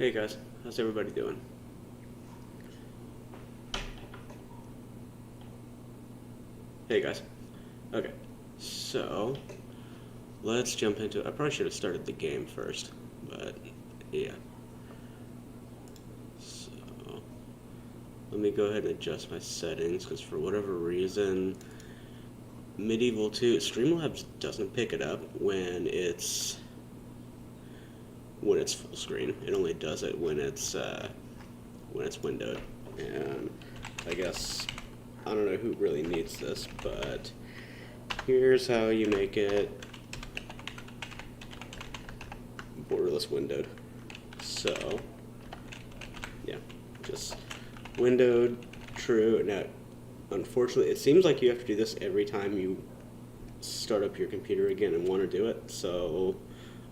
Hey guys, how's everybody doing? Hey guys. Okay, so let's jump into it. I probably should have started the game first, but yeah. So let me go ahead and adjust my settings because for whatever reason, Medieval 2 Streamlabs doesn't pick it up when it's full screen. It only does it when it's windowed. And I guess I don't know who really needs this, but here's how you make it borderless windowed. So yeah, just windowed, true. Now, unfortunately, it seems like you have to do this every time you start up your computer again and want to do it. So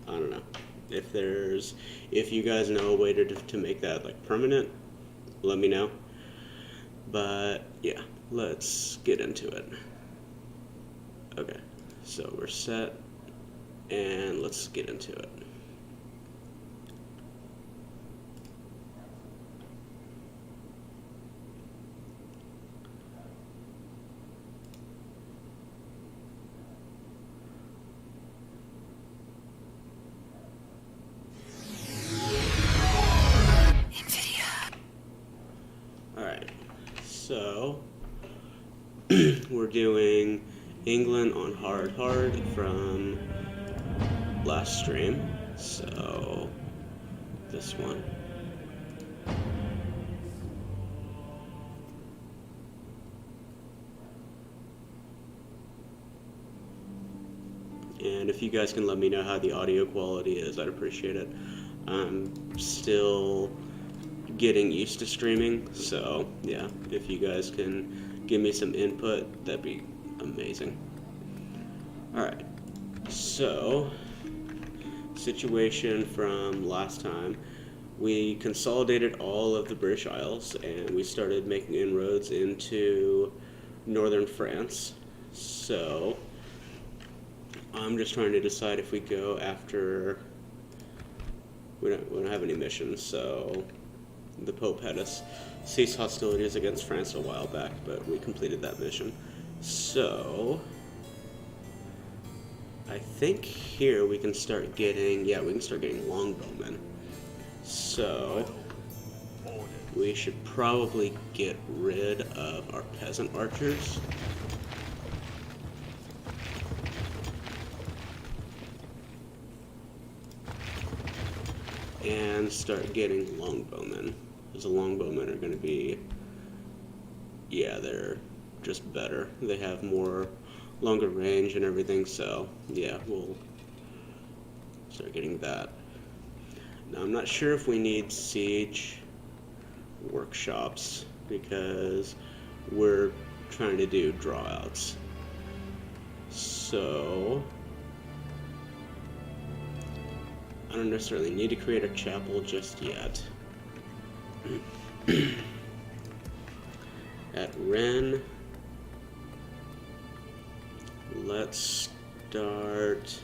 I don't know. If you guys know a way to make that like permanent, let me know. But yeah, let's get into it. Okay, so we're set, and let's get into it. So, we're doing England on hard from last stream. So, this one. And if you guys can let me know how the audio quality is, I'd appreciate it. I'm still getting used to streaming, so yeah, if you guys can give me some input, that'd be amazing. Alright, so situation from last time, we consolidated all of the British Isles and we started making inroads into northern France. So I'm just trying to decide if we go after, we don't have any missions, so the Pope had us cease hostilities against France a while back, but we completed that mission. So I think here we can start getting, longbowmen. So we should probably get rid of our peasant archers. And start getting longbowmen. Because the longbowmen are going to be, they're just better. They have longer range and everything, so yeah, we'll start getting that. Now, I'm not sure if we need siege workshops because we're trying to do drawouts. So I don't necessarily need to create a chapel just yet. At Rennes, let's start.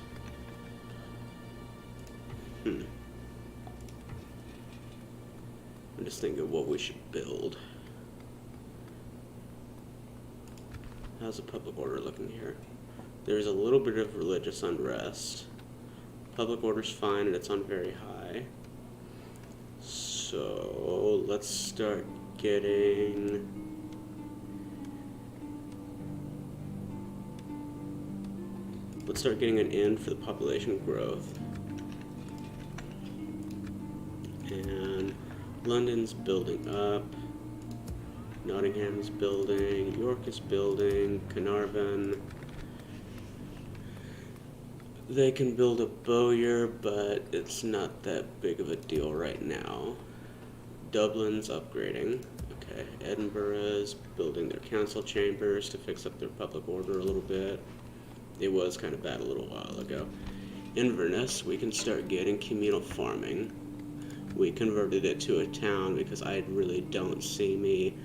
I'm just thinking of what we should build. How's the public order looking here? There's a little bit of religious unrest. Public order's fine and it's on very high. So let's start getting an end for the population growth. And London's building up. Nottingham's building. York is building. Carnarvon. They can build a bowyer, but it's not that big of a deal right now. Dublin's upgrading. Okay, Edinburgh's building their council chambers to fix up their public order a little bit. It was kind of bad a little while ago. Inverness, we can start getting communal farming. We converted it to a town because I really don't see me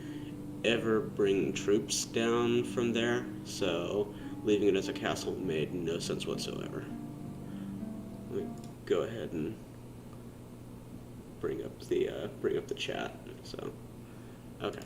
ever bringing troops down from there, so leaving it as a castle made no sense whatsoever. Let me go ahead and bring up the chat. So, okay.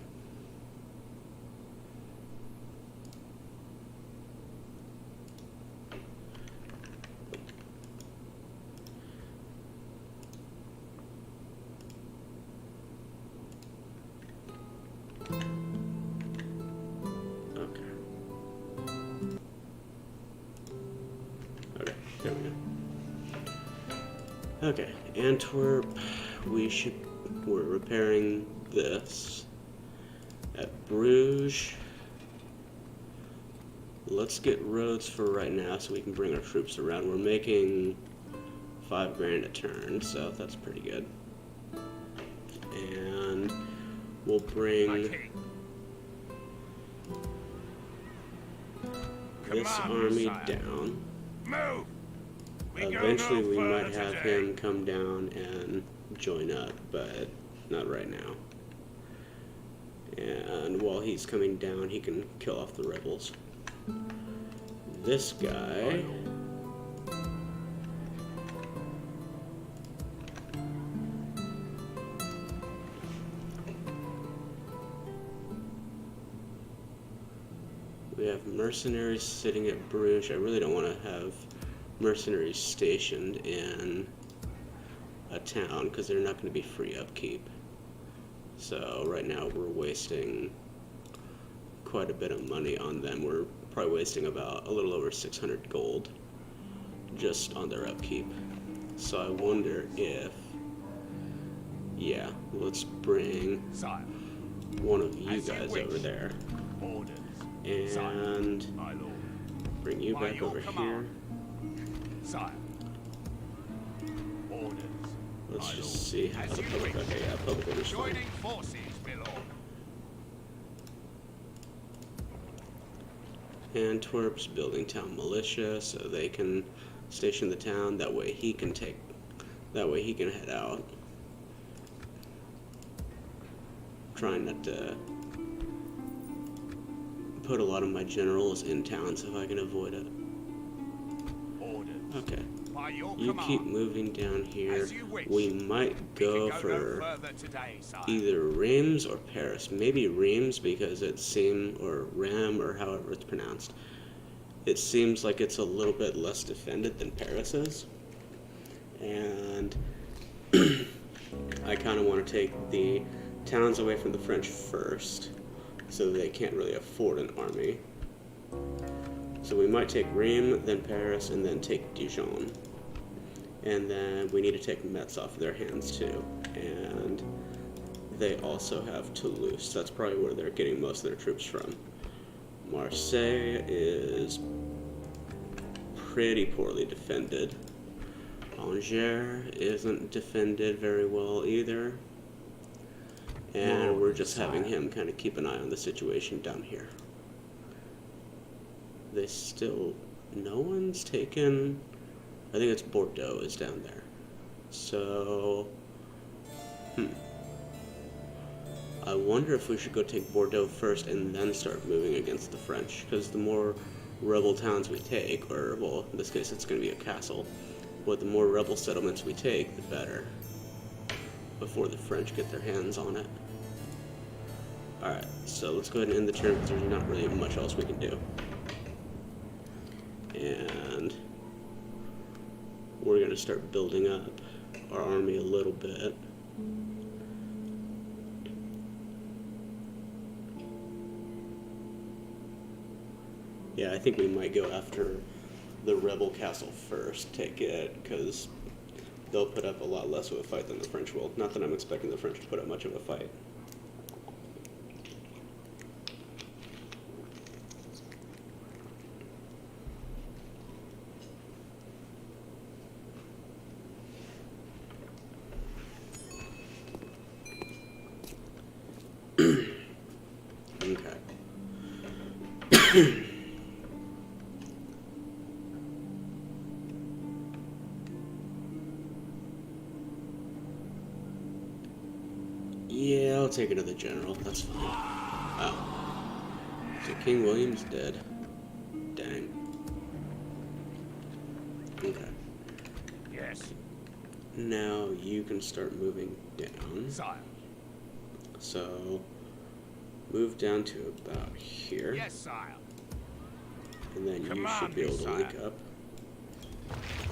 There we go. Okay, Antwerp, we're repairing this. At Bruges, let's get roads for right now so we can bring our troops around. We're making 5 grand a turn, so that's pretty good. And we'll bring this army down. Move. Eventually we might have him come down and join up, but not right now. And while he's coming down, he can kill off the rebels. This guy... We have mercenaries sitting at Bruges. I really don't want to have mercenaries stationed in a town because they're not going to be free upkeep. So right now we're wasting quite a bit of money on them. We're probably wasting about a little over 600 gold just on their upkeep. So I wonder if, yeah, let's bring one of you guys over there and bring you back over here. Let's just see how the public, okay, yeah, public order's fine. Antwerp's building town militia so they can station the town. That way he can head out. Trying not to put a lot of my generals in towns if I can avoid it. Okay. You keep moving down here. We might go for either Reims or Paris. Maybe Reims because it seems, or Ram, or however it's pronounced. It seems like it's a little bit less defended than Paris is. And I kind of want to take the towns away from the French first, so they can't really afford an army. So we might take Reims, then Paris, and then take Dijon. And then we need to take Metz off their hands too. And they also have Toulouse. That's probably where they're getting most of their troops from. Marseille is pretty poorly defended. Angers isn't defended very well either. And we're just having him kind of keep an eye on the situation down here. They still, no one's taken, I think it's Bordeaux is down there. So, I wonder if we should go take Bordeaux first and then start moving against the French, because the more rebel towns we take, or, well, in this case it's going to be a castle, but the more rebel settlements we take, the better, before the French get their hands on it. Alright, so let's go ahead and end the turn, because there's not really much else we can do. And we're going to start building up our army a little bit. Yeah, I think we might go after the rebel castle first, take it, because they'll put up a lot less of a fight than the French will. Not that I'm expecting the French to put up much of a fight. Okay. Yeah, I'll take another general. That's fine. Oh. So King William's dead. Dang. Okay. Yes. Now you can start moving down. Sire. So move down to about here. Yes, sire. And then you Command should be me, able to sire. link up.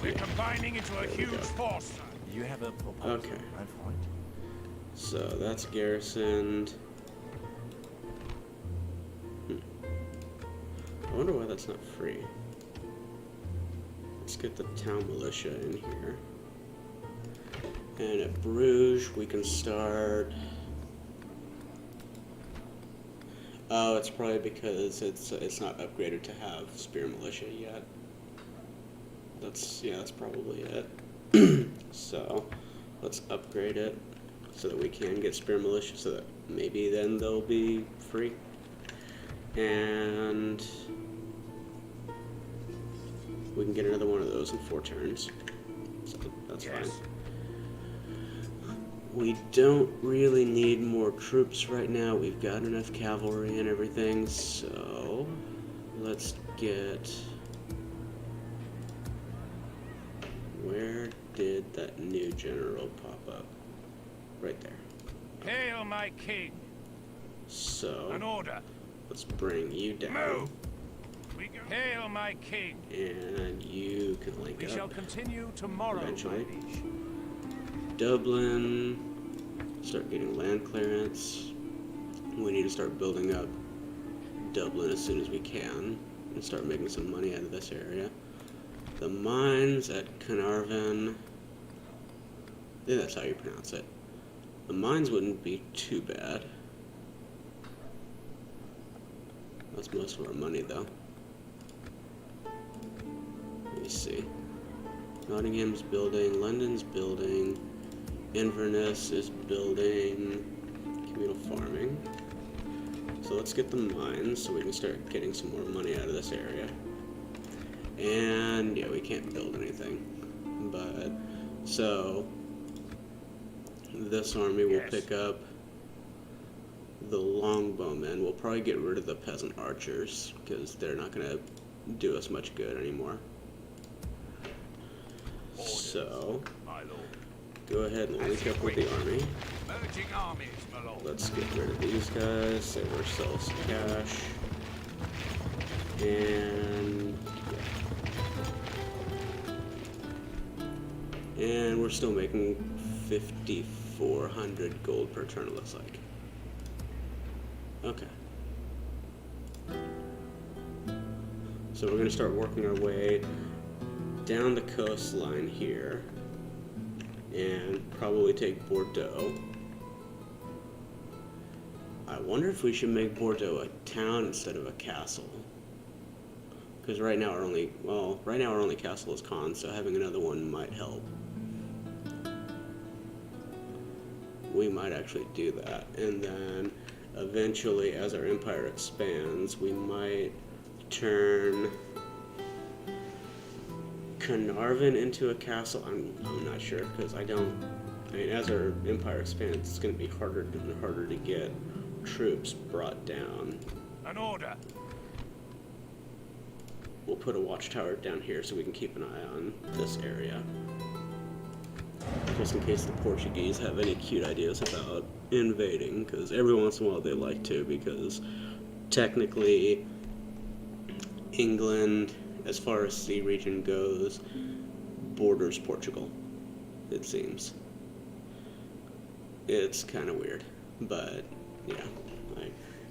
We're combining into a huge force, sire. You have a proposal, Okay. my friend? So that's garrisoned. I wonder why that's not free. Let's get the town militia in here. And at Bruges, we can start... Oh, it's probably because it's not upgraded to have spear militia yet. That's probably it. So, let's upgrade it so that we can get spear militia, so that maybe then they'll be free. And we can get another one of those in 4 turns. So that's fine. We don't really need more troops right now. We've got enough cavalry and everything, so let's get... Where did that new general pop up? Right there. Hail, my king. So, An order. let's bring you down. Move. Hail, my king. And you can link We up. shall continue tomorrow, my Eventually. liege. Dublin, start getting land clearance. We need to start building up Dublin as soon as we can and start making some money out of this area. The mines at Carnarvon, I think that's how you pronounce it. The mines wouldn't be too bad. That's most of our money though. Let me see. Nottingham's building, London's building, Inverness is building communal farming. So let's get the mines so we can start getting some more money out of this area. And yeah, we can't build anything. But so this army will pick up the longbowmen. We'll probably get rid of the peasant archers because they're not going to do us much good anymore. So go ahead and link up with the army. Merging armies, my lord. Let's get rid of these guys, save ourselves some cash. And yeah. And we're still making 5,400 gold per turn, it looks like. Okay. So we're gonna start working our way down the coastline here and probably take Bordeaux. I wonder if we should make Bordeaux a town instead of a castle. Because right now our only castle is Caen, so having another one might help. We might actually do that. And then eventually, as our empire expands, we might turn Carnarvon into a castle. I'm not sure, because I mean, as our empire expands, it's going to be harder and harder to get troops brought down. An order. We'll put a watchtower down here so we can keep an eye on this area. Just in case the Portuguese have any cute ideas about invading, because every once in a while they like to, because technically England, as far as sea region goes, borders Portugal, it seems. It's kind of weird, but yeah,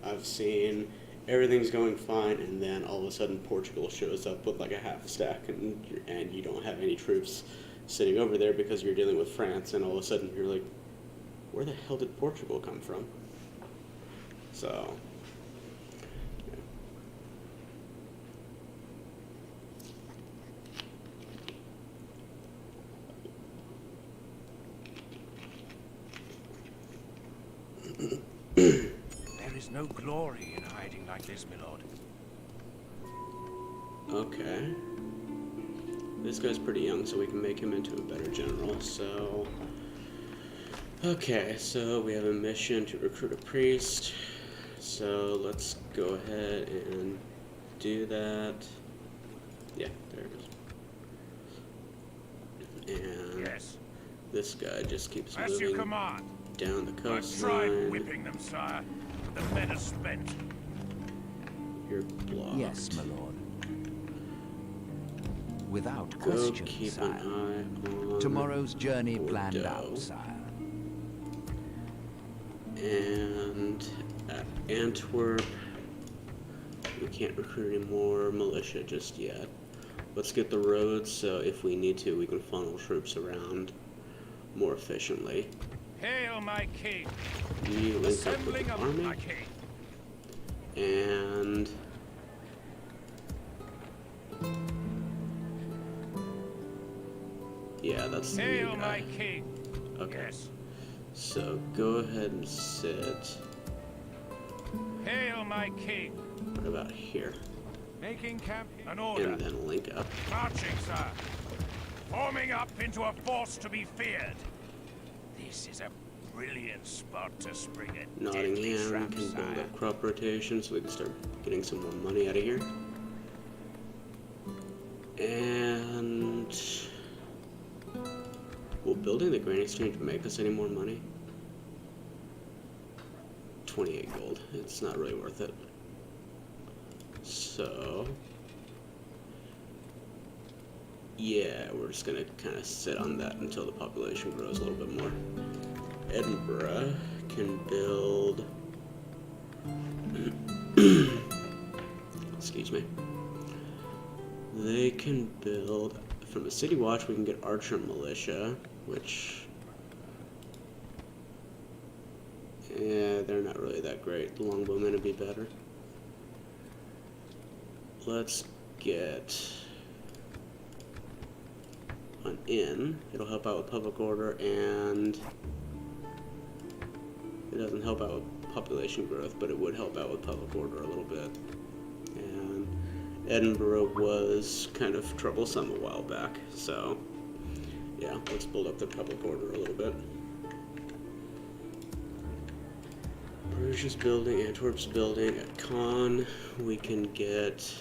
I've seen everything's going fine, and then all of a sudden Portugal shows up with like a half stack, and you don't have any troops sitting over there because you're dealing with France, and all of a sudden you're like, where the hell did Portugal come from? So, There is no glory in hiding like this, my lord. okay. This guy's pretty young, so we can make him into a better general, so... Okay, so we have a mission to recruit a priest. So let's go ahead and do that. Yeah, there it is. And This guy just keeps As you moving command. down the I've tried coastline. whipping them, sire, but the men are spent. You're blocked. Yes, my lord. Without Go question, keep sire. an eye on Tomorrow's journey planned Bordeaux. out, sire. And at Antwerp, we can't recruit any more militia just yet. Let's get the roads so if we need to, we can funnel troops around more efficiently. Hail my king. You link up with Assembling the of army, my king. and yeah, that's the new Hail guy. my king. Okay, Yes. so go ahead and sit Hail my king. right about here, Making camp. An order. and then link up. Marching, sir. Forming up into a force to be feared. This is a brilliant spot to spring a deadly Nottingham trap, can build sire. up crop rotation so we can start getting some more money out of here. And will building the grain exchange make us any more money? 28 gold. It's not really worth it. So yeah, we're just gonna kind of sit on that until the population grows a little bit more. Edinburgh can build excuse me. They can build from a city watch. We can get archer militia, which yeah, they're not really that great. The longbowmen would be better. Let's get an inn. It'll help out with public order, and it doesn't help out with population growth, but it would help out with public order a little bit. And Edinburgh was kind of troublesome a while back, so yeah, let's build up the public order a little bit. Bruges is building, Antwerp's building. At Caen, we can get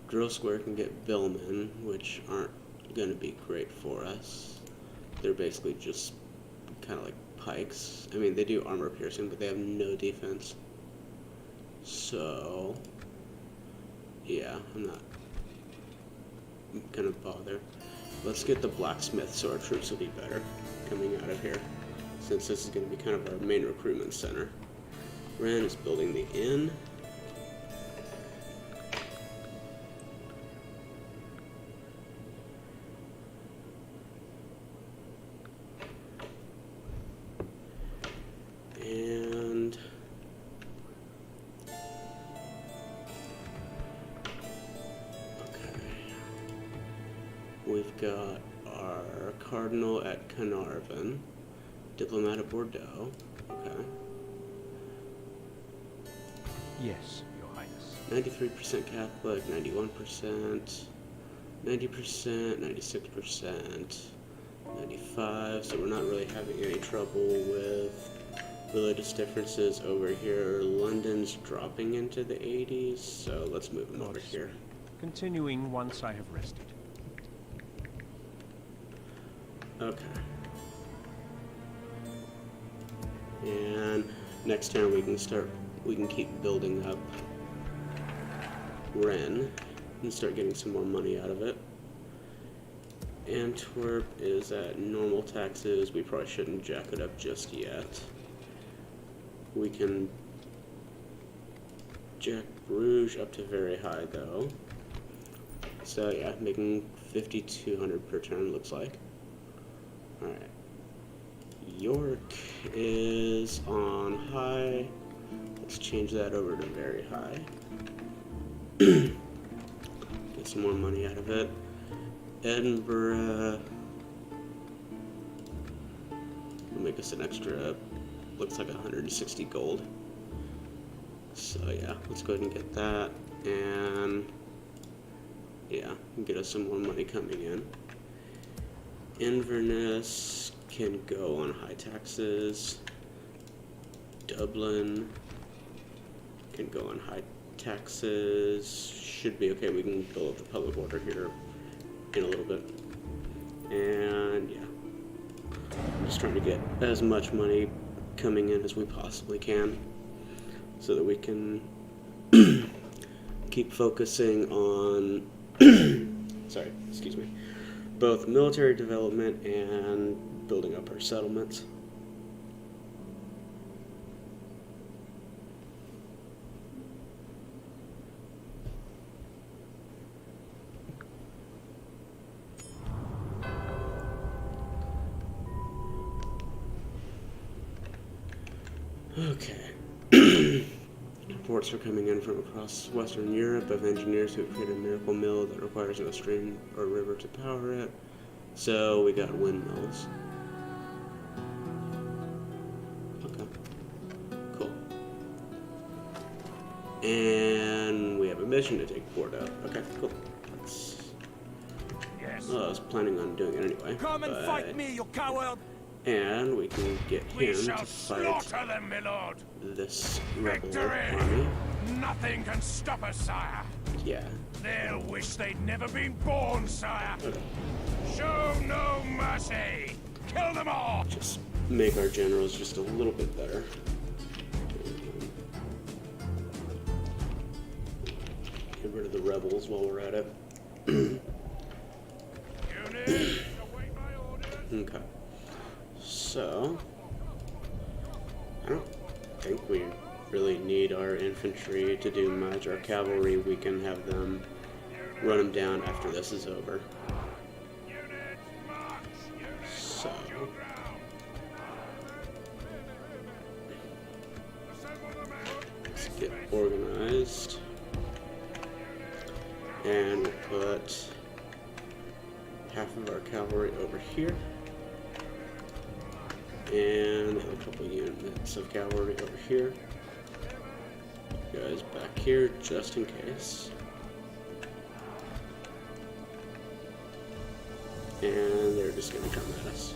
Drill Square can get billmen, which aren't going to be great for us. They're basically just kind of like pikes. I mean, they do armor piercing, but they have no defense. So, yeah, I'm not going to bother. Let's get the blacksmith so our troops will be better coming out of here, since this is going to be kind of our main recruitment center. Ren is building the inn. And okay, we've got our cardinal at Carnarvon, diplomat at Bordeaux. Okay, Yes, your highness. 93% Catholic, 91%, 90%, 96%, 95. So we're not really having any trouble with religious differences over here. London's dropping into the 80s, so let's move them over here. Continuing once I have rested. Okay. And next turn we can keep building up Rennes and start getting some more money out of it. Antwerp is at normal taxes. We probably shouldn't jack it up just yet. We can jack Bruges up to very high though. So yeah, making 5,200 per turn looks like. Alright. York is on high. Let's change that over to very high. Get some more money out of it. Edinburgh will make us an extra, looks like 160 gold. So yeah, let's go ahead and get that, and yeah, get us some more money coming in. Inverness can go on high taxes. Dublin can go on high taxes. Should be okay. We can build up the public order here in a little bit. And yeah, I'm just trying to get as much money coming in as we possibly can so that we can keep focusing on sorry, excuse me, both military development and building up our settlements. Okay. Reports are coming in from across Western Europe of engineers who have created a miracle mill that requires no stream or river to power it. So we got windmills. Okay. Cool. And we have a mission to take port out. Okay, cool. Well, I was planning on doing it anyway. Come and fight me, you coward! And we can get We him shall to fight slaughter them, my lord! this rebel Victory! army. Nothing can stop us, sire! Yeah. They'll wish they'd never been born, sire! Okay. Show no mercy! Kill them all! Just make our generals just a little bit better. Get rid of the rebels while we're at it. Unit, await my orders! Okay. So, I don't think we really need our infantry to do much. Our cavalry, we can have them run them down after this is over. Units, march! So, let's get organized. And we'll put half of our cavalry over here. And a couple units of cavalry over here. You guys back here just in case. And they're just gonna come at us.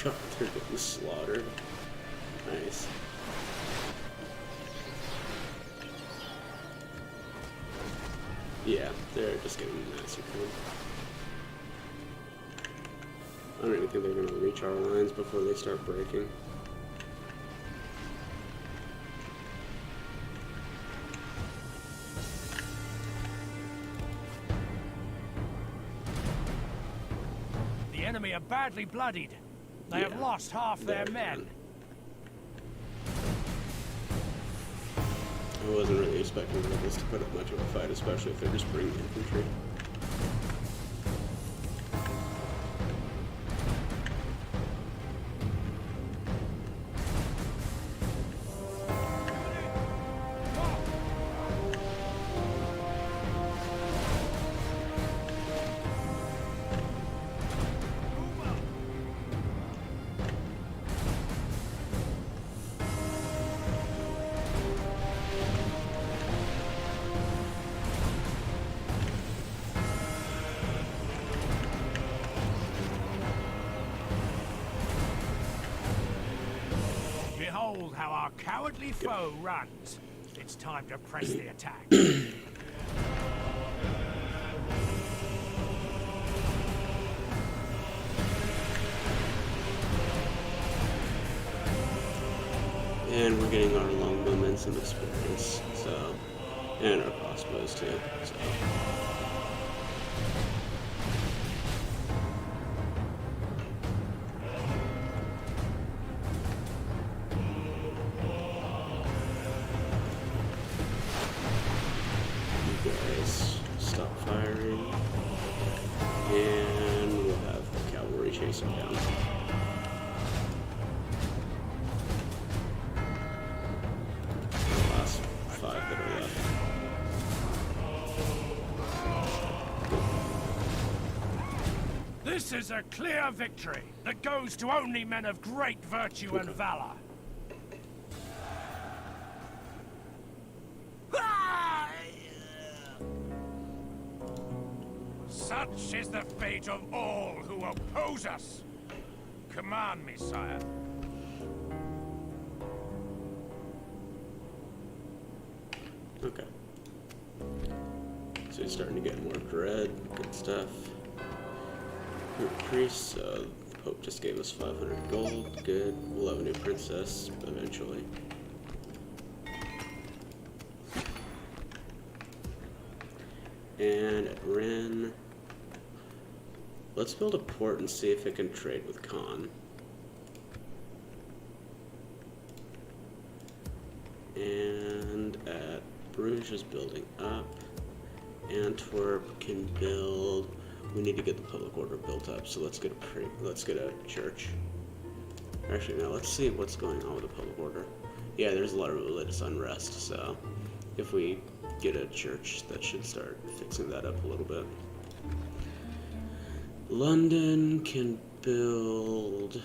God, they're getting slaughtered. Nice. Yeah, they're just getting massacred. I don't even think they're gonna reach our lines before they start breaking. The enemy are badly bloodied. They have lost half their men. I wasn't really expecting the rebels to put up much of a fight, especially if they're just bringing infantry. Behold how our cowardly foe runs. It's time to press the attack. And we're getting our longbowmen some experience, so, and our crossbows too, so. You guys stop firing, and we'll have the cavalry chase them down. Last 5 that are left. This is a clear victory that goes to only men of great virtue and valor. Such is the fate of all who oppose us. Command me, sire. Okay. So he's starting to get more dread. Good stuff. Priest, the Pope just gave us 500 gold. Good. We'll have a new princess eventually. And at Ren, let's build a port and see if it can trade with Khan. And at Bruges is building up. Antwerp can build. We need to get the public order built up, so let's get a church. Actually, now let's see what's going on with the public order. Yeah, there's a lot of religious unrest, so if we get a church, that should start fixing that up a little bit. London can build.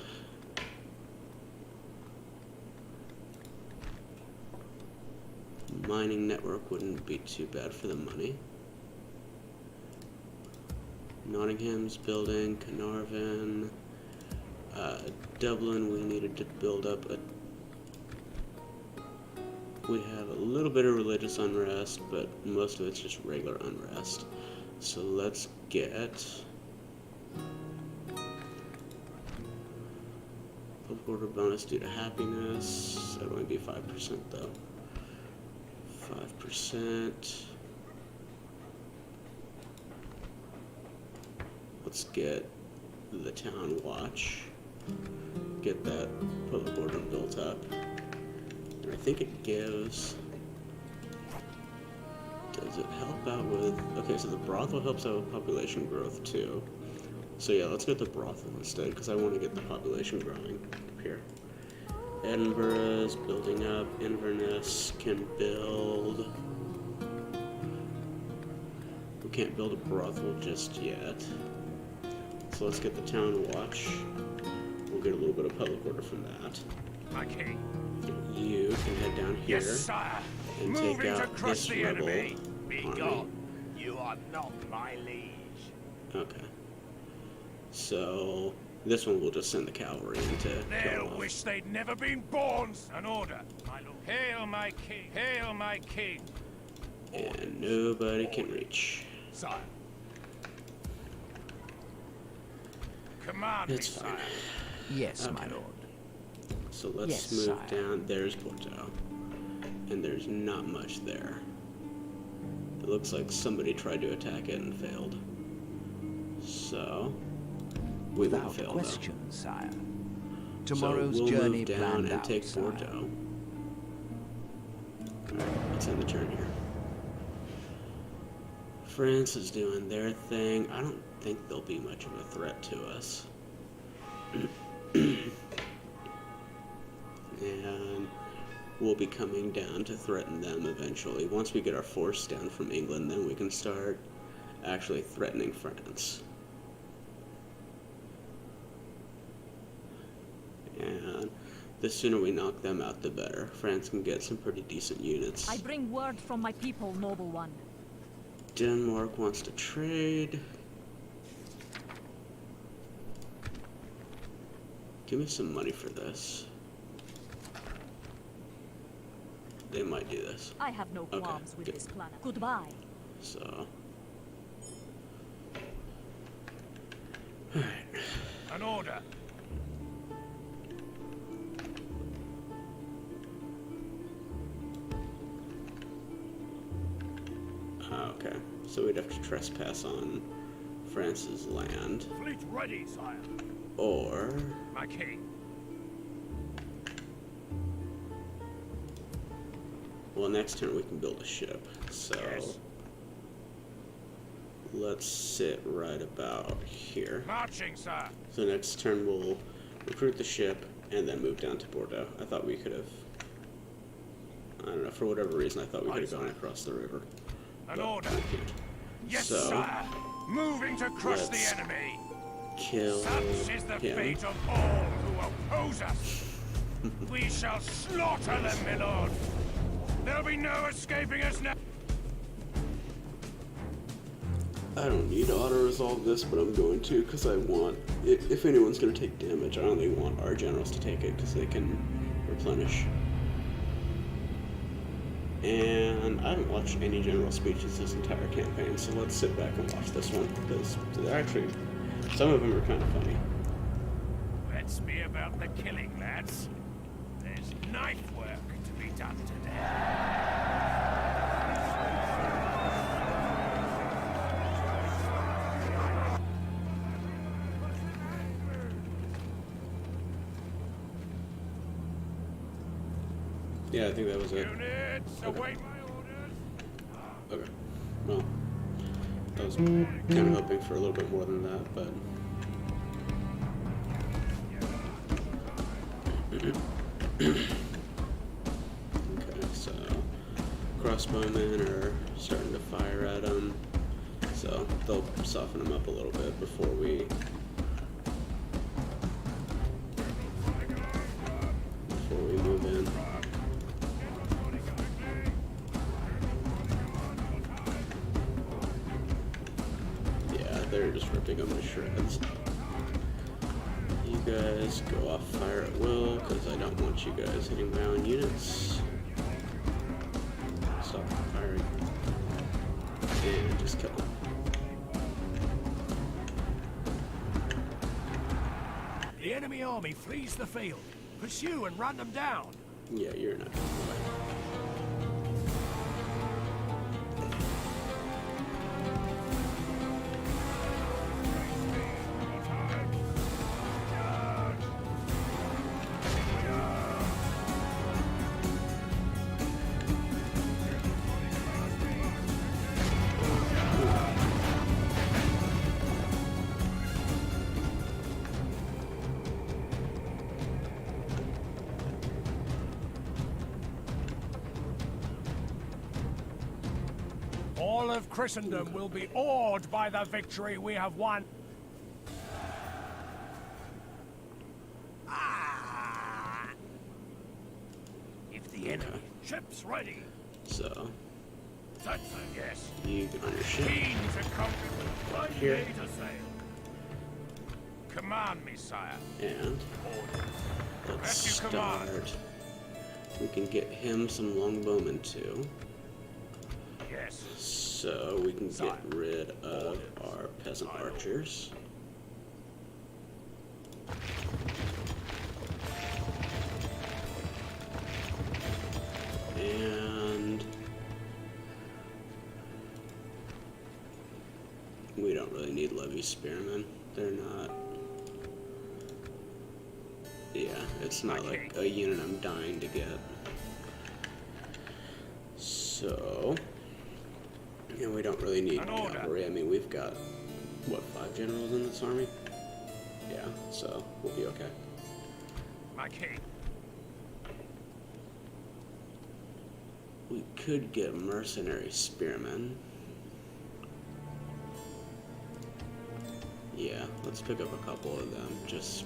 Mining network wouldn't be too bad for the money. Nottingham's building, Carnarvon, Dublin, we needed to build up a... We have a little bit of religious unrest, but most of it's just regular unrest. So let's get... Public order bonus due to happiness. That'll only be 5% though. 5%. Let's get the town watch. Get that public order built up. And I think it gives... Does it help out with... Okay, so the brothel helps out with population growth too. So yeah, let's get the brothel instead, because I want to get the population growing up here. Edinburgh's building up. Inverness can build... We can't build a brothel just yet. So let's get the town watch. We'll get a little bit of public order from that. My king. You can head down here Yes, sire. and Moving take to out crush this the rebel enemy. Be army. gone. You are not my liege. Okay. So this one we'll just send the cavalry in to kill They'll off. wish they'd never been born. An order, my lord. Hail my king. Hail my king. And nobody can reach. Sire. Command It's me, fine. sire. Yes, my Okay. lord. So let's Yes, move sire. down. There's Porto. And there's not much there. It looks like somebody tried to attack it and failed. So we won't Without fail question, sire. though. Tomorrow's so we'll journey move down planned and out, take sire. Porto. Alright, let's end the turn here. France is doing their thing. I don't think they'll be much of a threat to us. And we'll be coming down to threaten them eventually. Once we get our force down from England, then we can start actually threatening France. And the sooner we knock them out, the better. France can get some pretty decent units. I bring word from my people, noble one. Denmark wants to trade. Give me some money for this. They might do this. I have no Okay, qualms with good. this plan. Goodbye. So. Alright. An order. Okay. So we'd have to trespass on France's land. Fleet ready, sire. Or. My king. Well, next turn we can build a ship. So. Yes. Let's sit right about here. Marching, sir. So next turn we'll recruit the ship and then move down to Bordeaux. I thought we could have, I don't know, for whatever reason I thought we could have gone across the river. An But order. we can't. Yes, So, sire. Moving to crush let's the enemy. Kill Such is the him. fate of all who oppose us. We shall slaughter them, my lord. There'll be no escaping us now. I don't need to auto-resolve this, but I'm going to because I want... If anyone's going to take damage, I only want our generals to take it because they can replenish. And I haven't watched any general speeches this entire campaign, so let's sit back and watch this one, because they're actually... some of them are kind of funny. Let's be about the killing, lads. There's knife work to be done today. Yeah, I think that was it. Units, Okay. await my orders. Okay. Well, I was kind of hoping for a little bit more than that, but... Okay, so crossbowmen are starting to fire at them, so they'll soften them up a little bit before we move in. Yeah, they're just ripping them to shreds. You guys go off fire at will, because I don't want you guys hitting my own units. Stop firing. And just kill them. The enemy army flees the field. Pursue and run them down. Yeah, you're not going away. All of Christendom will be awed by the victory we have won. Ah! If the enemy ship's ready. So, That's a yes. you get on your ship. Keen to come with Here. ready to sail. Command me, sire. And let's As you command. start. We can get him some longbowmen too. Yes. So we can get rid of our peasant archers. And we don't really need levy spearmen. They're not... Yeah, it's not like a unit I'm dying to get. So... And we don't really need An order. cavalry. I mean, we've got, what, 5 generals in this army? Yeah, so we'll be okay. My king. We could get mercenary spearmen. Yeah, let's pick up a couple of them, just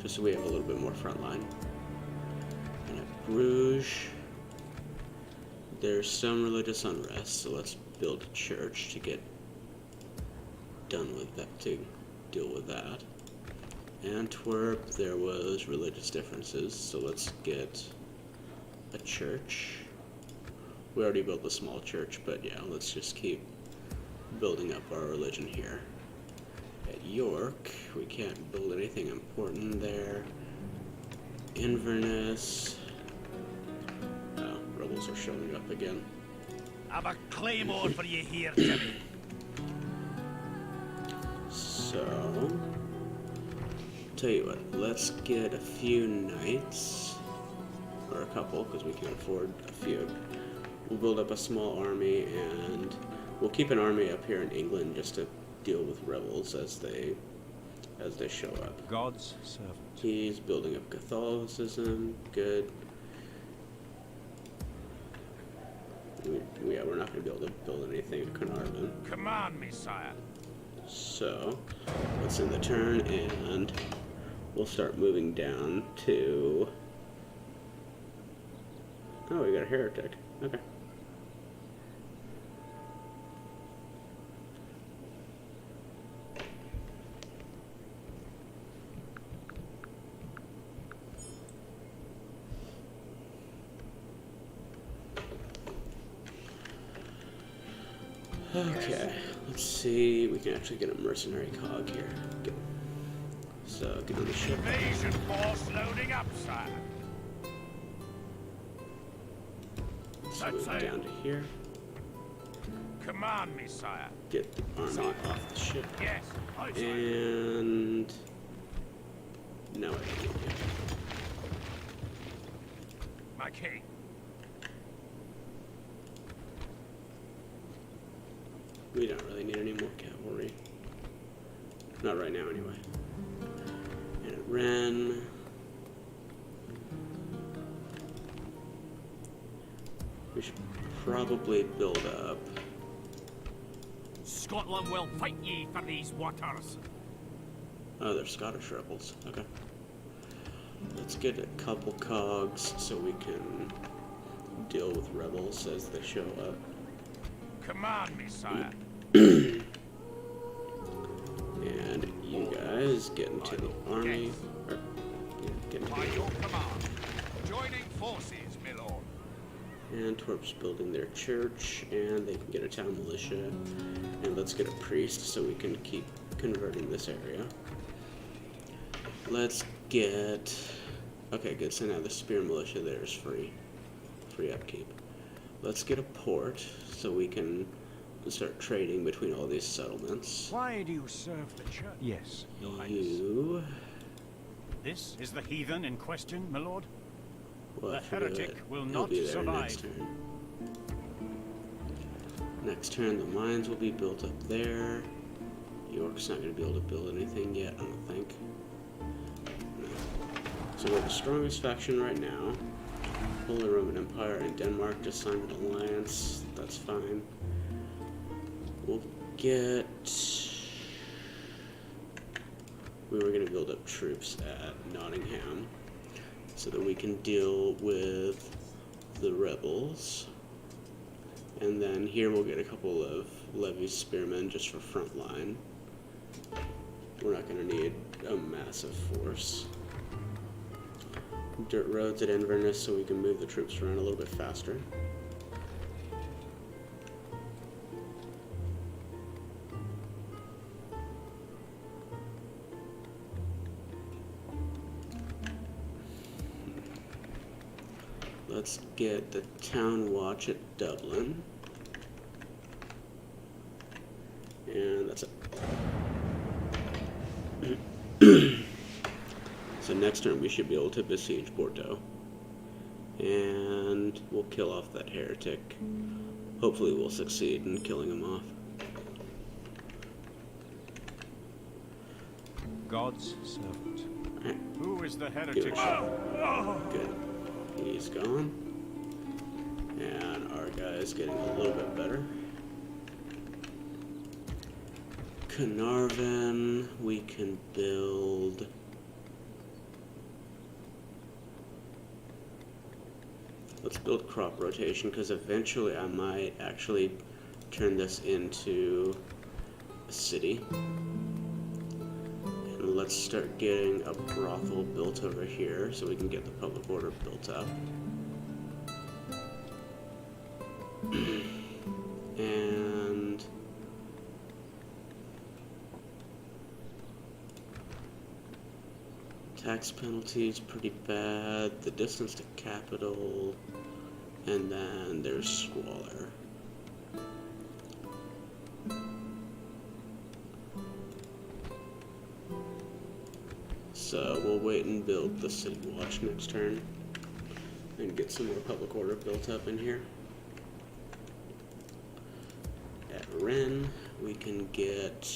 so we have a little bit more front line. And at Bruges, there's some religious unrest, so let's build a church to get done with that, to deal with that. Antwerp, there was religious differences, so let's get a church. We already built a small church, but yeah, let's just keep building up our religion here. At York, we can't build anything important there. Inverness, rebels are showing up again. I've a claymore for you here, Jimmy. So, tell you what, let's get a few knights, or a couple, because we can afford a few. We'll build up a small army, and we'll keep an army up here in England just to deal with rebels as they show up. God's servant. He's building up Catholicism, good. Yeah, we're not going to be able to build anything in Carnarvon. Command me, sire. So, let's end the turn, and we'll start moving down to... Oh, we got a heretic. Okay. Okay, let's see. We can actually get a mercenary cog here. Good. So get on the ship. Invasion force loading up, sire. Swing down to here. Command me, sire. Get the army off the ship. Yes, aye, sire. And no, I don't need you. My king. We don't really need any more cavalry. Not right now, anyway. And at Ren. We should probably build up. Scotland will fight ye for these waters. Oh, they're Scottish rebels. Okay. Let's get a couple cogs so we can deal with rebels as they show up. Command me, sire. And you guys get into the army. Or, yeah, get into By the your command. Joining forces, my lord. And Torp's building their church, and they can get a town militia. And let's get a priest so we can keep converting this area. Let's get... Okay, good, so now the spear militia there is free. Free upkeep. Let's get a port so we can start trading between all these settlements. Why do you serve the church? Yes, Your Highness. You... This is the heathen in question, my lord? Well, The heretic will He'll not be there survive. next turn. Next turn, the mines will be built up there. York's not going to be able to build anything yet, I don't think. No. So we're the strongest faction right now. Holy Roman Empire and Denmark just signed an alliance. That's fine. We'll get... We were going to build up troops at Nottingham so that we can deal with the rebels. And then here we'll get a couple of levy spearmen just for front line. We're not going to need a massive force. Dirt roads at Inverness so we can move the troops around a little bit faster. Let's get the town watch at Dublin. And that's it. So next turn we should be able to besiege Bordeaux. And we'll kill off that heretic. Hopefully we'll succeed in killing him off. God's servant. Alright, Who is the give heretic? it a shot. Good. He's gone. And our guy's getting a little bit better. Carnarvon, we can build... Let's build crop rotation, because eventually I might actually turn this into a city. And let's start getting a brothel built over here, so we can get the public order built up. And... tax penalties pretty bad, the distance to capital, and then there's squalor. So we'll wait and build the city watch next turn and get some more public order built up in here. At Rennes, we can get...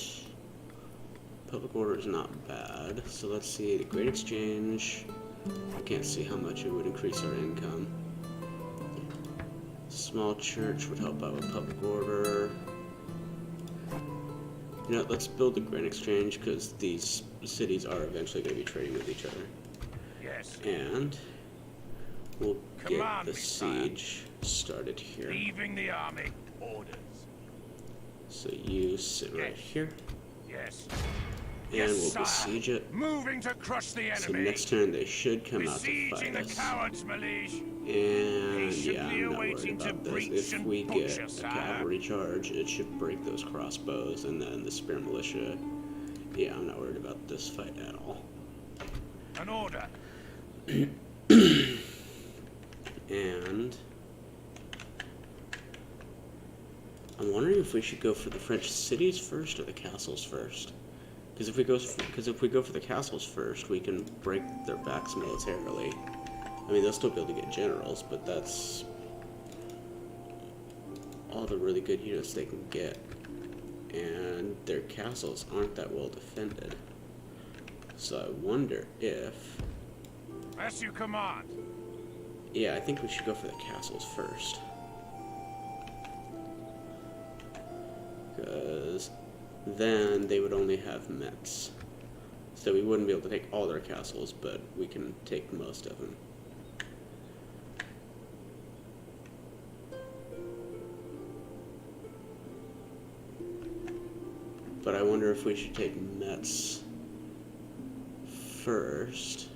Public order is not bad, so let's see, the Great Exchange, I can't see how much it would increase our income. Small church would help out with public order. You know, let's build the Great Exchange, because these cities are eventually going to be trading with each other. Yes. And we'll get Command the me, sire. siege started here. Leaving the army. Orders. So you sit right Yes. here, Yes. and Yes, we'll sire. besiege it. Moving to crush the enemy. So next turn they should come out to Besieging fight the us. cowards, my liege. And yeah, Patiently I'm not worried awaiting to about this. breach If and we get butcher, a sire. cavalry charge, it should break those crossbows, and then the spear militia. Yeah, I'm not worried about this fight at all. An order. And I'm wondering if we should go for the French cities first or the castles first. Because if we go for the castles first, we can break their backs militarily. I mean, they'll still be able to get generals, but that's all the really good units they can get. And their castles aren't that well defended. So I wonder if... As you command. Yeah, I think we should go for the castles first. Because then they would only have Mets. So we wouldn't be able to take all their castles, but we can take most of them. But I wonder if we should take Metz first,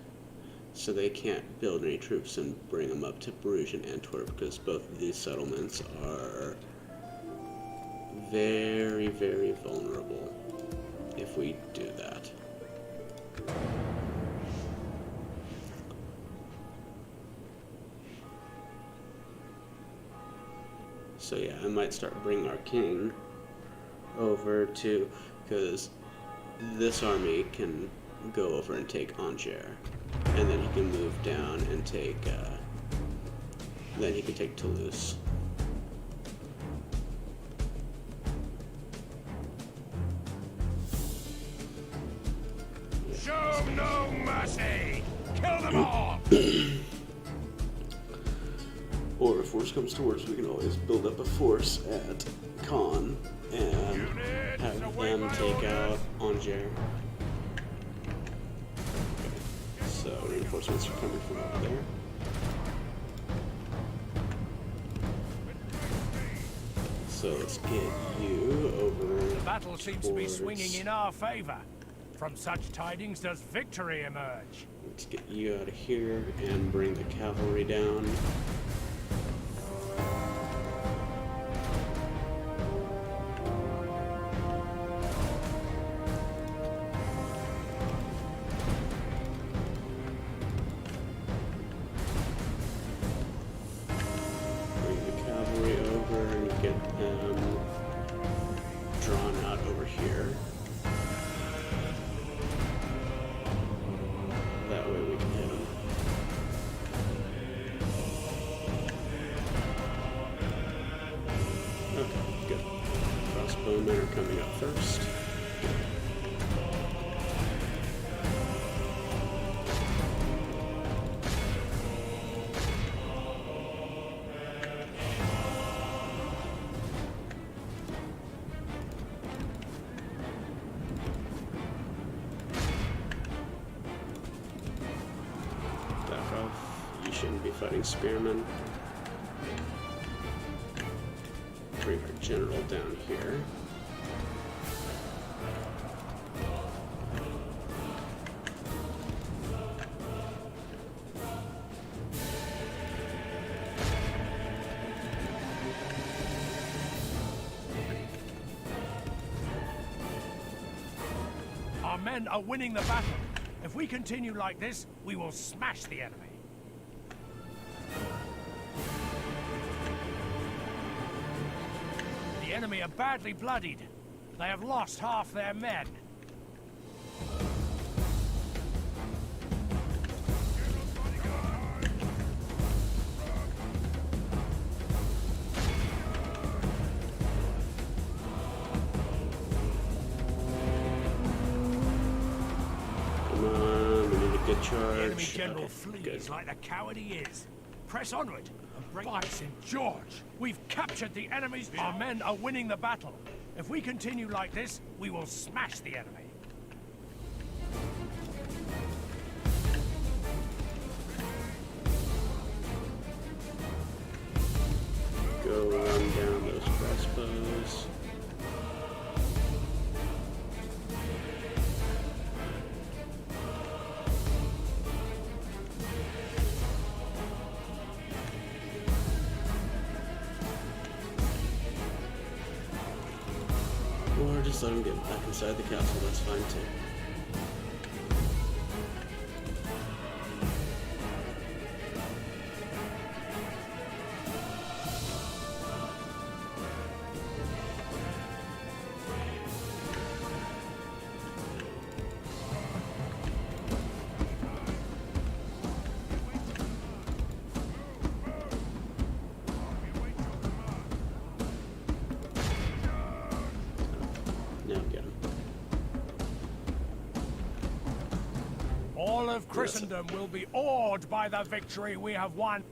so they can't build any troops and bring them up to Bruges and Antwerp, because both of these settlements are very, very vulnerable if we do that. So yeah, I might start bringing our king over to, because this army can go over and take Angers, and then he can move down and take, then he can take Toulouse. Show no mercy. Kill them all. Or if worse comes to worse, we can always build up a force at Caen and have them take out Angers. Okay. So reinforcements are coming from over there. So let's get you over. The battle seems to be towards- swinging in our favor. From such tidings does victory emerge. Let's get you out of here and bring the cavalry down. Bring the cavalry over and get them drawn out over here. That way we can hit them. Okay, good. Crossbowmen are coming up first. Back off. You shouldn't be fighting spearmen. Bring our general down here. Our men are winning the battle. If we continue like this, we will smash the enemy. The enemy are badly bloodied. They have lost half their men. Come on, we need a good The charge. enemy general Okay, flees good. like the coward he is. Press onward and break. By St. George, we've captured the enemy's. Our men are winning the battle. If we continue like this, we will smash the enemy. Go run down those crossbows. Or just let him get back inside the castle, that's fine too. Now get him. All of Christendom will be awed by the victory we have won.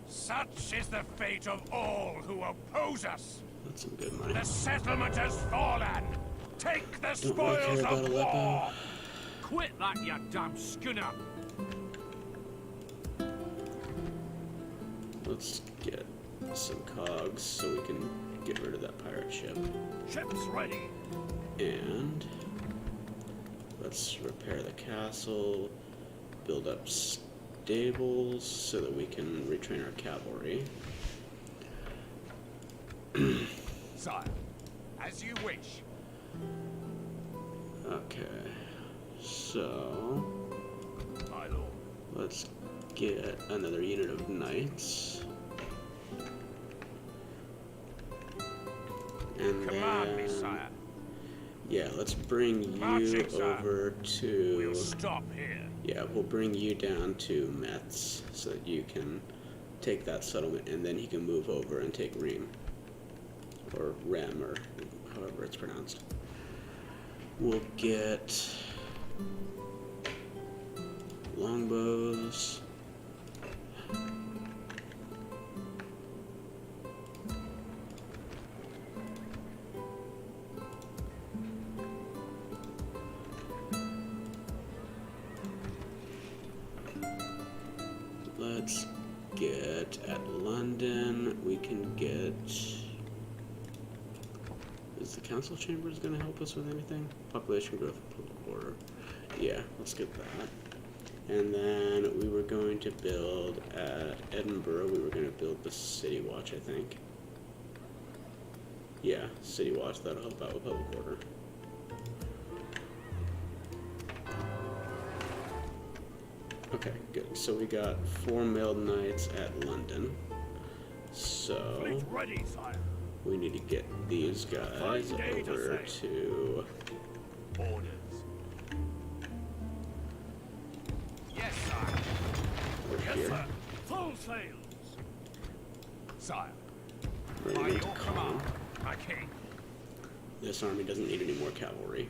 Such is the fate of all who oppose us. That's some good money. The settlement has fallen. Take the Don't really care spoils about of Aleppo. war. Quit that, you damn schooner. Let's get some cogs so we can get rid of that pirate ship. Ships ready. And let's repair the castle, build up stables so that we can retrain our cavalry. Sire, as you wish. Okay, so My lord. let's get another unit of knights. And Command me, then, sire. yeah, let's bring you Marching, sire. over to... We'll stop here. Yeah, we'll bring you down to Metz so that you can take that settlement, and then he can move over and take Riem. Or Rem, or however it's pronounced. We'll get longbows. Let's get at London. We can get. Is the council chambers going to help us with anything? Population growth, public order. Yeah, let's get that. And then we were going to build at Edinburgh. We were going to build the City Watch, I think. Yeah, City Watch. That'll help out with public order. Okay, good. So we got 4 mailed knights at London. So Fleet ready, sire. we need to get these guys Fine day to over say. to Orders. Yes, sire. over Yes, here. sir. Full sails. Sire. Ready By to your go to command, Caen. my king. This army doesn't need any more cavalry.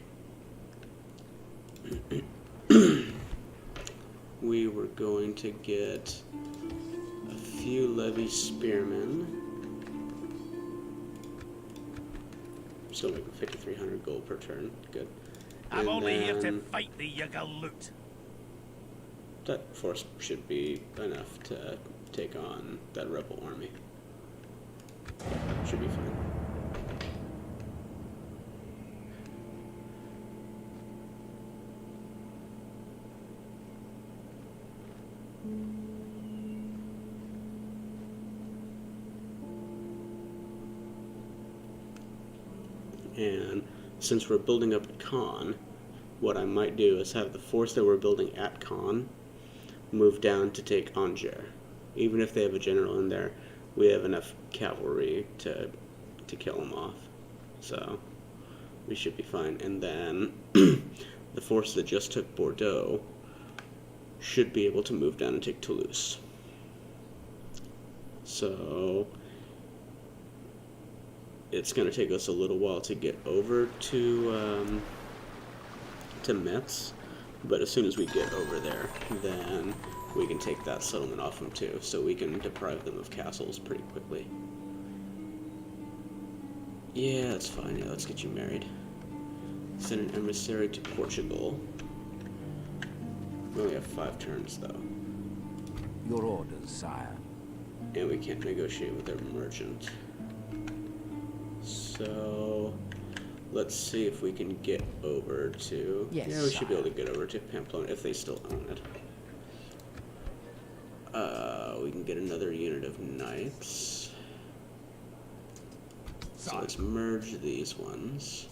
We were going to get a few levy spearmen. Still making 5,300 gold per turn. Good. I'm And only here to then fight the Yagaloot. that force should be enough to take on that rebel army. Should be fine. And since we're building up at Caen, what I might do is have the force that we're building at Caen move down to take Angers. Even if they have a general in there, we have enough cavalry to kill them off. So we should be fine. And then the force that just took Bordeaux should be able to move down and take Toulouse. So it's going to take us a little while to get over to Metz, but as soon as we get over there, then we can take that settlement off them too, so we can deprive them of castles pretty quickly. Yeah, that's fine. Yeah, let's get you married. Send an emissary to Portugal. We only have 5 turns though, Your orders, sire. and we can't negotiate with their merchant. So let's see if we can get over to... Yes, yeah, we should be sire. able to get over to Pamplona if they still own it. We can get another unit of knights. So let's merge these ones.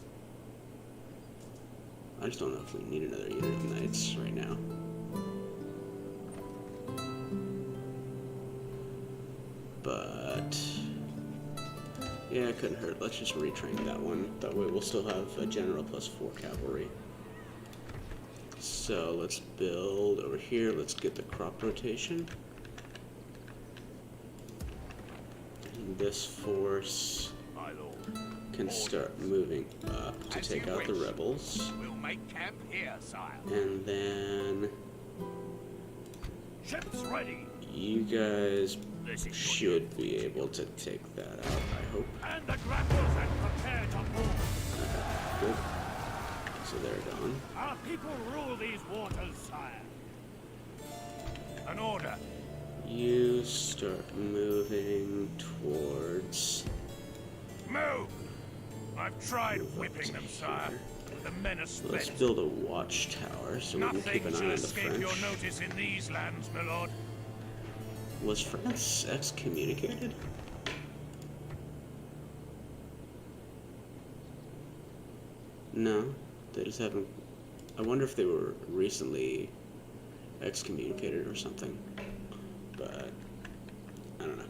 I just don't know if we need another unit of knights right now. But yeah, it couldn't hurt. Let's just retrain that one. That way we'll still have a general plus 4 cavalry. So let's build over here. Let's get the crop rotation. And this force can start moving up to take out the rebels. We'll make camp here, sire. And then Ships ready. you guys should be able to take that out, I hope. And the grapplers and prepare to move. Good. So they're gone. Our people rule these waters, sire. An order. You start moving towards... Move! I've tried move up whipping to them, sire. here. The men are Let's spent. build a watchtower so we can keep Nothing an eye shall on the escape French. your notice in these lands, my lord. Was France excommunicated? No, they just haven't. I wonder if they were recently excommunicated or something. But I don't know.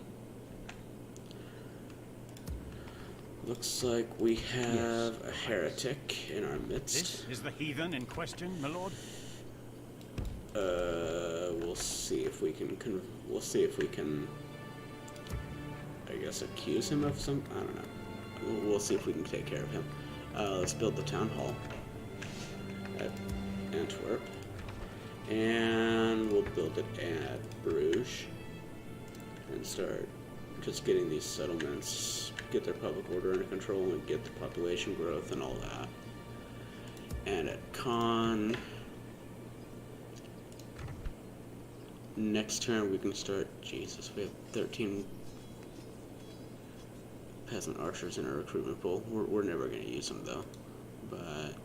Looks like we have a heretic in our midst. This is the heathen in question, my lord? We'll see if we can. We'll see if we can. I guess accuse him of some. I don't know. We'll see if we can take care of him. Let's build the town hall at Antwerp, and we'll build it at Bruges, and start just getting these settlements, get their public order under control, and get the population growth and all that. And at Caen. Next turn we can start. Jesus, we have 13 peasant archers in our recruitment pool. We're never going to use them though. But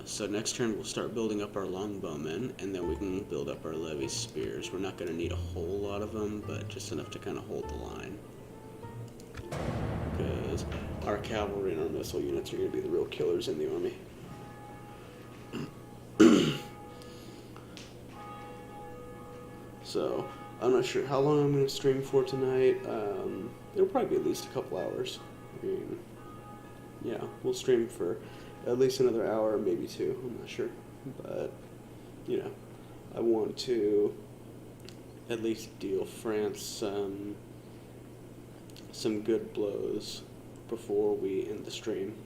so next turn we'll start building up our longbowmen, and then we can build up our levy spears. We're not going to need a whole lot of them, but just enough to kind of hold the line. Because our cavalry and our missile units are going to be the real killers in the army. So, I'm not sure how long I'm going to stream for tonight. It'll probably be at least a couple hours. I mean, yeah, we'll stream for at least another hour, maybe 2. I'm not sure. But, you know, I want to at least deal France some good blows before we end the stream.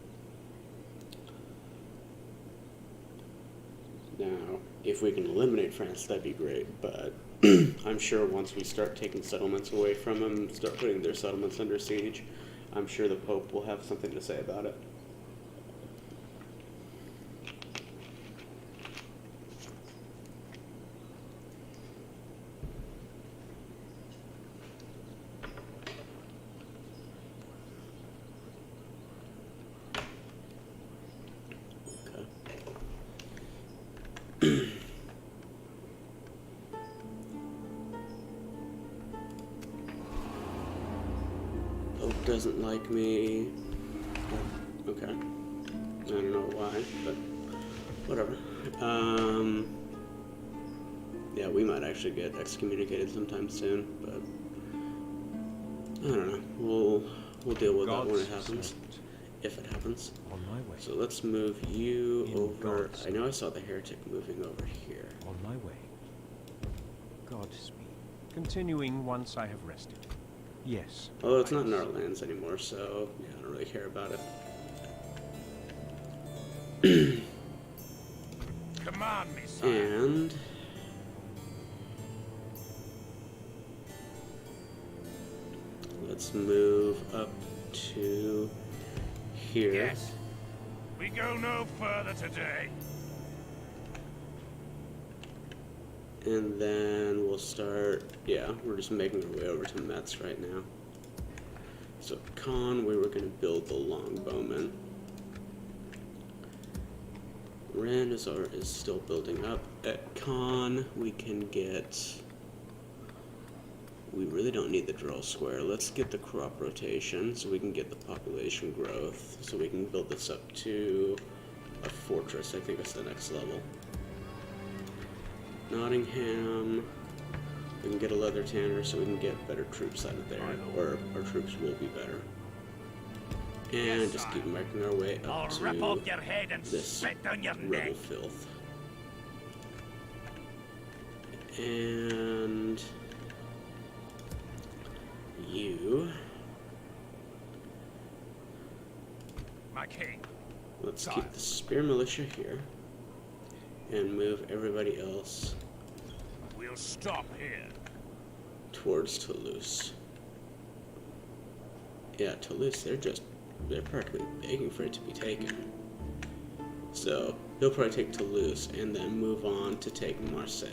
Now, if we can eliminate France, that'd be great, but I'm sure once we start taking settlements away from them, start putting their settlements under siege, I'm sure the Pope will have something to say about it. Pope doesn't like me. Okay. I don't know why, but whatever. Yeah, we might actually get excommunicated sometime soon, but I don't know. We'll deal with that when it happens, if it happens. On my way. So let's move you In over. God's I know I saw the heretic moving over here. On my way. Godspeed. Continuing once I have rested. Yes. Although it's not in our lands anymore, so yeah, I don't really care about it. Command me, sire. And let's move up to here. Yes. We go no further today. And then we'll start, yeah, we're just making our way over to Metz right now. So Caen, we were going to build the longbowmen. Rennes is still building up. At Caen, we can get we really don't need the drill square. Let's get the crop rotation so we can get the population growth, so we can build this up to a fortress. I think that's the next level. Nottingham, we can get a leather tanner so we can get better troops out of there, or our troops will be better. And just keep marking our way up to rip off your head and this spit down your rebel neck. filth. And you, My king. let's keep the spear militia here and move everybody else We'll stop here. towards Toulouse. Yeah, Toulouse, they're practically begging for it to be taken. So he'll probably take Toulouse and then move on to take Marseille.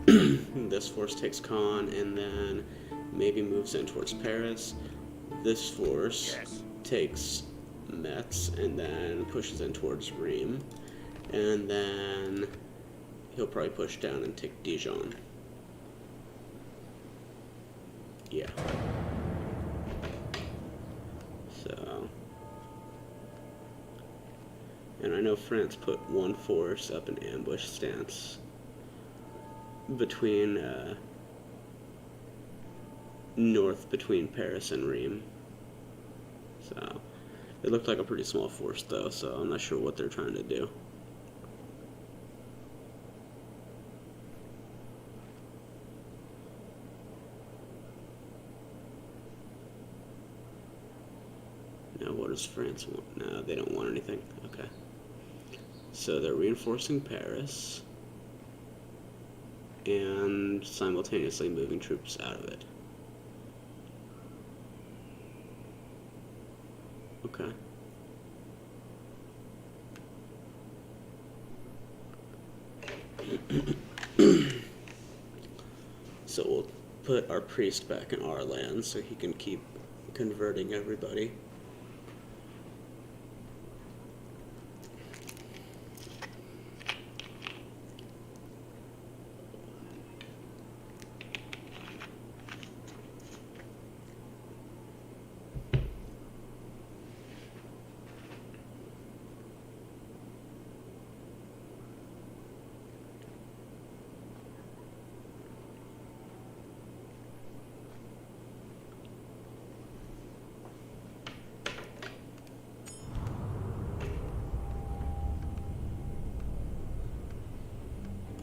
This force takes Caen and then maybe moves in towards Paris. This force takes Metz and then pushes in towards Rheims. And then he'll probably push down and take Dijon. Yeah. So, and I know France put one force up in ambush stance between north between Paris and Rheims. So it looked like a pretty small force though, so I'm not sure what they're trying to do. Now what does France want? No, they don't want anything. Okay. So they're reinforcing Paris and simultaneously moving troops out of it. Okay. So we'll put our priest back in our land so he can keep converting everybody.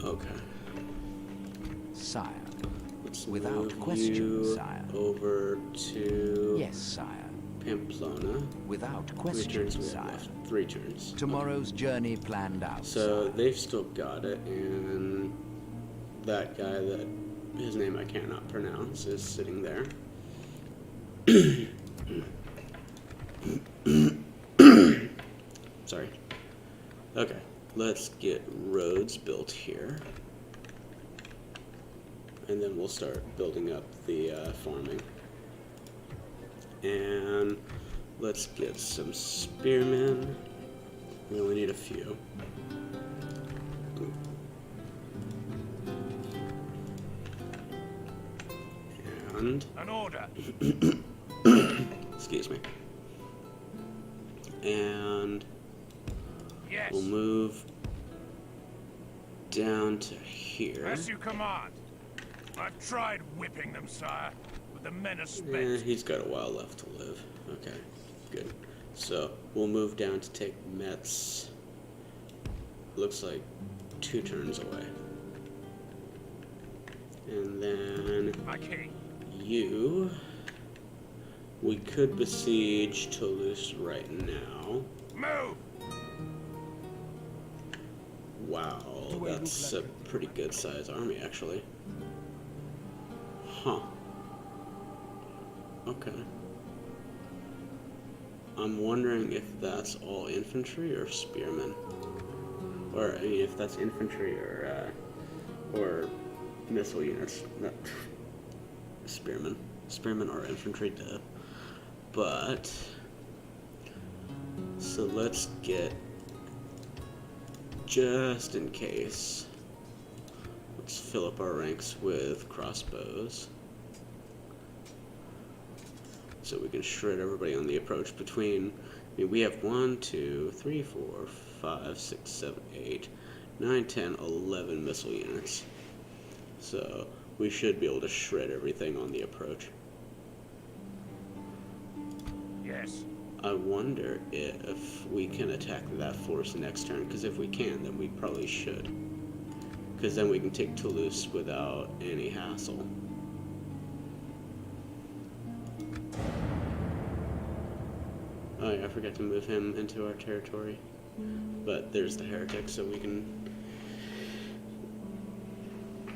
Okay. Sire. Let's Without move question, you sire. over to Yes, sire. Pamplona. Without How many question, turns do we have sire. left? 3 turns. Tomorrow's journey planned out. So sire. they've still got it, and that guy that his name I cannot pronounce is sitting there. Sorry. Okay, let's get roads built here. And then we'll start building up the farming. And let's get some spearmen. We only need a few. And An order. excuse me. And Yes. we'll move down to here. As you command. I've tried whipping them, sire, but the men are spent. He's got a while left to live. Okay, good. So we'll move down to take Metz. Looks like 2 turns away. And then My king. you. We could besiege Toulouse right now. Move! Wow, that's a pretty good sized army actually. Huh. Okay. I'm wondering if that's all infantry or spearmen. Or, I mean, if that's infantry or missile units. No. Spearmen. Spearmen are infantry, duh. But, so let's get, just in case, Let's fill up our ranks with crossbows, so we can shred everybody on the approach. Between, I mean, we have 1, 2, 3, 4, 5, 6, 7, 8, 9, 10, 11 missile units. So we should be able to shred everything on the approach. Yes. I wonder if we can attack that force next turn, because if we can, then we probably should. Because then we can take Toulouse without any hassle. Oh yeah, I forgot to move him into our territory. But there's the heretic, so we can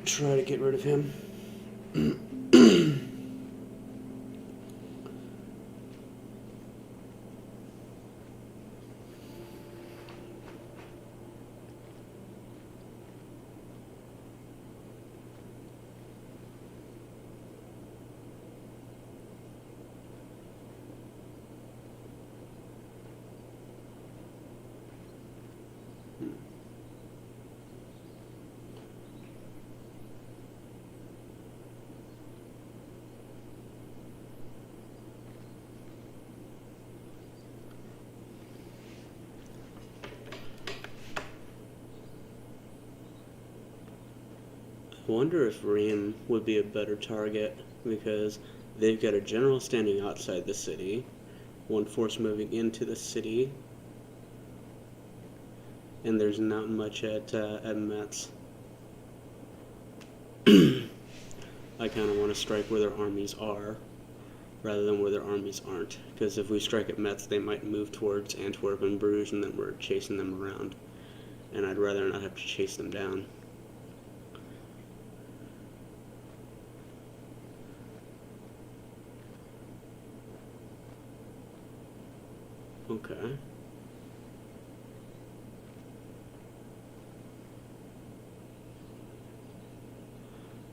try to get rid of him. I wonder if Rheims would be a better target, because they've got a general standing outside the city, one force moving into the city, and there's not much at Metz. I kind of want to strike where their armies are, rather than where their armies aren't, because if we strike at Metz, they might move towards Antwerp and Bruges, and then we're chasing them around, and I'd rather not have to chase them down. Okay.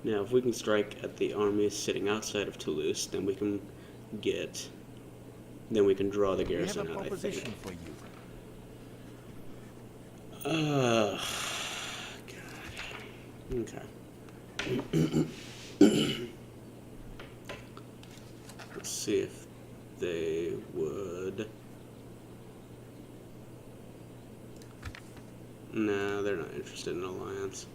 Now, if we can strike at the armies sitting outside of Toulouse, then we can draw the garrison out, I think. For you. God. Okay. Let's see if they would. Nah, they're not interested in alliance.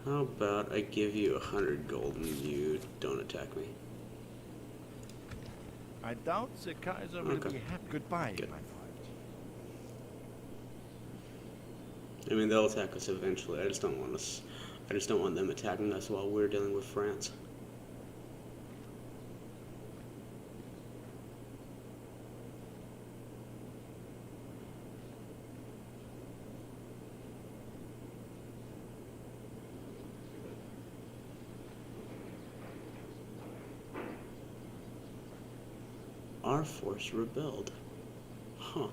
How about I give you 100 gold and you don't attack me? I doubt the Kaiser will be happy. Goodbye, Good. my friend. I mean, they'll attack us eventually. I just don't want them attacking us while we're dealing with France. Our force rebelled. Huh.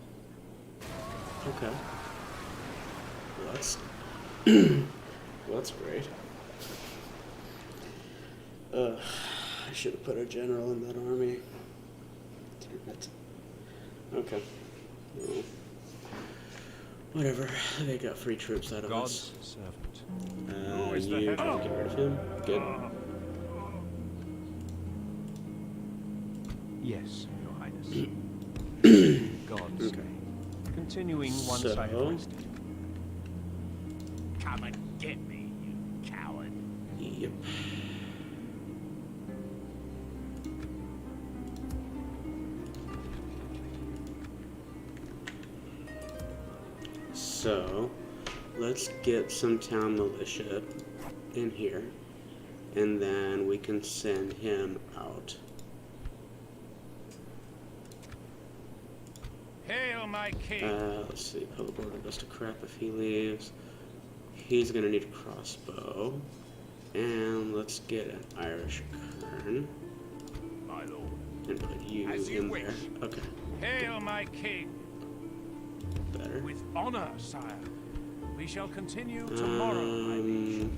Okay. Well, that's great. I should have put a general in that army. Damn it. Okay. Well, whatever. They got free troops out of us. God's servant. Who is the You head? try to get rid of him. Good. Yes, Your Highness. God's Okay. Continuing once I have So- rested. Come and get me, you coward. Yep. So, let's get some town militia in here, and then we can send him out. Hail, my king. Let's see, public order goes to crap if he leaves. He's gonna need a crossbow. And let's get an Irish kern My lord. and put you As you in wish. there. Okay, Hail, my king. better. With honor, sire. We shall continue tomorrow, my liege.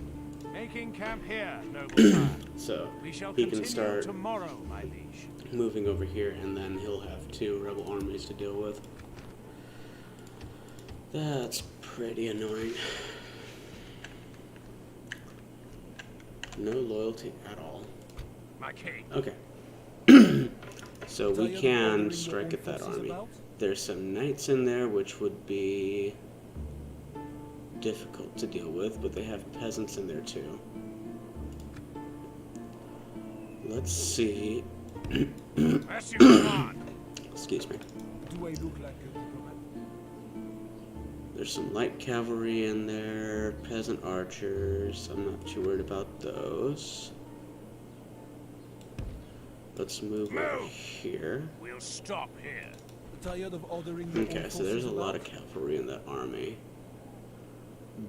Making camp here, noble sire. So We shall he can continue start tomorrow, my liege. moving over here, and then he'll have 2 rebel armies to deal with. That's pretty annoying. No loyalty at all. My king. Okay. So we can strike at that army. There's some knights in there, which would be difficult to deal with, but they have peasants in there too. Let's see. As you command. Excuse me. Do I look like a diplomat? There's some light cavalry in there, peasant archers. I'm not too worried about those. Let's move over here. We'll stop here. Tired of ordering your Okay, own so there's a forces lot of about? cavalry in that army.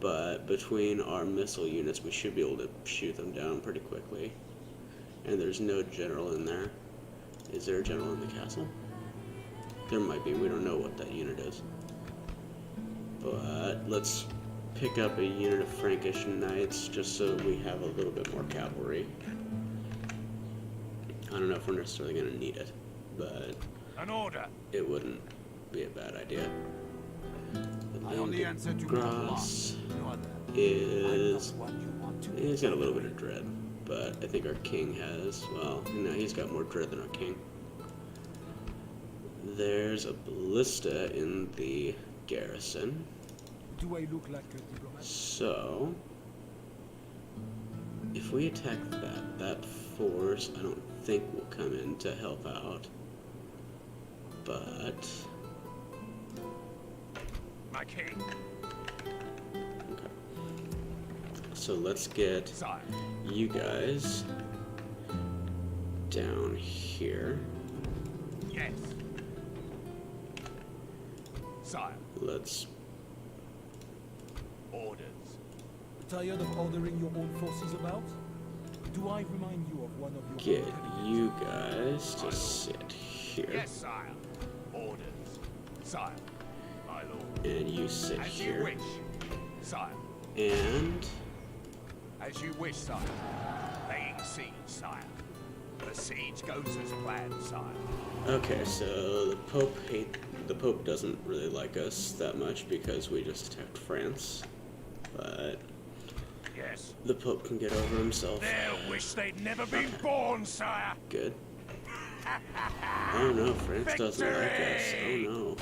But between our missile units, we should be able to shoot them down pretty quickly. And there's no general in there. Is there a general in the castle? There might be. We don't know what that unit is. But let's pick up a unit of Frankish knights just so we have a little bit more cavalry. I don't know if we're necessarily going to need it, but An order. it wouldn't be a bad idea. I only answer to Grass no other. is... What you want to He's got a little bit of dread, but I think our king has, well, no, he's got more dread than our king. There's a ballista in the garrison. Do I look like a diplomat? So, if we attack that force, I don't think will come in to help out. But, My king. okay. So let's get Sire. you guys down here. Yes. Sire. Let's Orders. Tired of ordering your own forces about? Do I remind you of one of your get you guys to sit here. Yes, sire. Orders. Sire. My lord. And you sit As you here. wish. Sire. And As you wish, sire. Laying siege, sire. The siege goes as planned, sire. okay, so the Pope doesn't really like us that much because we just attacked France. But Yes. the Pope can get over himself. They'll wish they'd never been born, sire. Good. Oh no, France doesn't like us. Oh Victory! no.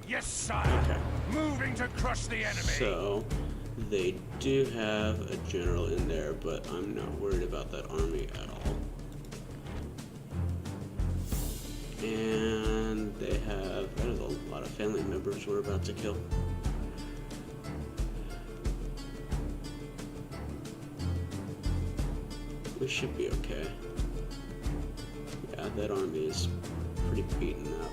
Yes, sire. Okay. Moving to crush the enemy. So they do have a general in there, but I'm not worried about that army at all. And they have, that is a lot of family members we're about to kill. We should be okay. Yeah, that army is pretty beaten up.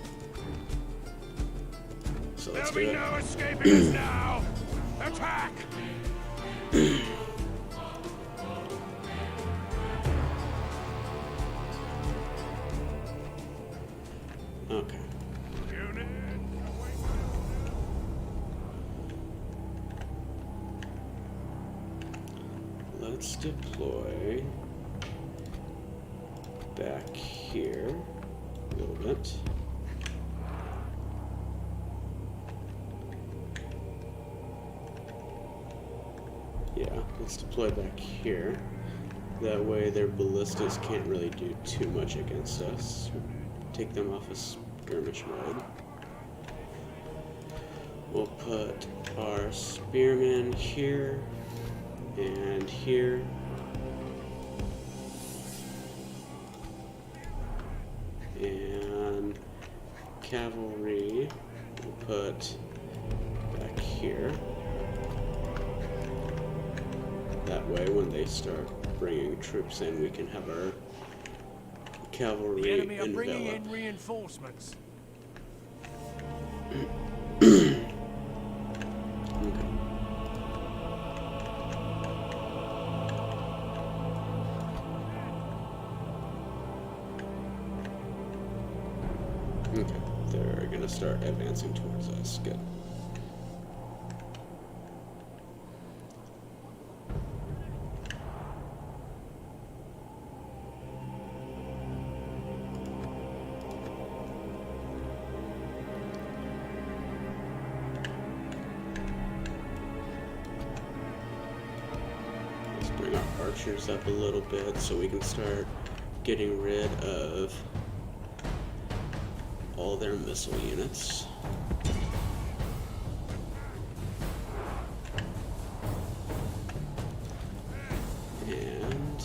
So let's There'll do be it. no escaping us now. Attack! Okay. Unit. Let's deploy back here a little bit. Yeah, let's deploy back here. That way their ballistas can't really do too much against us. Take them off of skirmish mode. We'll put our spearmen here and here. And cavalry we'll put back here. That way when they start bringing troops in, we can have our cavalry The enemy are bringing envelop. in reinforcements. Okay. Okay, they're gonna start advancing towards us. Good. Let's bring our our archers up a little bit so we can start getting rid of all their missile units. And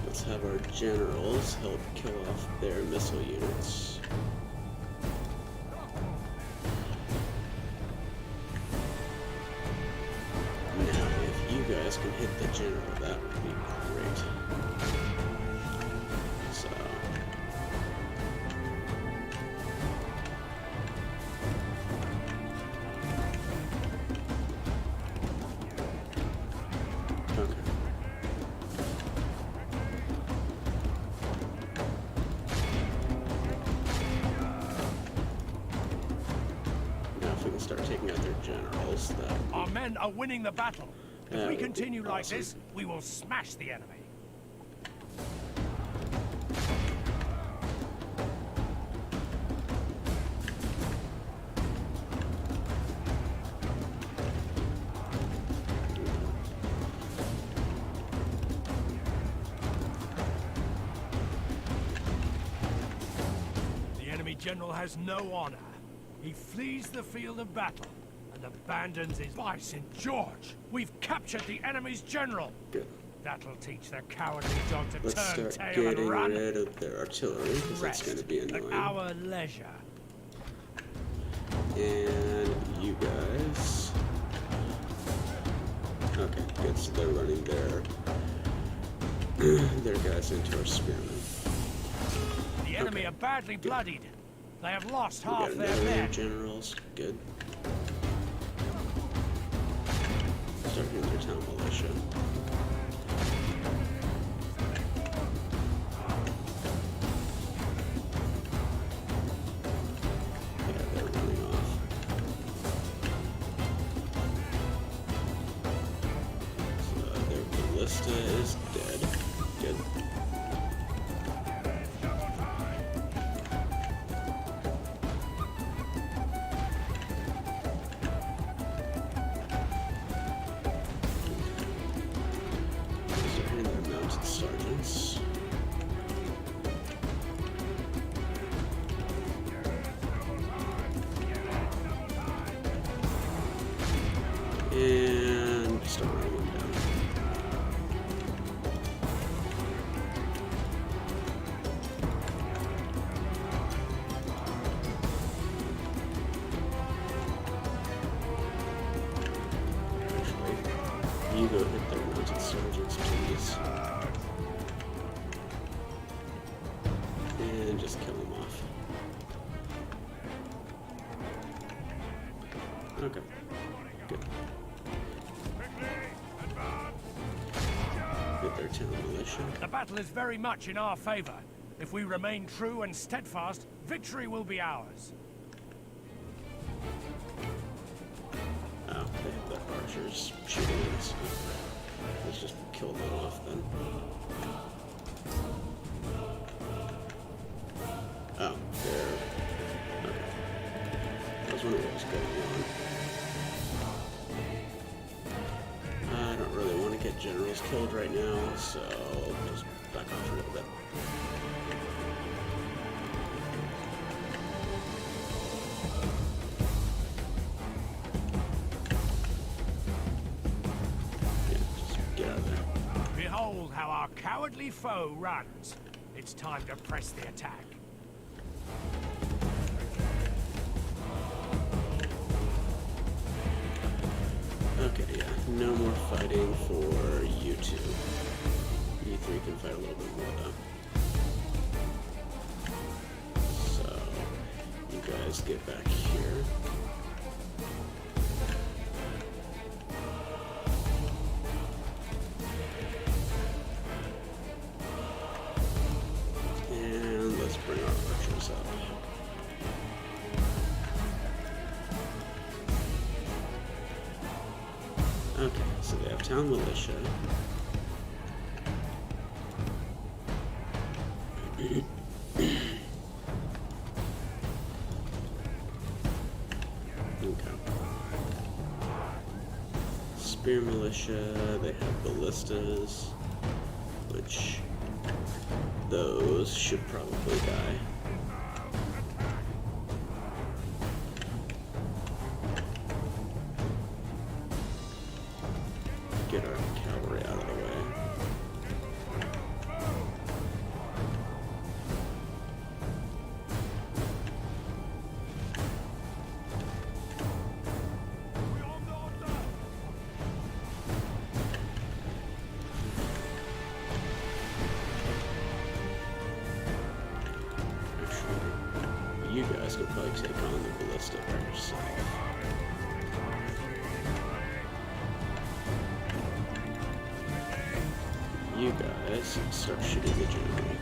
let's have our generals help kill off their missile units. Now, if you guys can hit the general, that would be great. So, okay. Now, if we can start taking out their generals, that would be Our men are winning the battle. If That we would be continue like awesome. this, we will smash the enemy. The enemy general has no honor. He flees the field of battle and abandons his... By St. George, we've captured the enemy's general. good. That'll teach the cowardly dog to Let's turn start tail and getting run. rid of their artillery, because that's Rest going to be at annoying. our leisure. And you guys. Okay, good. So they're running their guys into our spearmen. The enemy are badly bloodied. They have lost We half got their another men. generals. Good. Start getting their town militia. Yeah, they're running off. So their ballista is dead. Good. Starting their mounted sergeants. And start running them down. Actually, you go hit their mounted sergeants, please. And just kill them off. Okay. Good. Get their town militia. The battle is very much in our favor. If we remain true and steadfast, victory will be ours. Oh, they have the archers shooting at us. Let's just kill them off then. Oh, they're... Okay. I was wondering what was going on. I don't really want to get generals killed right now, so I'll just back off a little bit. Yeah, just get out of there. Behold how our cowardly foe runs. It's time to press the attack. Okay, yeah, no more fighting for you two. You three can fight a little bit more though. So, you guys get back here. And let's bring our archers up. So they have town militia. Okay. Spear militia, they have ballistas, which those should probably die. Get our cavalry out of the way. Actually, you guys could probably take on the ballista by yourself. You guys start shooting the general.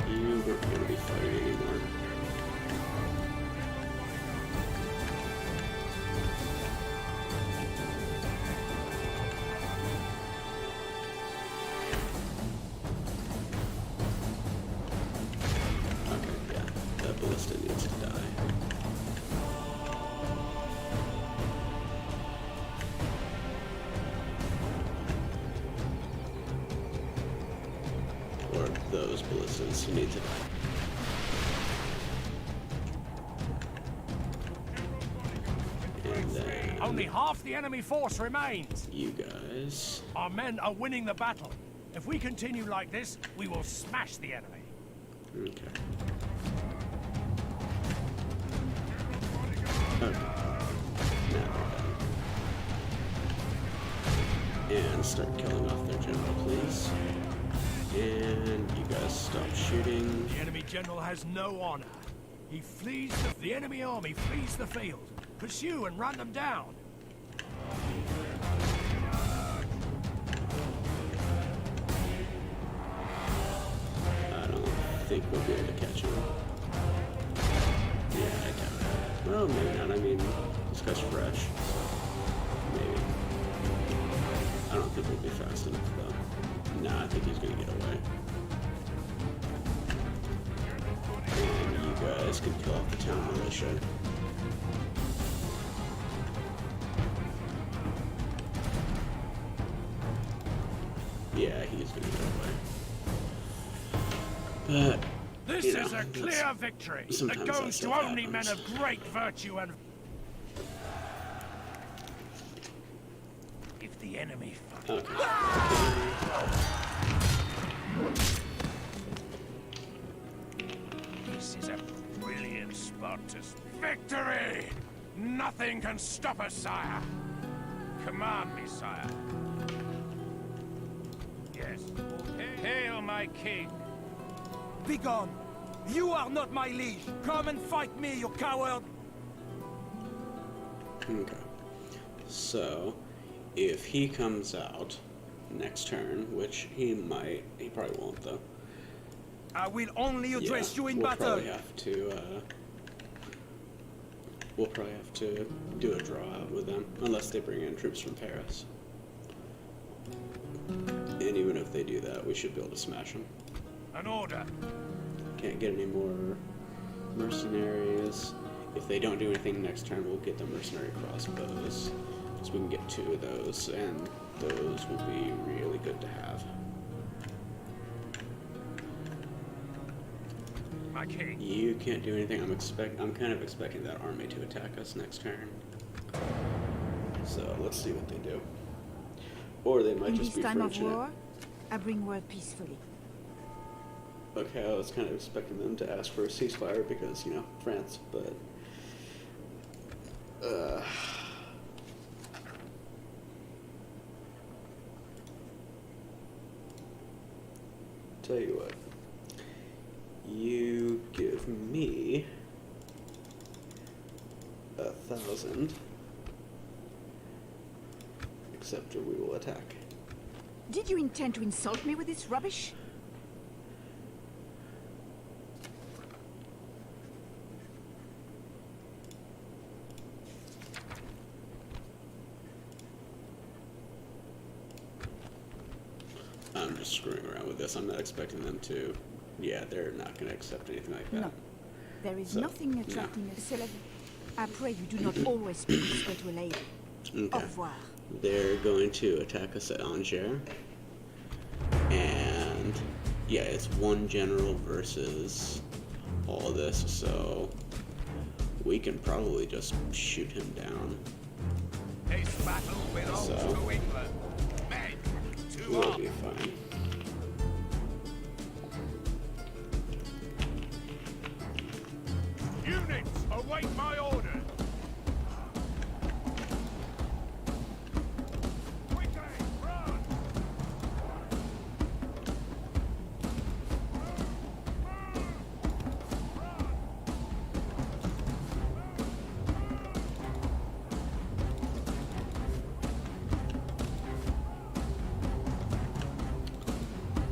You weren't going to be fighting anymore. Okay, yeah, that ballista needs to die. Or those ballistas who need to die. And then Only half the enemy force remains. you guys. Our men are winning the battle. If we continue like this, we will smash the enemy. Okay. Okay. Now they're done. And start killing off their general, please. And you guys stop shooting. The enemy general has no honor. He flees the enemy army flees the field. Pursue and run them down. I don't think we'll be able to catch him. Yeah, I doubt it. Well, maybe not. I mean, this guy's fresh, so maybe. I don't think we'll be fast enough, though. Nah, I think he's gonna get away. And you guys can kill off the town militia. Yeah, he's gonna get away. But This you know, is a clear victory that sometimes that goes to stuff only men happens. of great virtue and... If the enemy... Okay. This is a brilliant Spartus victory! Nothing can stop us, sire. Command me, sire. Yes. Hail, my king. Begone! You are not my liege! Come and fight me, you coward! Okay. So, if he comes out next turn, which he might, he probably won't though. I will only address you in we'll battle! Probably have to, we'll probably have to do a draw out with them, unless they bring in troops from Paris. And even if they do that, we should be able to smash them. An order. Can't get any more mercenaries. If they don't do anything next turn, we'll get the mercenary crossbows. So we can get 2 of those, and those will be really good to have. My king. You can't do anything. I'm kind of expecting that army to attack us next turn. So let's see what they do. Or they might In just this be time of French in it. war, I bring word peacefully. Okay, I was kind of expecting them to ask for a ceasefire because, you know, France, but... Tell you what. You give me 1,000. Except we will attack. Did you intend to insult me with this rubbish? I'm just screwing around with this. I'm not expecting them to. Yeah, they're not going to accept anything like that. No. There is So, nothing attracting a celeb. I pray you do not always speak this way to a lady. Au Okay. revoir. They're going to attack us at Angers. And yeah, it's one general versus all this, so we can probably just shoot him down. This battle belongs So, to England. Men, to We'll arms. be fine. Units, await my orders. Quickly, run!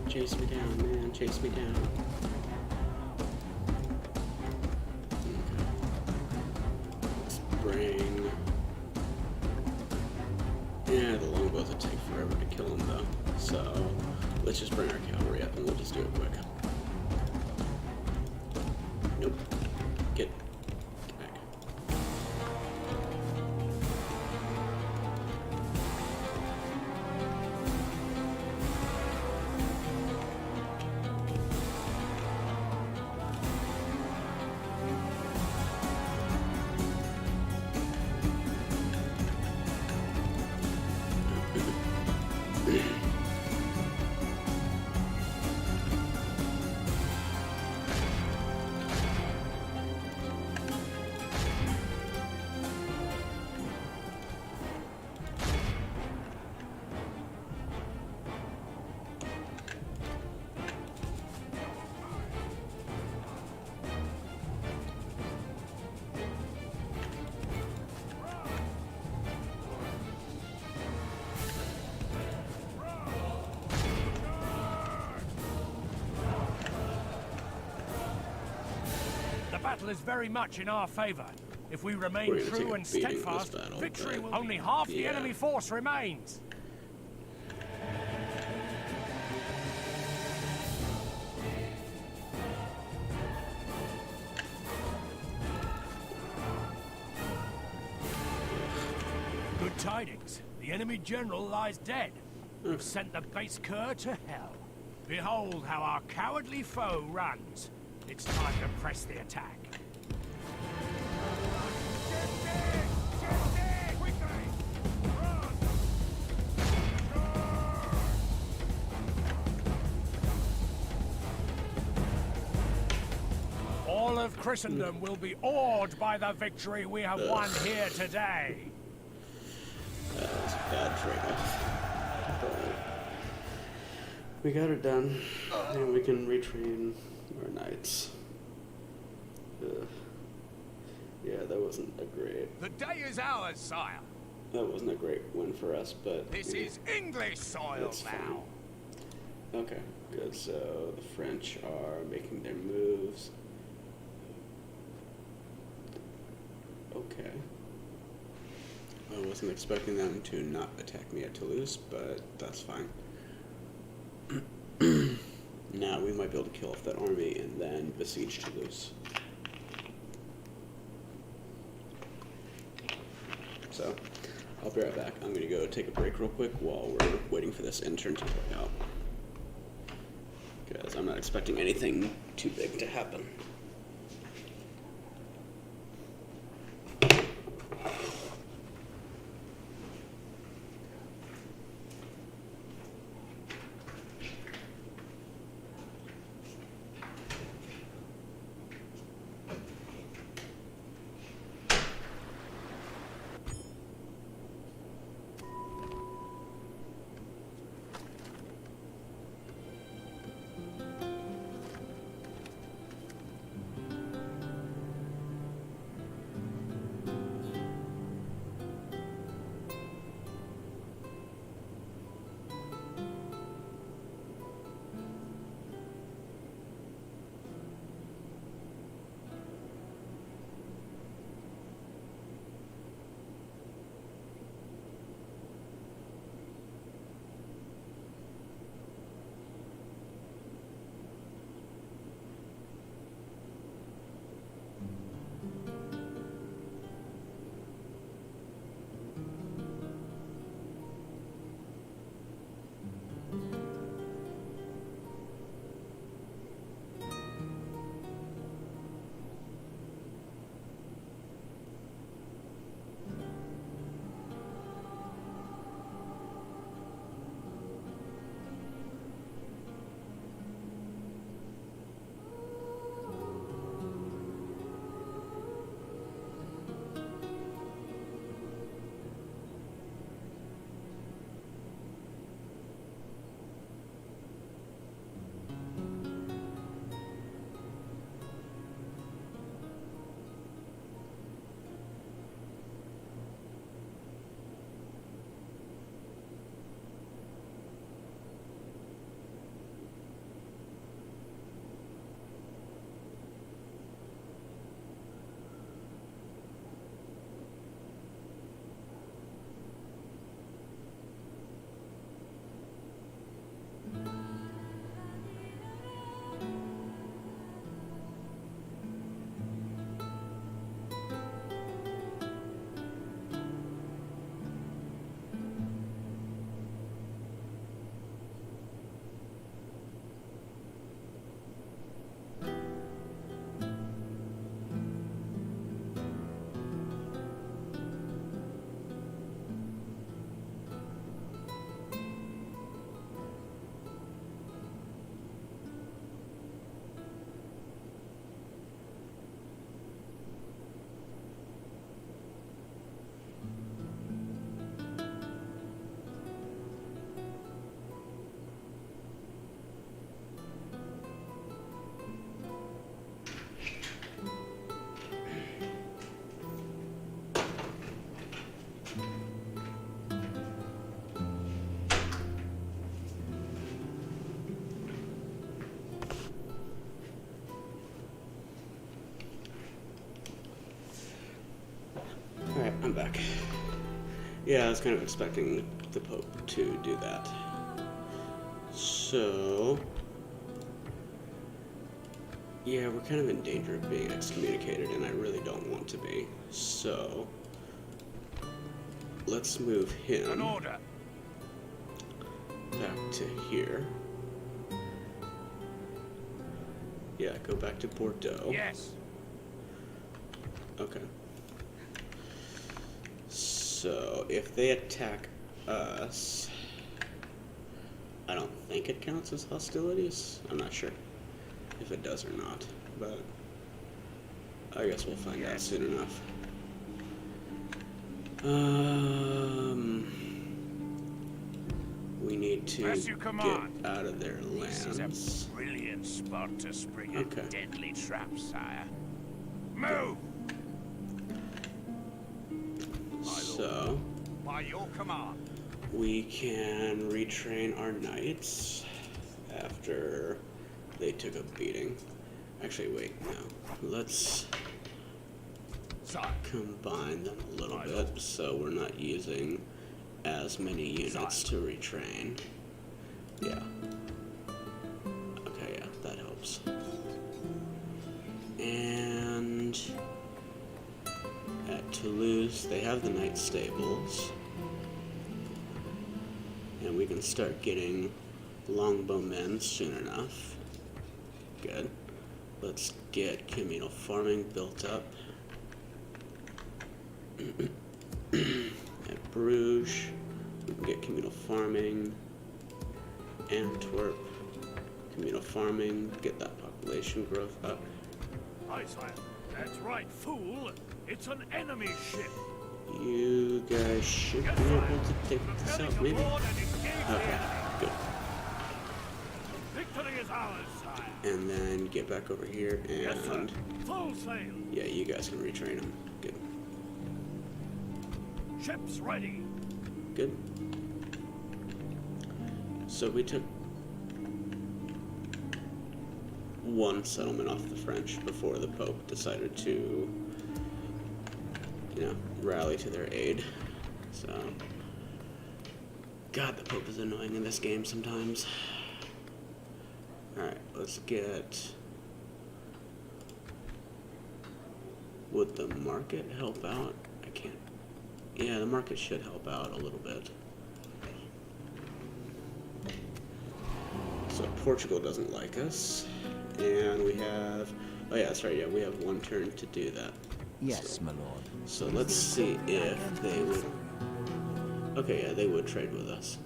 Chase me down, man. Chase me down. Okay. Let's bring... Yeah, the longbows will take forever to kill them, though. So, let's just bring our cavalry up and we'll just do it quick. Nope. Get back. The battle is very much in our favor. If we remain We're gonna take true a and beating in this steadfast, battle, victory but- will... Only half the yeah. enemy force remains. Good tidings. The enemy general lies dead. We've sent the base cur to hell. Behold how our cowardly foe runs. It's time to press the attack. All of Christendom will be awed by the victory we have won here today. That was a bad trade-off. But we got it done. And we can retrain our knights. Ugh. Yeah, that wasn't a great... The day is ours, sire. That wasn't a great win for us, but... This yeah, is English soil that's now. fine. Okay, good. So the French are making their moves. Okay. I wasn't expecting them to not attack me at Toulouse, but that's fine. Now we might be able to kill off that army and then besiege Toulouse. So, I'll be right back. I'm gonna go take a break real quick while we're waiting for this intern to play out. Because I'm not expecting anything too big to happen. Yeah, I was kind of expecting the Pope to do that. So, yeah, we're kind of in danger of being excommunicated, and I really don't want to be. So, let's move him An order. back to here. Yeah, go back to Bordeaux. Yes. Okay. So, if they attack us, I don't think it counts as hostilities. I'm not sure if it does or not, but I guess we'll find out soon enough. We need to As you get command. out of their This is lands. a brilliant spot to spring Okay. a deadly trap, sire. Move! So, By your command. we can retrain our knights after they took a beating. Actually, wait, no. Let's Sire. combine them a little bit so we're not using as many units to retrain. Yeah. Okay, yeah, that helps. And at Toulouse, they have the knight stables. And we can start getting longbowmen soon enough. Good. Let's get communal farming built up. At Bruges, we can get communal farming. Antwerp, communal farming, get that population growth up. Aye, sire. That's right, fool. It's an enemy ship. You guys should be able to take this out, maybe? Okay, good. Victory is ours, sire. And then get back over here Yes, sir. and Full sail. yeah, you guys can retrain them. Good. Ships ready. Good. So we took one settlement off the French before the Pope decided to, you know, rally to their aid. So, God, the Pope is annoying in this game sometimes. Alright, let's get... Would the market help out? I can't... Yeah, the market should help out a little bit. So Portugal doesn't like us. And we have... Oh yeah, that's right, yeah, we have one turn to do that. Yes, my lord. So let's see if they would... Okay, yeah, they would trade with us.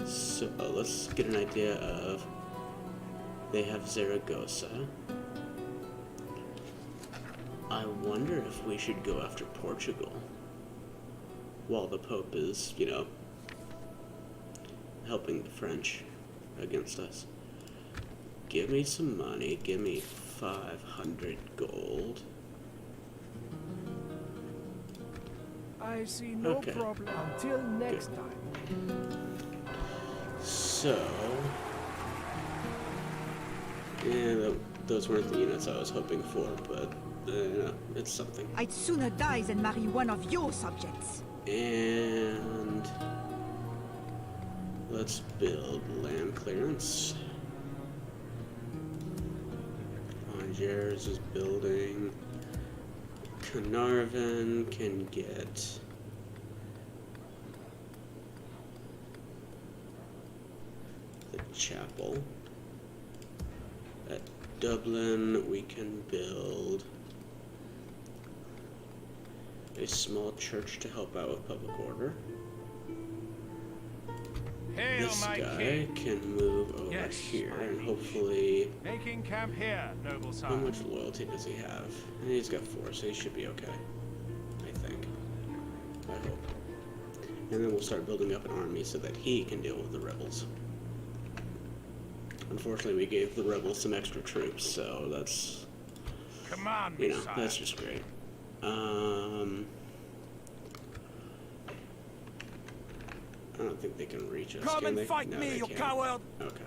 So let's get an idea of... They have Zaragoza. I wonder if we should go after Portugal. While the Pope is, you know, helping the French against us. Give me some money. Give me 500 gold. I see no Okay. problem until next time. So, yeah, those weren't the units I was hoping for, but it's something. I'd sooner die than marry one of your subjects. And let's build land clearance. Angers is building. Carnarvon can get the chapel. At Dublin, we can build a small church to help out with public order. Hail, This my guy king. can move over Yes, here, my and liege. hopefully... Making camp here, noble How sire. much loyalty does he have? And he's got 4, so he should be okay. I think. I hope. And then we'll start building up an army so that he can deal with the rebels. Unfortunately, we gave the rebels some extra troops, so that's... Command me, You know, sire. that's just great. I don't think they can reach us, Come can and they? fight No, me, they you can't. coward! Okay.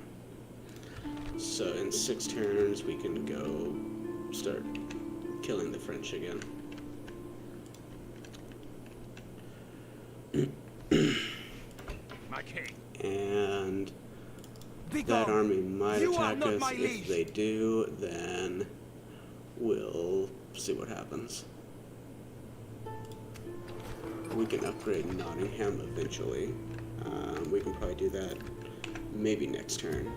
So in 6 turns, we can go start killing the French again. and Be that gone. army might You are attack not us. my If liege. they do, then we'll see what happens. We can upgrade Nottingham eventually. We can probably do that maybe next turn.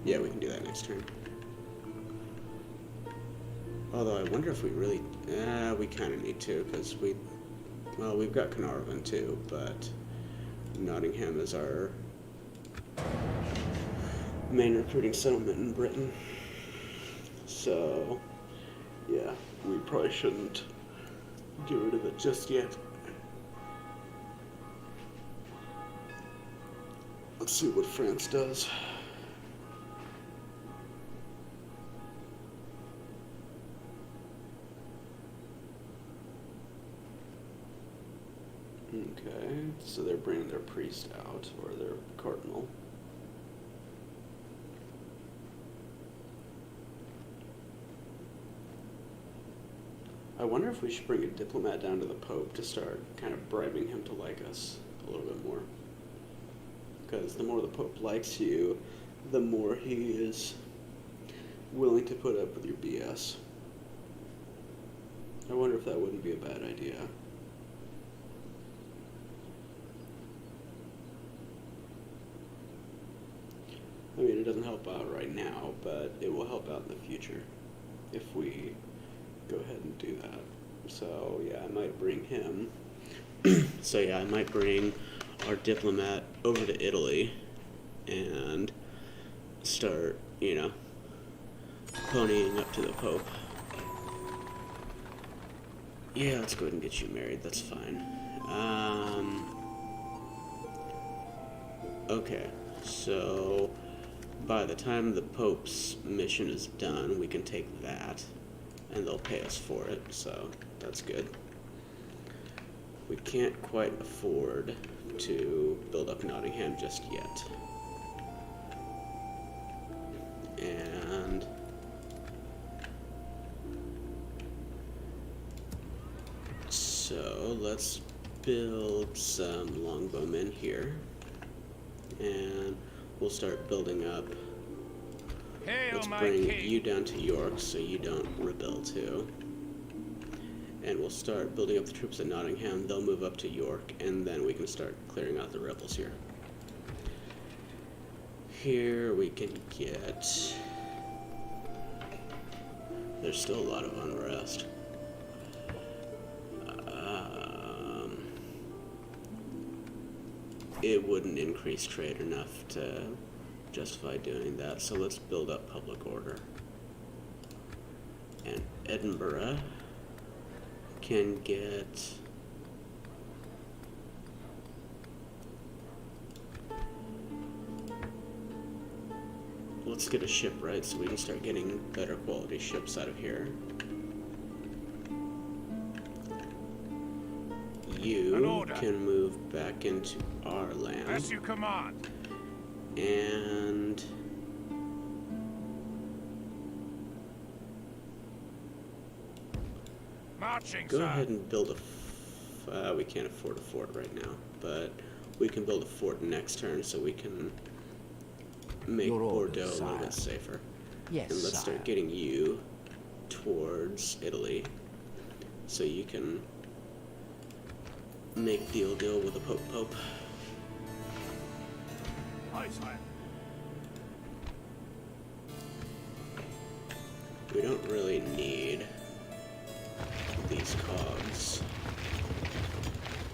Yeah, we can do that next turn. Although I wonder if we really... we kind of need to, because well, we've got Carnarvon too, but Nottingham is our main recruiting settlement in Britain. So, yeah, we probably shouldn't get rid of it just yet. Let's see what France does. Okay, so they're bringing their priest out, or their cardinal. I wonder if we should bring a diplomat down to the Pope to start kind of bribing him to like us a little bit more. Because the more the Pope likes you, the more he is willing to put up with your BS. I wonder if that wouldn't be a bad idea. I mean, it doesn't help out right now, but it will help out in the future if we go ahead and do that. So, yeah, I might bring him. So, yeah, I might bring our diplomat over to Italy and start, you know, ponying up to the Pope. Yeah, let's go ahead and get you married. That's fine. Okay, so by the time the Pope's mission is done, we can take that, and they'll pay us for it, so that's good. We can't quite afford to build up Nottingham just yet. And so let's build some longbowmen here, and we'll start building up. Hail, Let's my bring king. you down to York so you don't rebel too. And we'll start building up the troops at Nottingham. They'll move up to York, and then we can start clearing out the rebels here. Here we can get... There's still a lot of unrest. It wouldn't increase trade enough to justify doing that, so let's build up public order. And Edinburgh can get... Let's get a shipwright so we can start getting better quality ships out of here. You can move back into our land. As you command. And Marching, go sir. ahead and build a... we can't afford a fort right now, but we can build a fort next turn so we can make Your Bordeaux orders, a little sire. bit safer. Yes, And let's sire. start getting you towards Italy so you can make deal with the Pope. Aye, sire. We don't really need these cogs,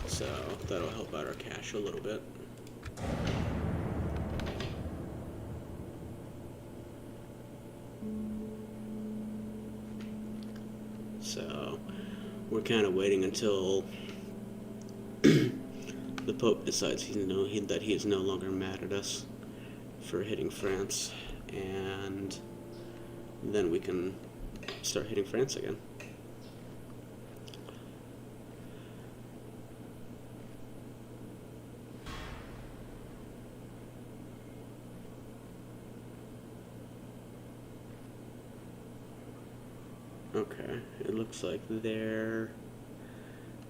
so that'll help out our cash a little bit. So we're kind of waiting until the Pope decides that he is no longer mad at us for hitting France, and then we can start hitting France again. Okay, it looks like they're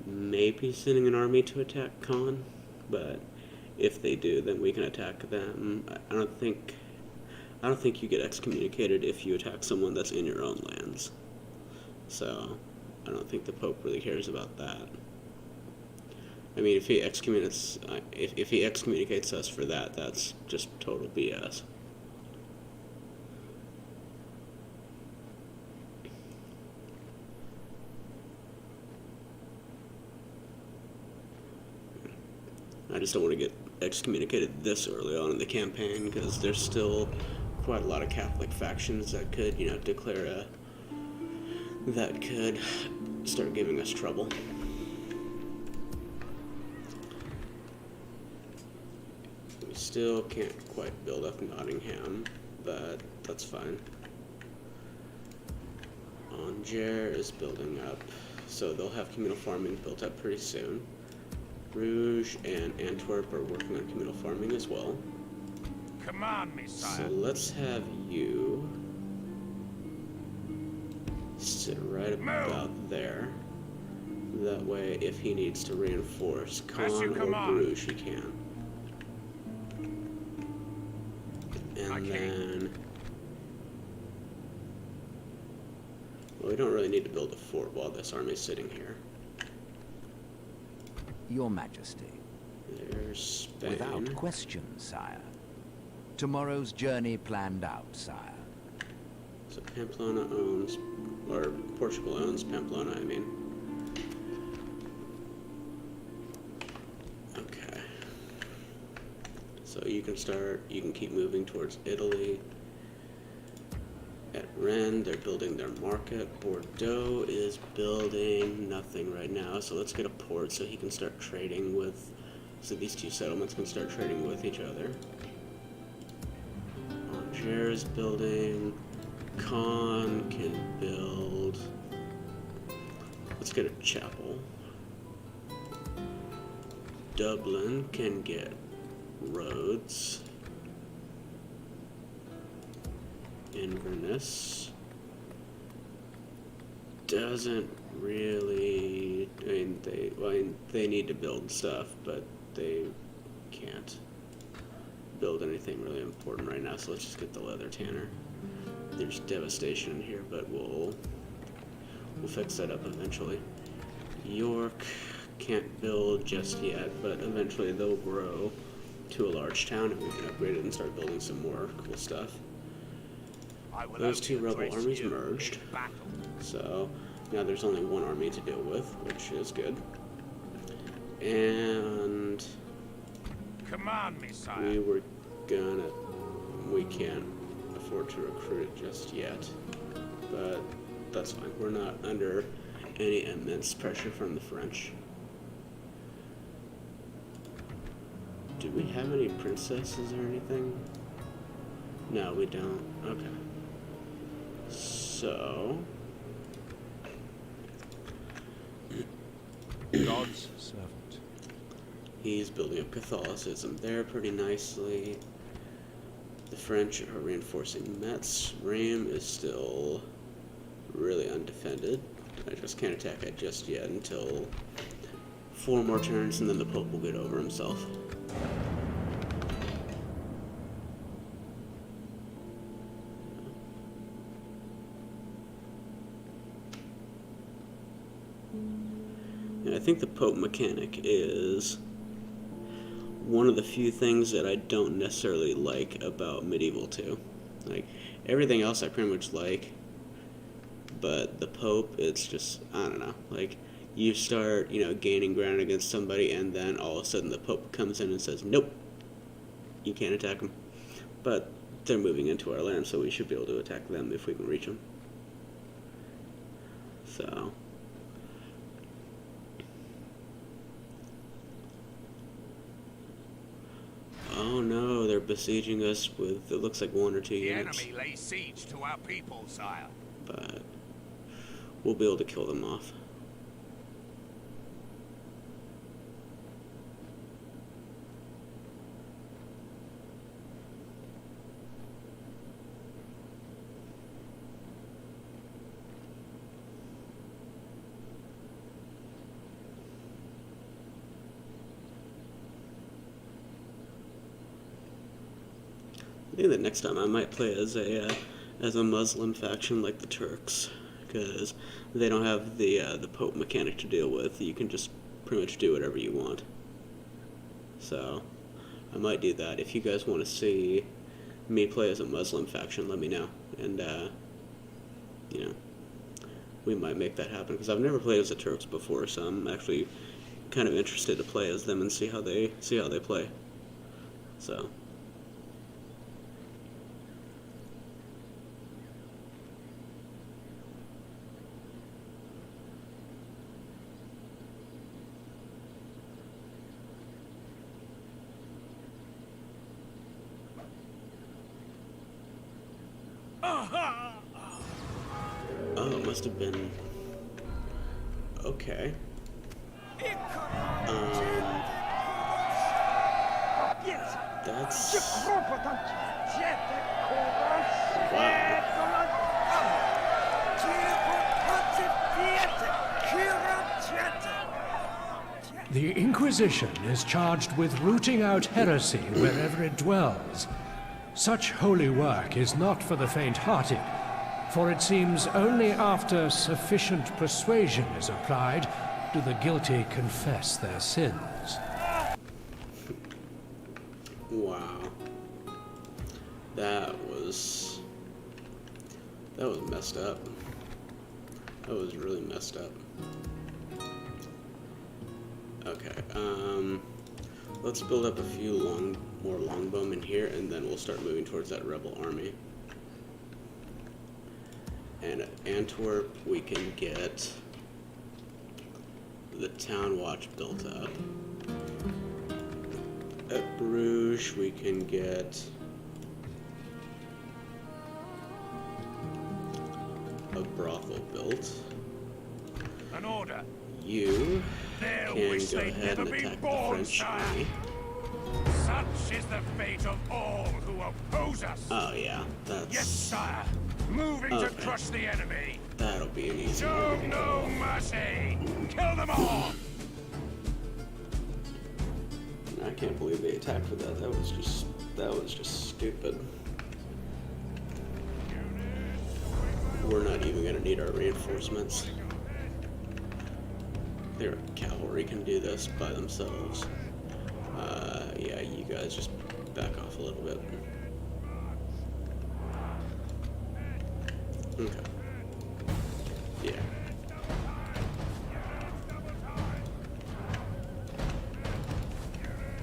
maybe sending an army to attack Caen, but if they do, then we can attack them. I don't think you get excommunicated if you attack someone that's in your own lands. So I don't think the Pope really cares about that. I mean, if he excommunicates us for that, that's just total BS. I just don't want to get excommunicated this early on in the campaign, because there's still quite a lot of Catholic factions that could, that could start giving us trouble. We still can't quite build up Nottingham, but that's fine. Angers is building up, so they'll have communal farming built up pretty soon. Bruges and Antwerp are working on communal farming as well. Command me, sire. So let's have you sit right about there. That way, if he needs to reinforce Caen or Bruges, he can. And then... well, we don't really need to build a fort while this army's sitting here. Your Majesty. There's Spain. Without question, sire. Tomorrow's journey planned out, sire. So Pamplona owns, or Portugal owns Pamplona, I mean. Okay. So you can keep moving towards Italy. At Rennes, they're building their market. Bordeaux is building nothing right now, so let's get a port so he can start trading with, so these two settlements can start trading with each other. Angers is building. Caen can build. Let's get a chapel. Dublin can get roads. Inverness doesn't really. I mean, they need to build stuff, but they can't build anything really important right now. So let's just get the leather tanner. There's devastation in here, but we'll fix that up eventually. York can't build just yet, but eventually they'll grow to a large town, and we can upgrade it and start building some more cool stuff. Those two rebel armies merged, so now there's only one army to deal with, which is good. And command me, sire. We can't afford to recruit it just yet, but that's fine. We're not under any immense pressure from the French. Do we have any princesses or anything? No, we don't. Okay. So... God's servant. He's building up Catholicism there pretty nicely. The French are reinforcing Metz. Reims is still really undefended. I just can't attack it just yet until 4 more turns, and then the Pope will get over himself. And I think the Pope mechanic is one of the few things that I don't necessarily like about Medieval 2. Like, everything else I pretty much like, but the Pope, it's just, I don't know, like, you start, gaining ground against somebody, and then all of a sudden the Pope comes in and says, nope, you can't attack them. But they're moving into our land, so we should be able to attack them if we can reach them. So... oh no, they're besieging us with, it looks like 1 or 2 units. The enemy lays siege to our people, sire. But we'll be able to kill them off. I think that next time I might play as a Muslim faction like the Turks, because they don't have the Pope mechanic to deal with. You can just pretty much do whatever you want. So I might do that. If you guys want to see me play as a Muslim faction, let me know, and you know, we might make that happen, because I've never played as the Turks before, so I'm actually kind of interested to play as them and see how they play. So. Oh, it must have been... Okay. That's... The Inquisition is charged with rooting out heresy wherever it dwells. Such holy work is not for the faint-hearted, for it seems only after sufficient persuasion is applied do the guilty confess their sins. Wow. That was messed up. That was really messed up. Okay, let's build up a few more longbowmen here, and then we'll start moving towards that rebel army. And at Antwerp, we can get the town watch built up. At Bruges, we can get a brothel built. An order. You There can wish go they'd ahead never and been attack the born, French sire. army. Such is the fate of all who oppose us. Oh yeah, that's... Yes, sire. Moving to Okay. crush the enemy. That'll be an easy Show one. no mercy. Kill them all. I can't believe they attacked with that. That was just stupid. We're not even gonna need our reinforcements. Their cavalry can do this by themselves. Yeah, you guys just back off a little bit. Okay. Yeah.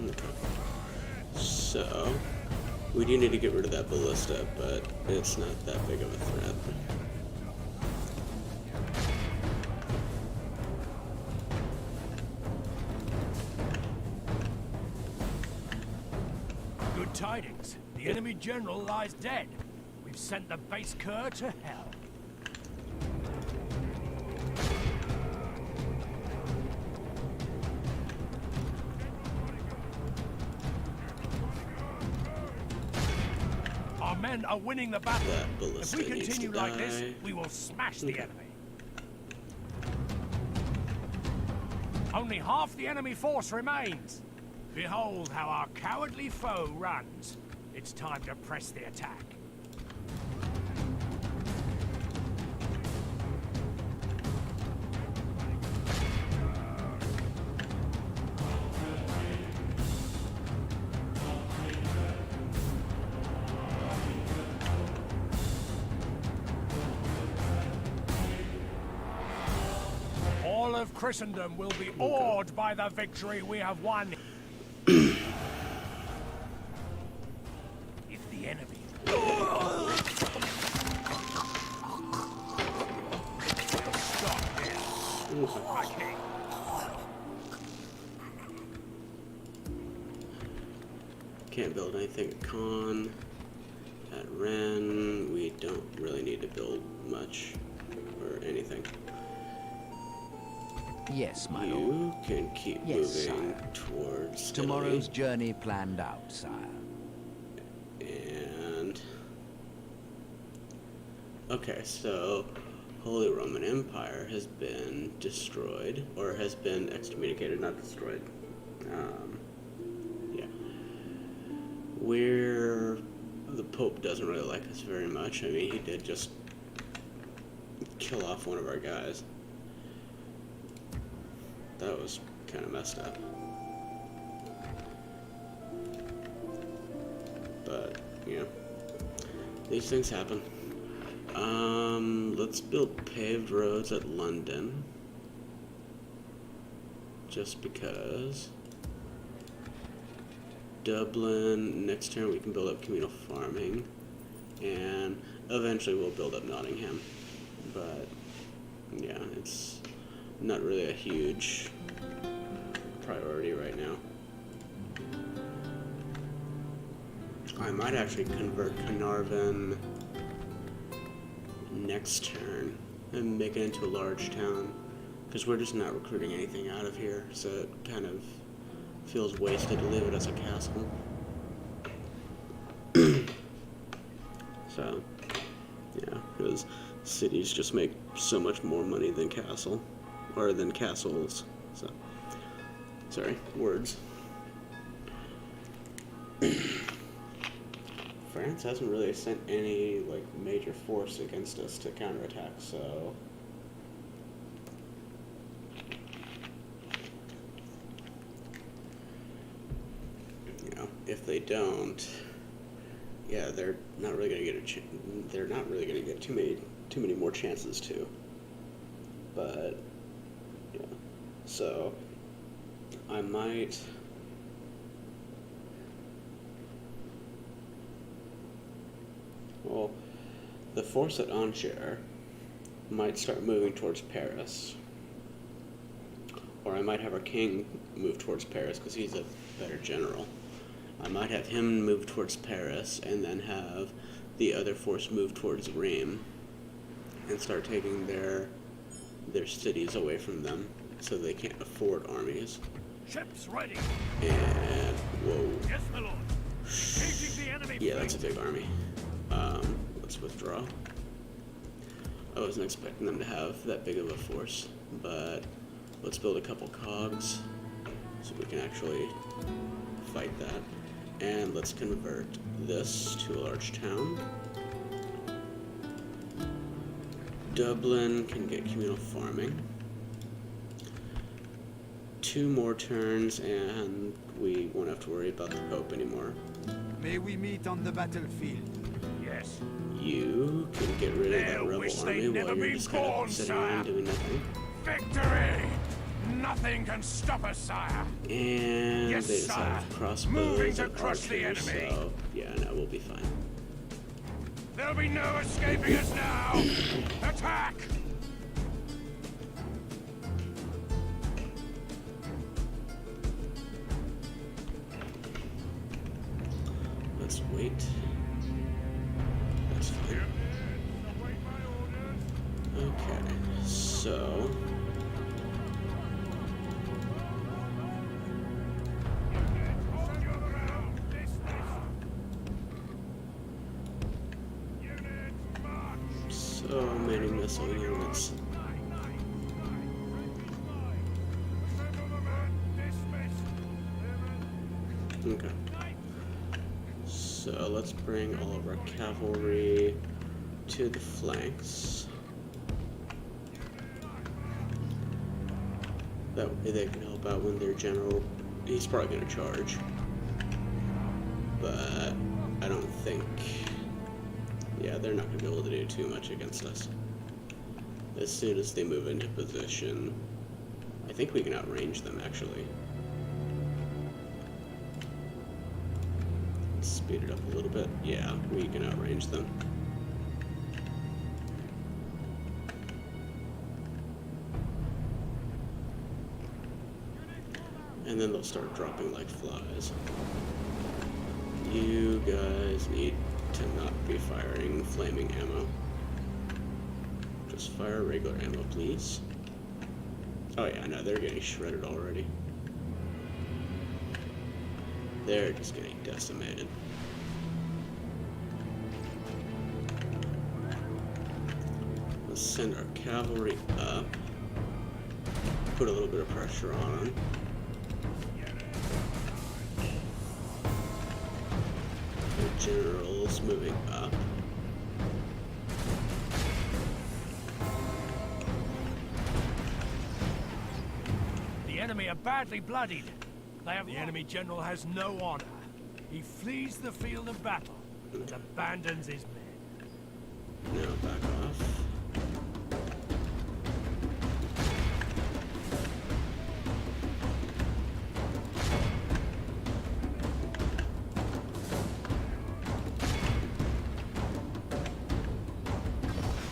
Okay. So, we do need to get rid of that ballista, but it's not that big of a threat. Good tidings. The enemy general lies dead. We've sent the base cur to hell. Our men are winning the battle. That If ballista we needs to continue like this, die. we will smash the enemy. Only half the enemy force remains. Behold how our cowardly foe runs. It's time to press the attack. All of Christendom will be awed by the victory we have won. If the enemy... Stop here, my king. Can't build anything at Caen. At Rennes, we don't really need to build much or anything. Yes, my lord. You can keep Yes, moving sire. towards Tomorrow's Italy. journey planned out, sire. And okay, so Holy Roman Empire has been destroyed, or has been excommunicated, not destroyed. Yeah, we're the Pope doesn't really like us very much. I mean, he did just kill off one of our guys. That was kind of messed up. But, you know, these things happen. Let's build paved roads at London. Just because. Dublin, next turn we can build up communal farming. And eventually we'll build up Nottingham. But, yeah, it's not really a huge priority right now. I might actually convert Carnarvon next turn and make it into a large town, because we're just not recruiting anything out of here, so it kind of feels wasted to leave it as a castle. So, yeah, because cities just make so much more money than castles. So, sorry, words. France hasn't really sent any, like, major force against us to counterattack, so... You know, if they don't, yeah, they're not really gonna get too many more chances to. But, yeah, so, I might... Well, the force at Angers might start moving towards Paris. Or I might have our king move towards Paris because he's a better general. I might have him move towards Paris and then have the other force move towards Reims and start taking their cities away from them so they can't afford armies. Ships ready. And, whoa. Yes, my lord. Engaging the enemy. Yeah, that's a big army. Let's withdraw. I wasn't expecting them to have that big of a force, but let's build a couple cogs so we can actually fight that. And let's convert this to a large town. Dublin can get communal farming. 2 more turns and we won't have to worry about the Pope anymore. May we meet on the battlefield? Yes. You can get rid of that They'll rebel wish army they'd never while you're been just kind born, of sitting sire. around doing nothing. Victory! Nothing can stop us, sire. And Yes, they just sire. have crossbows Moving to and crush the archers, enemy. so yeah, no, we'll be fine. There'll be no escaping us now. Attack! Let's wait. That's fine. Okay, so... So many missile units. Okay. So let's bring all of our cavalry to the flanks. That way they can help out when their general, he's probably going to charge. But I don't think, yeah, they're not going to be able to do too much against us. As soon as they move into position, I think we can outrange them actually. Speed it up a little bit. Yeah, we can outrange them. And then they'll start dropping like flies. You guys need to not be firing flaming ammo. Just fire regular ammo, please. Oh yeah, no, they're getting shredded already. They're just getting decimated. Let's send our cavalry up. Put a little bit of pressure on them. generals moving up. The enemy are badly bloodied. The enemy general has no honor. He flees the field of battle and abandons his men. Now back off.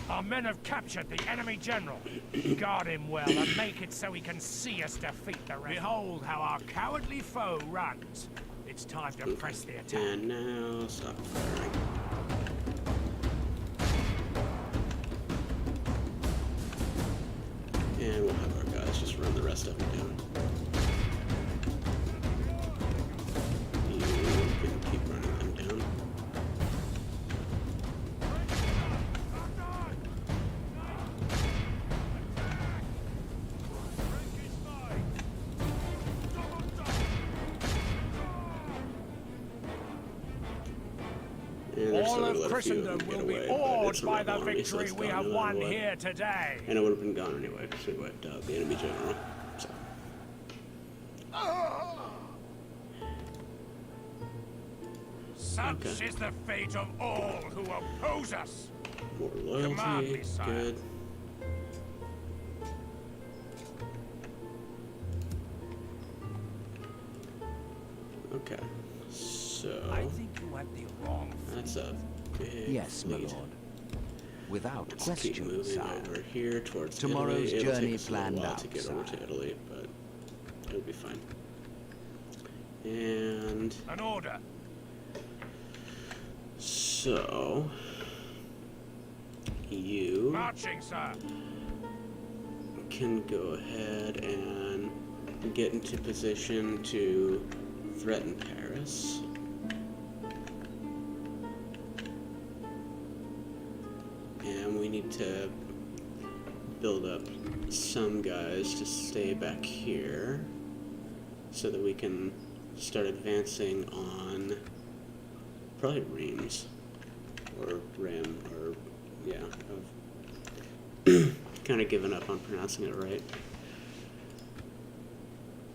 Our men have captured the enemy general. Guard him well and make it so he can see us defeat the rest. Behold how our cowardly foe runs. It's time to press the attack. And now stop firing. And we'll have our guys just run the rest of them down. You can keep running them down. And they're All still gonna of let a few of Christendom them get will be away, but awed it's a by the rebel army, so victory it's we gone have no won matter what. here today. And it would have been gone anyway because we wiped out the enemy general. So. Such Okay. is the fate of all who oppose us. More Command loyalty, me, sire. good. Okay, so I think you have the wrong that's a big Yes, my fleet. lord. Without Let's keep question, moving sire. over here towards Tomorrow's Italy. It'll journey take us a little planned while out, to get over to sire. Italy, but it'll be fine. And An order. so you Marching, sir. can go ahead and get into position to threaten Paris. And we need to build up some guys to stay back here so that we can start advancing on probably Reims or Ram or yeah, I've kind of given up on pronouncing it right.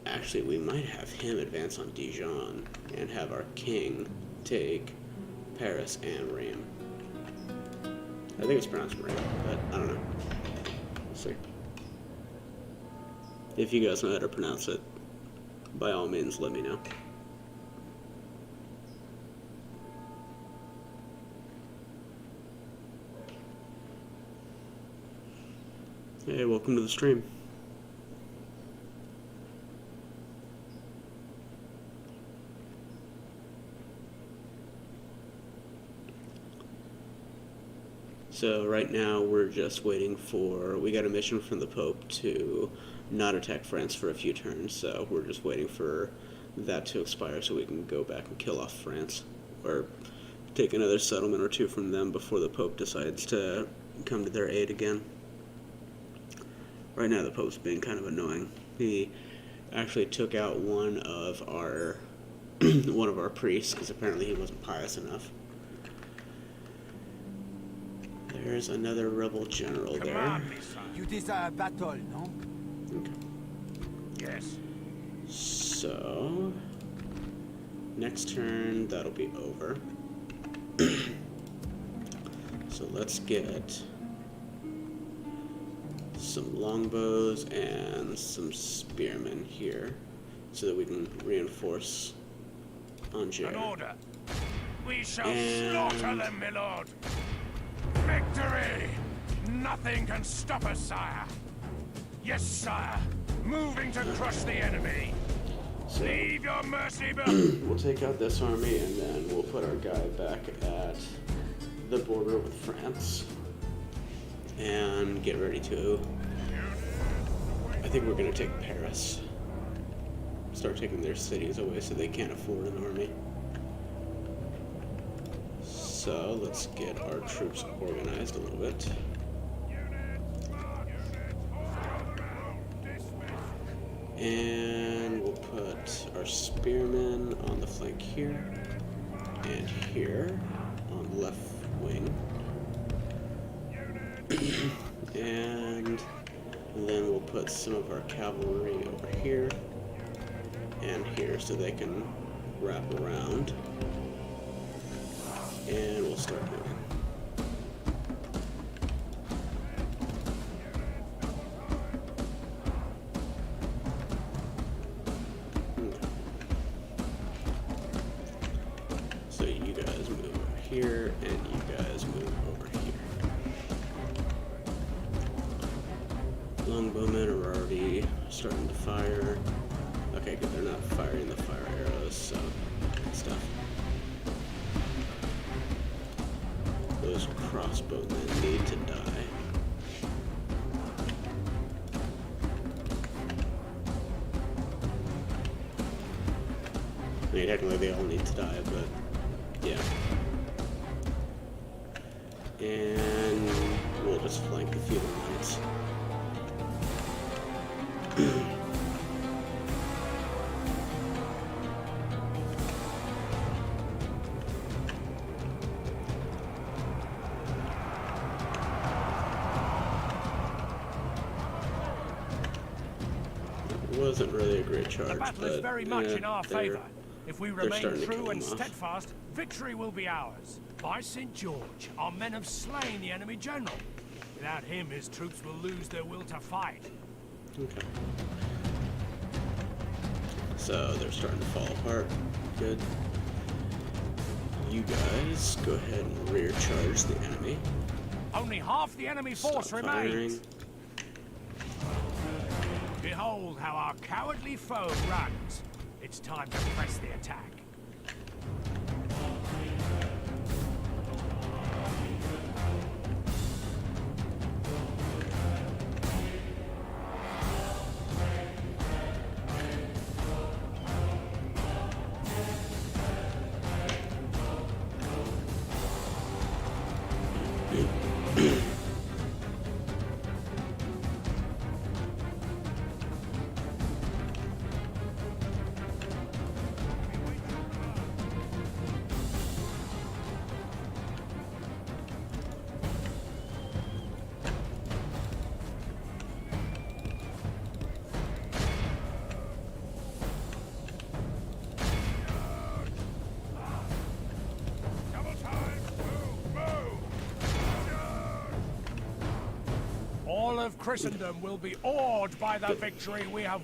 Actually, we might have him advance on Dijon and have our king take Paris and Reims. I think it's pronounced Reims, but I don't know. We'll see. If you guys know how to pronounce it, by all means, let me know. Hey, welcome to the stream. So right now we're just waiting for, we got a mission from the Pope to not attack France for a few turns, so we're just waiting for that to expire so we can go back and kill off France, or take another settlement or two from them before the Pope decides to come to their aid again. Right now the Pope's being kind of annoying. He actually took out one of our one of our priests because apparently he wasn't pious enough. There's another rebel general there. Command me, sire. You desire battle, no? Okay. Yes. So next turn that'll be over. So let's get some longbows and some spearmen here so that we can reinforce Angers. An order. We shall And- slaughter them, my lord. Victory! Nothing can stop us, sire. Yes, sire. Moving to crush the enemy. So Leave your mercy behind. we'll take out this army and then we'll put our guy back at the border with France and get ready to, I think we're going to take Paris. Start taking their cities away so they can't afford an army. So let's get our troops organized a little bit. And we'll put our spearmen on the flank here. and here on the left wing. And then we'll put some of our cavalry over here and here so they can wrap around. And we'll start moving. So you guys move over here, and you guys move over here. Longbowmen are already starting to fire. Okay, good, they're not firing the fire arrows, so good stuff. Those crossbowmen need to die. I mean, technically they all need to die, but yeah. And we'll just flank the field lines. It wasn't really a great charge, The battle is but very much in our favor. If we remain starting to true kill and them off. steadfast, victory will be ours. By St. George, our men have slain the enemy general. Without him, his troops will lose their will to fight. Okay. So they're starting to fall apart. Good. You guys go ahead and rear charge the enemy. Only half the enemy force Stop remains. firing. Behold how our cowardly foe runs. It's time to press the attack. All of Christendom will be awed by the victory we have.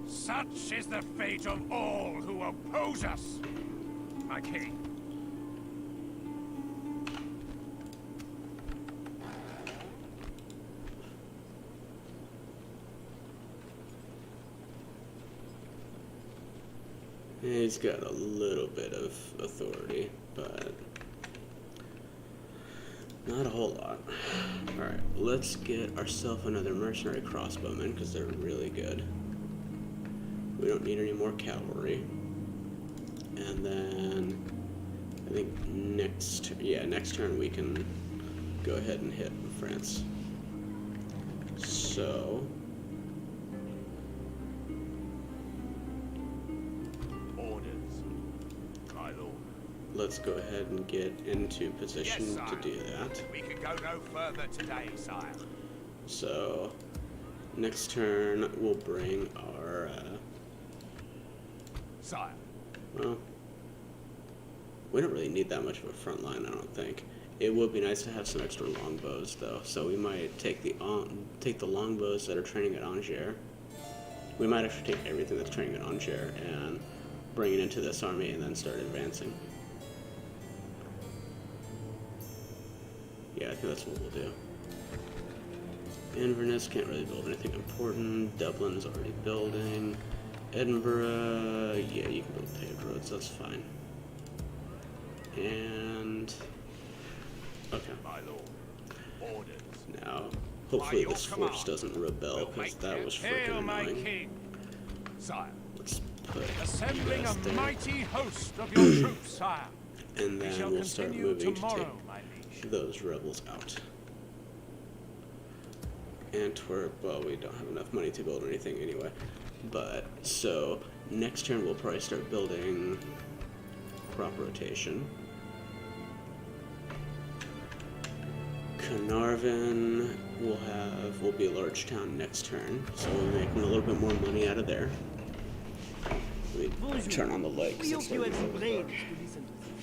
Such is the fate of all who oppose us, my king. He's got a little bit of authority, but not a whole lot. Alright, let's get ourselves another mercenary crossbowman, because they're really good. We don't need any more cavalry. And then, I think next turn we can go ahead and hit France. So, let's go ahead and get into position Yes, to do that. We can go no further today, sire. So, next turn we'll bring our, Sire. well, we don't really need that much of a front line, I don't think. It would be nice to have some extra longbows, though, so we might take the longbows that are training at Angers. We might actually take everything that's training at Angers and bring it into this army and then start advancing. Yeah, I think that's what we'll do. Inverness can't really build anything important. Dublin's already building. Edinburgh, yeah, you can build paved roads, that's fine. And okay. My lord. Orders. Now, hopefully By this your force command, doesn't rebel, we'll because make that them was hail, freaking my annoying. king. Sire. Let's put Assembling you a guys there, mighty host of your troops, sire. and We shall then we'll start continue moving tomorrow, to my liege. take those rebels out. Antwerp, well, we don't have enough money to build anything anyway. But, so, next turn we'll probably start building crop rotation. Carnarvon will be a large town next turn, so we'll be making a little bit more money out of there. We turn on the light. We hope you had the brains to listen to this.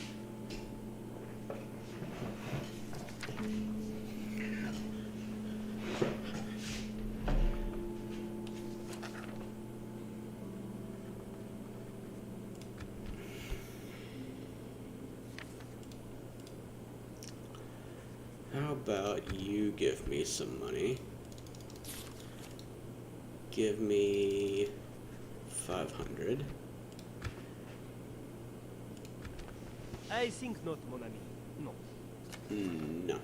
How about you give me some money? Give me 500. I think not, mon ami. No. No.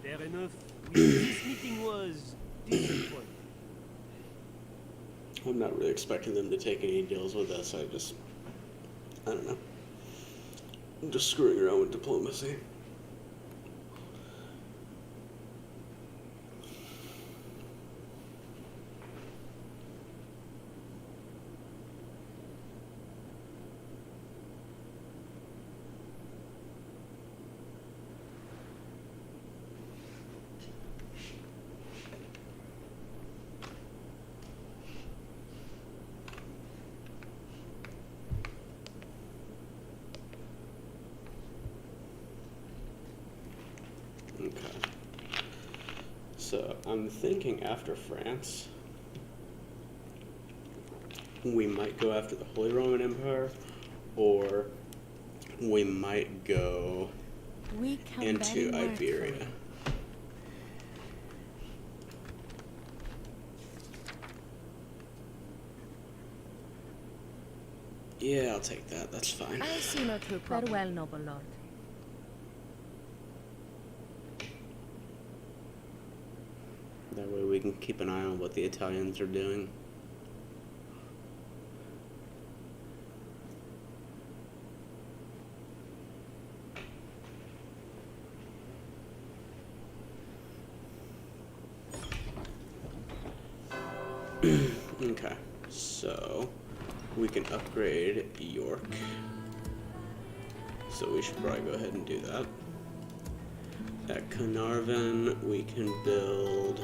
Fair enough. This meeting was disappointing. I'm not really expecting them to take any deals with us. I don't know. I'm just screwing around with diplomacy. Okay. So, I'm thinking after France, we might go after the Holy Roman Empire, or we might go We can into barely work Iberia. for it. Yeah, I'll take that. That's fine. I see no true problem. Farewell, noble lord. That way we can keep an eye on what the Italians are doing. Okay, so we can upgrade York. So we should probably go ahead and do that. At Carnarvon, we can build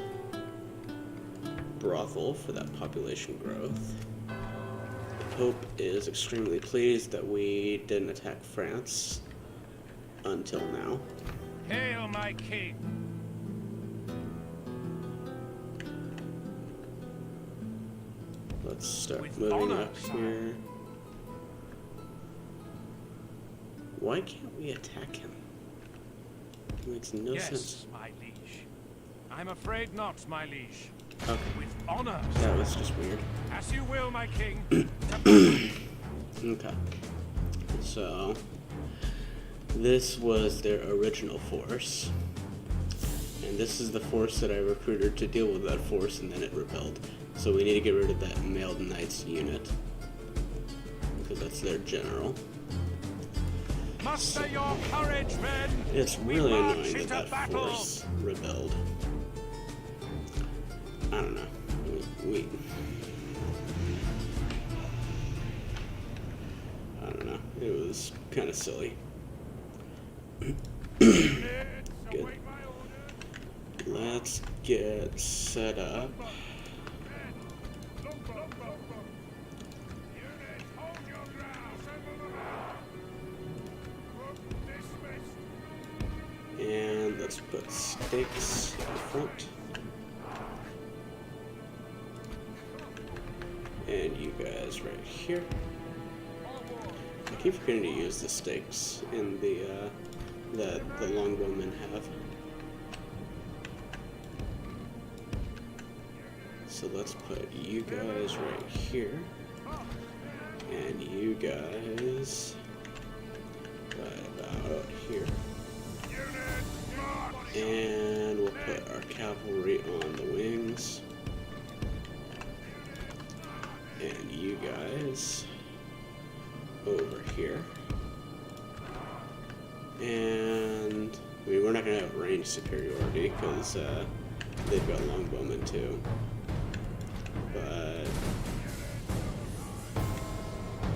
brothel for that population growth. The Pope is extremely pleased that we didn't attack France until now. Hail, my king! Let's start With moving honor, up sire. here. Why can't we attack him? It makes no Yes, sense. my liege. I'm afraid not, my liege. Okay, With honor, that was just weird. as you will, my king. Okay. So, this was their original force. And this is the force that I recruited to deal with that force, and then it rebelled. So we need to get rid of that mailed knights unit. Because that's their general. Muster your courage, men! It's We really march annoying that into that battle! force rebelled. I don't know. I don't know. It was kind of silly. Good. Let's get set up. And let's put stakes in front. And you guys right here. I keep forgetting to use the stakes in the longbowmen have. So let's put you guys right here. And you guys right about here. And we'll put our cavalry on the wings. And you guys over here. And I mean, we're not gonna have range superiority because they've got longbowmen too. But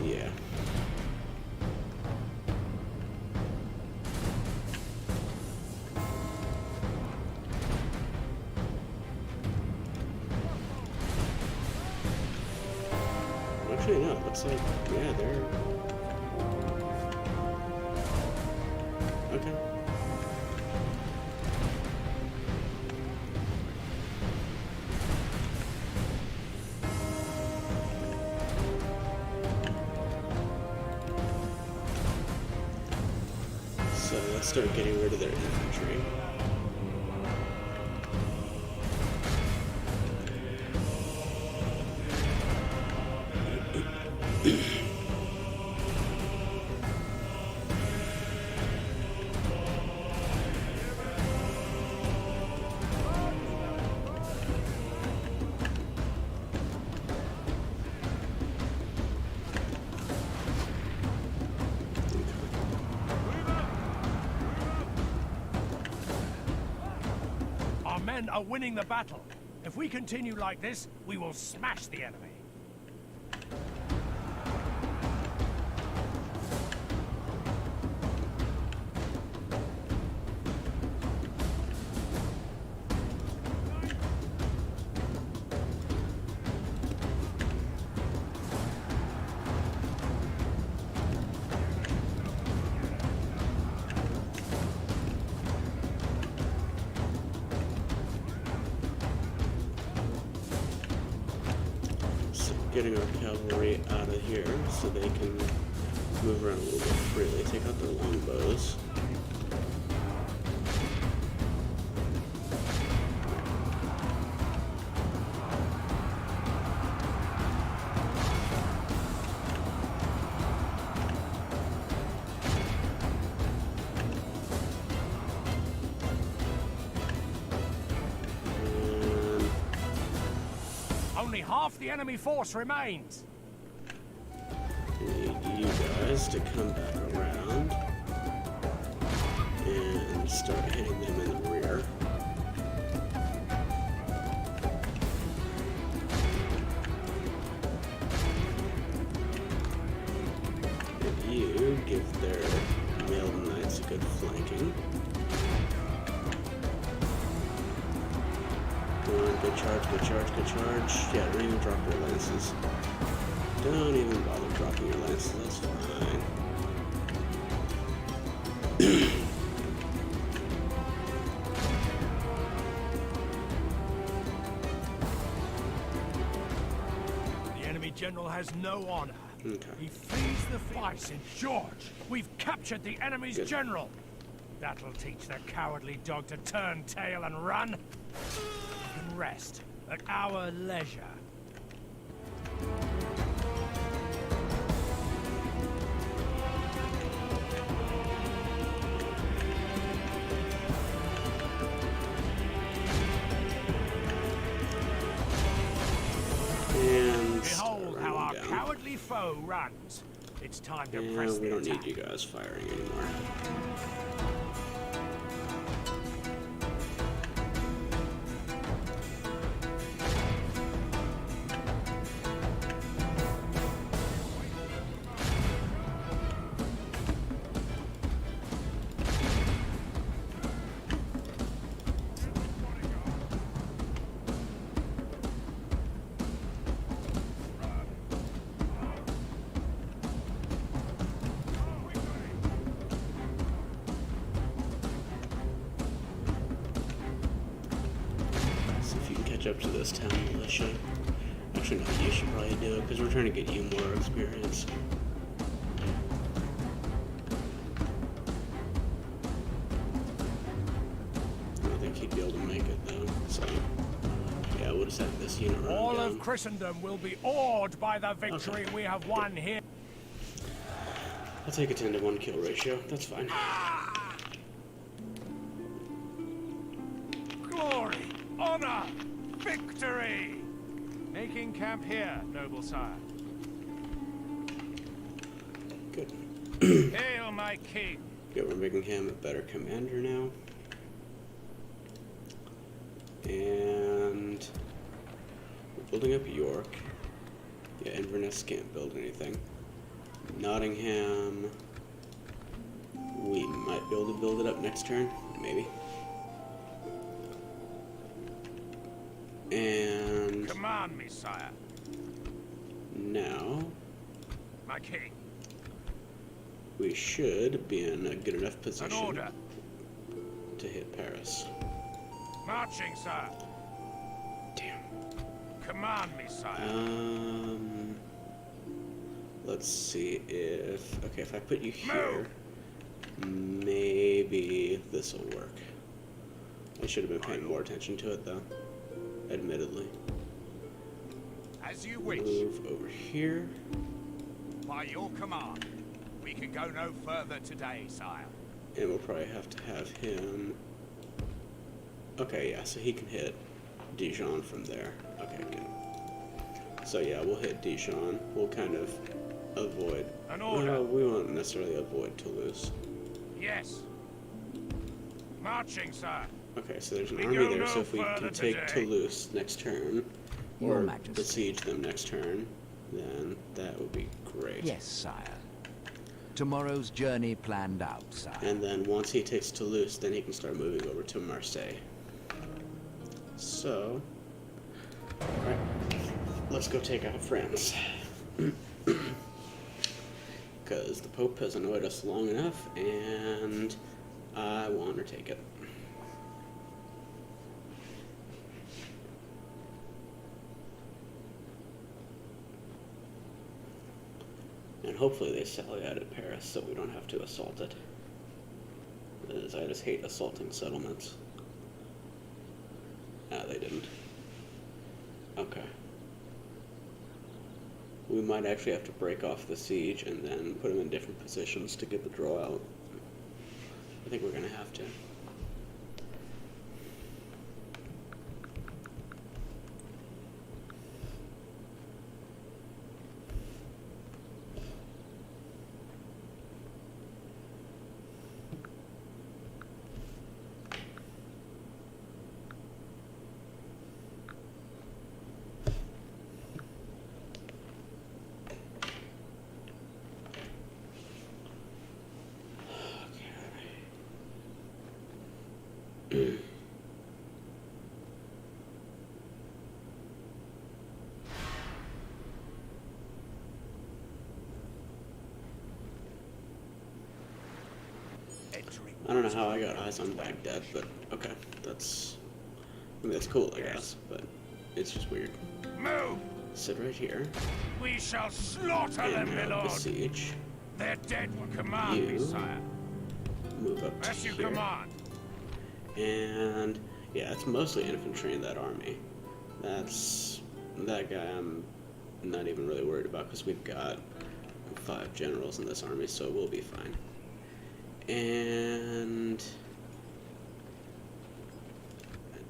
yeah. Actually, no. It looks like they're okay. So let's start getting rid of their infantry. Our men are winning the battle. If we continue like this, we will smash the enemy. Getting our cavalry out of here so they can move around a little bit freely. Take out their longbows. Only half the enemy force remains. Need you guys to come back around and start hitting them in the rear. And you give their mailed knights a good flanking. Good charge, good charge, good charge. Yeah, don't even drop your lances. Don't even bother dropping your lances, that's fine. The enemy general has no honor. Okay. He flees the fight. St. George, we've captured the enemy's Good. general. That'll teach the cowardly dog to turn tail and run. We can rest at our leisure. And Behold how our down. cowardly foe runs. It's time to And press we the don't attack. need you guys firing anymore. Up to this town militia. Actually, no, you should probably do it because we're trying to get you more experience. I don't think he'd be able to make it though. So, yeah, we'll just have this unit run All down. of Christendom will be awed by the victory we have won here. I'll take a 10-to-1 kill ratio. That's fine. Glory, honor, victory! Making camp here, noble sire. Good. Hail, my king! Yeah, we're making him a better commander now. And we're building up York. Yeah, Inverness can't build anything. Nottingham, we might be able to build it up next turn, maybe. And Command me, sire. now My king. we should be in a good enough An position order. to hit Paris. Marching, sir. Damn. Command me, sire. Let's see if... Okay, if I put you here, maybe this will work. I should have been paying more attention to it, though. Admittedly. As you wish. Move over here. By your command, we can go no further today, sire. And we'll probably have to have him... Okay, yeah, so he can hit Dijon from there. Okay, good. So yeah, we'll hit Dijon. We'll kind of avoid... An order. No, we won't necessarily avoid Toulouse. Yes. Marching, sir. Okay, so there's an We army go there, no so if we further can take today. Toulouse next turn, Your or Majesty. besiege them next turn, then that would be great. Yes, sire. Tomorrow's journey planned out, sire. And then once he takes Toulouse, then he can start moving over to Marseille. So, alright, let's go take out France. Because the Pope has annoyed us long enough, and I want to take it. And hopefully they sally out at Paris so we don't have to assault it. Because I just hate assaulting settlements. Ah, they didn't. Okay. We might actually have to break off the siege and then put them in different positions to get the draw out. I think we're gonna have to. Entering. I don't know how I got eyes on Baghdad, but okay, that's... I mean, that's cool, I guess, but it's just weird. Move! Sit right here, We shall slaughter them, and my now lord. besiege. Their dead will command me, You. sire. Move up to As you here. command. And yeah, it's mostly infantry in that army. That guy I'm not even really worried about because we've got 5 generals in this army, so we'll be fine. And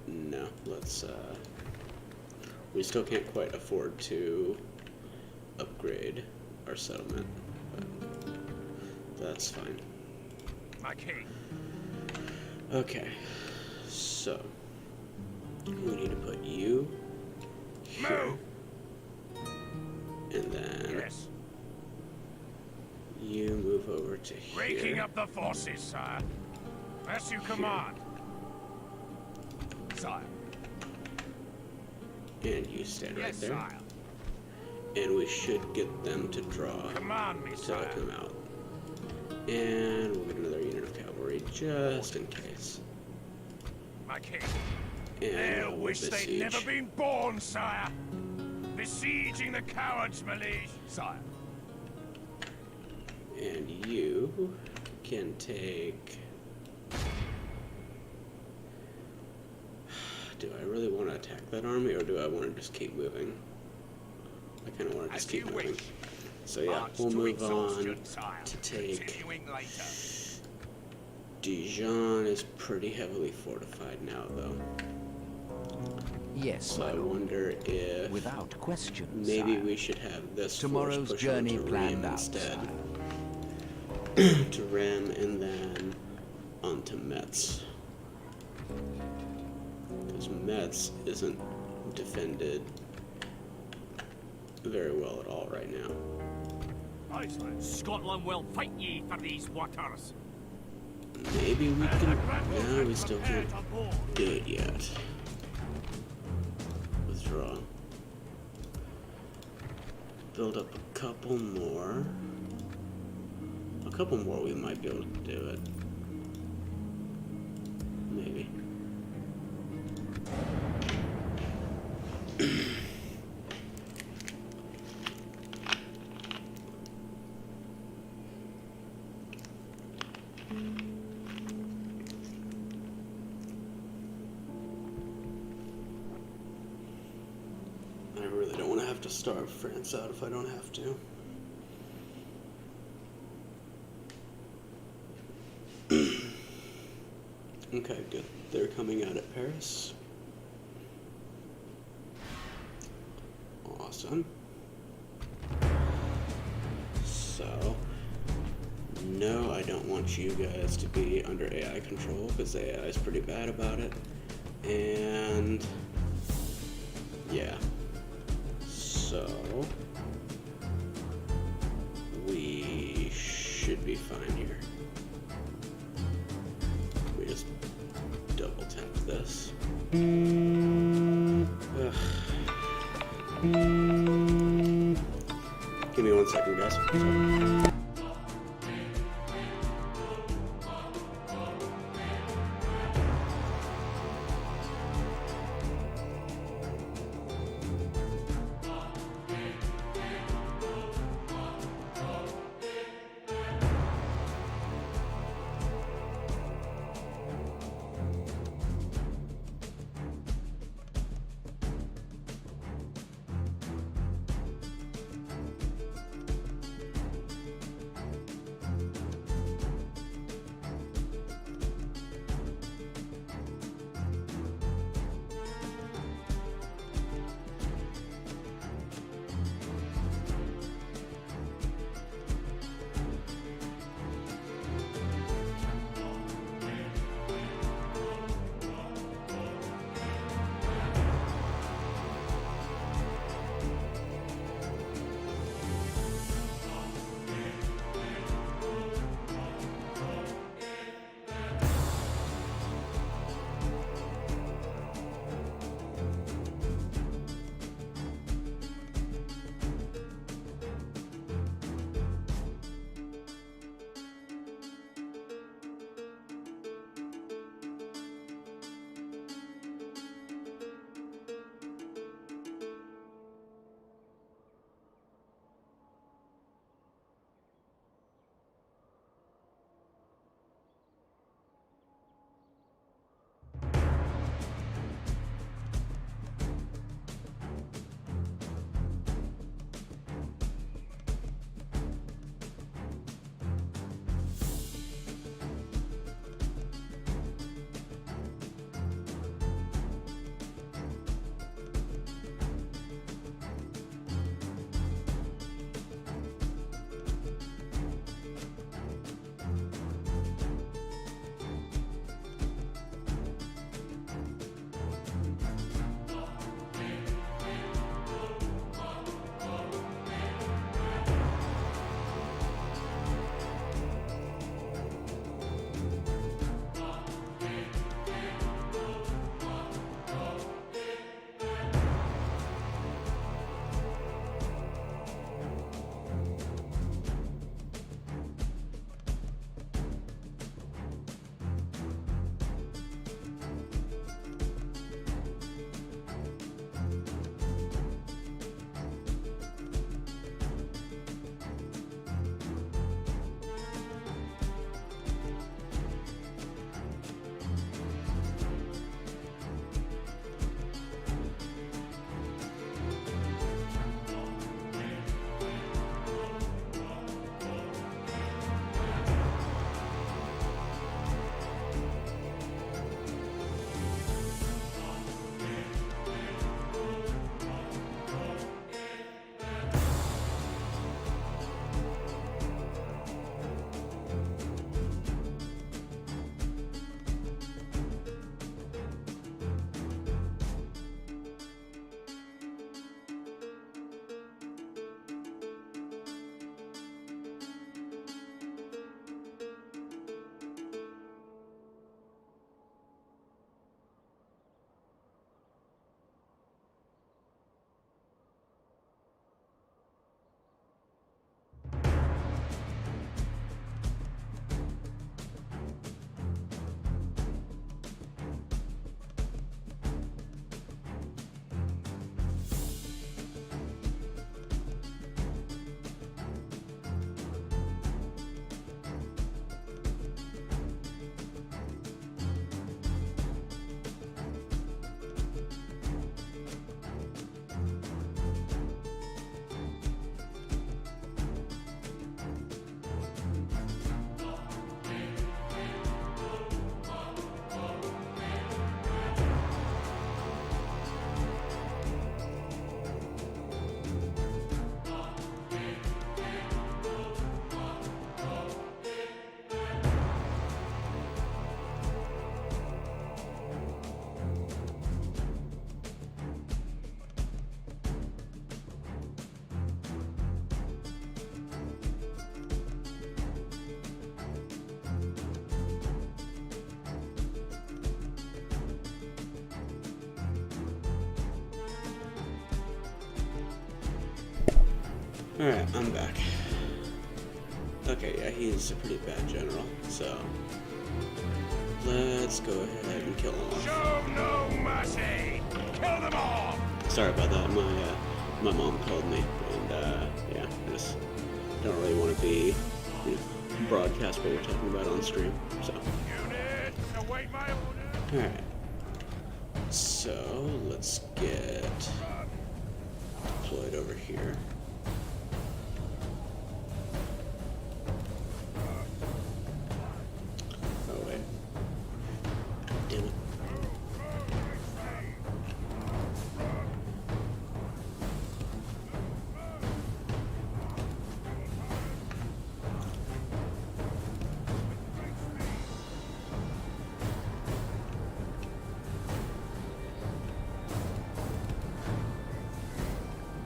no, let's we still can't quite afford to upgrade our settlement, but that's fine. My king. Okay, so we need to put you here, Move! and then Yes. you move over to Breaking here, up the forces, sire. As you command. Sire. and you stand right Yes, there, sire. and we should get them to draw Command me, to sire. help them out. And we'll get another unit of cavalry just in case. My king. And They'll we'll wish they'd besiege. never been born, sire. Besieging the cowards, my liege. Sire. And you can take... Do I really want to attack that army, or do I want to just keep moving? I kind of want to just As keep you moving. wish. So yeah, March we'll to move exhaustion, on sire. to take... Continuing later. Dijon is pretty heavily fortified now, though. Yes, So my I lord. wonder if Without question, maybe sire. we should have this Tomorrow's force push journey on to planned Rheims out, instead. sire. to Rim, and then on to Metz. Because Metz isn't defended very well at all right now. Scotland will fight ye for these waters. Maybe we can... No, we still can't do it yet. Withdraw. Build up a couple more. A couple more we might be able to do it. Maybe. I really don't want to have to starve France out if I don't have to. Okay, good. They're coming out at Paris. Awesome. So, no, I don't want you guys to be under AI control because AI is pretty bad about it. And yeah. So we should be fine here. We just double tap this. Ugh. Give me 1 second, guys. Sorry. Alright, I'm back. Okay, yeah, he's a pretty bad general, so let's go ahead and kill him off. Show no mercy! Kill them all! Sorry about that, my mom called me, and yeah, I just don't really want to be, you know, broadcast what we're talking about on stream, so. Unit, await my order! Alright, so let's get deployed over here. Oh wait. Damn it.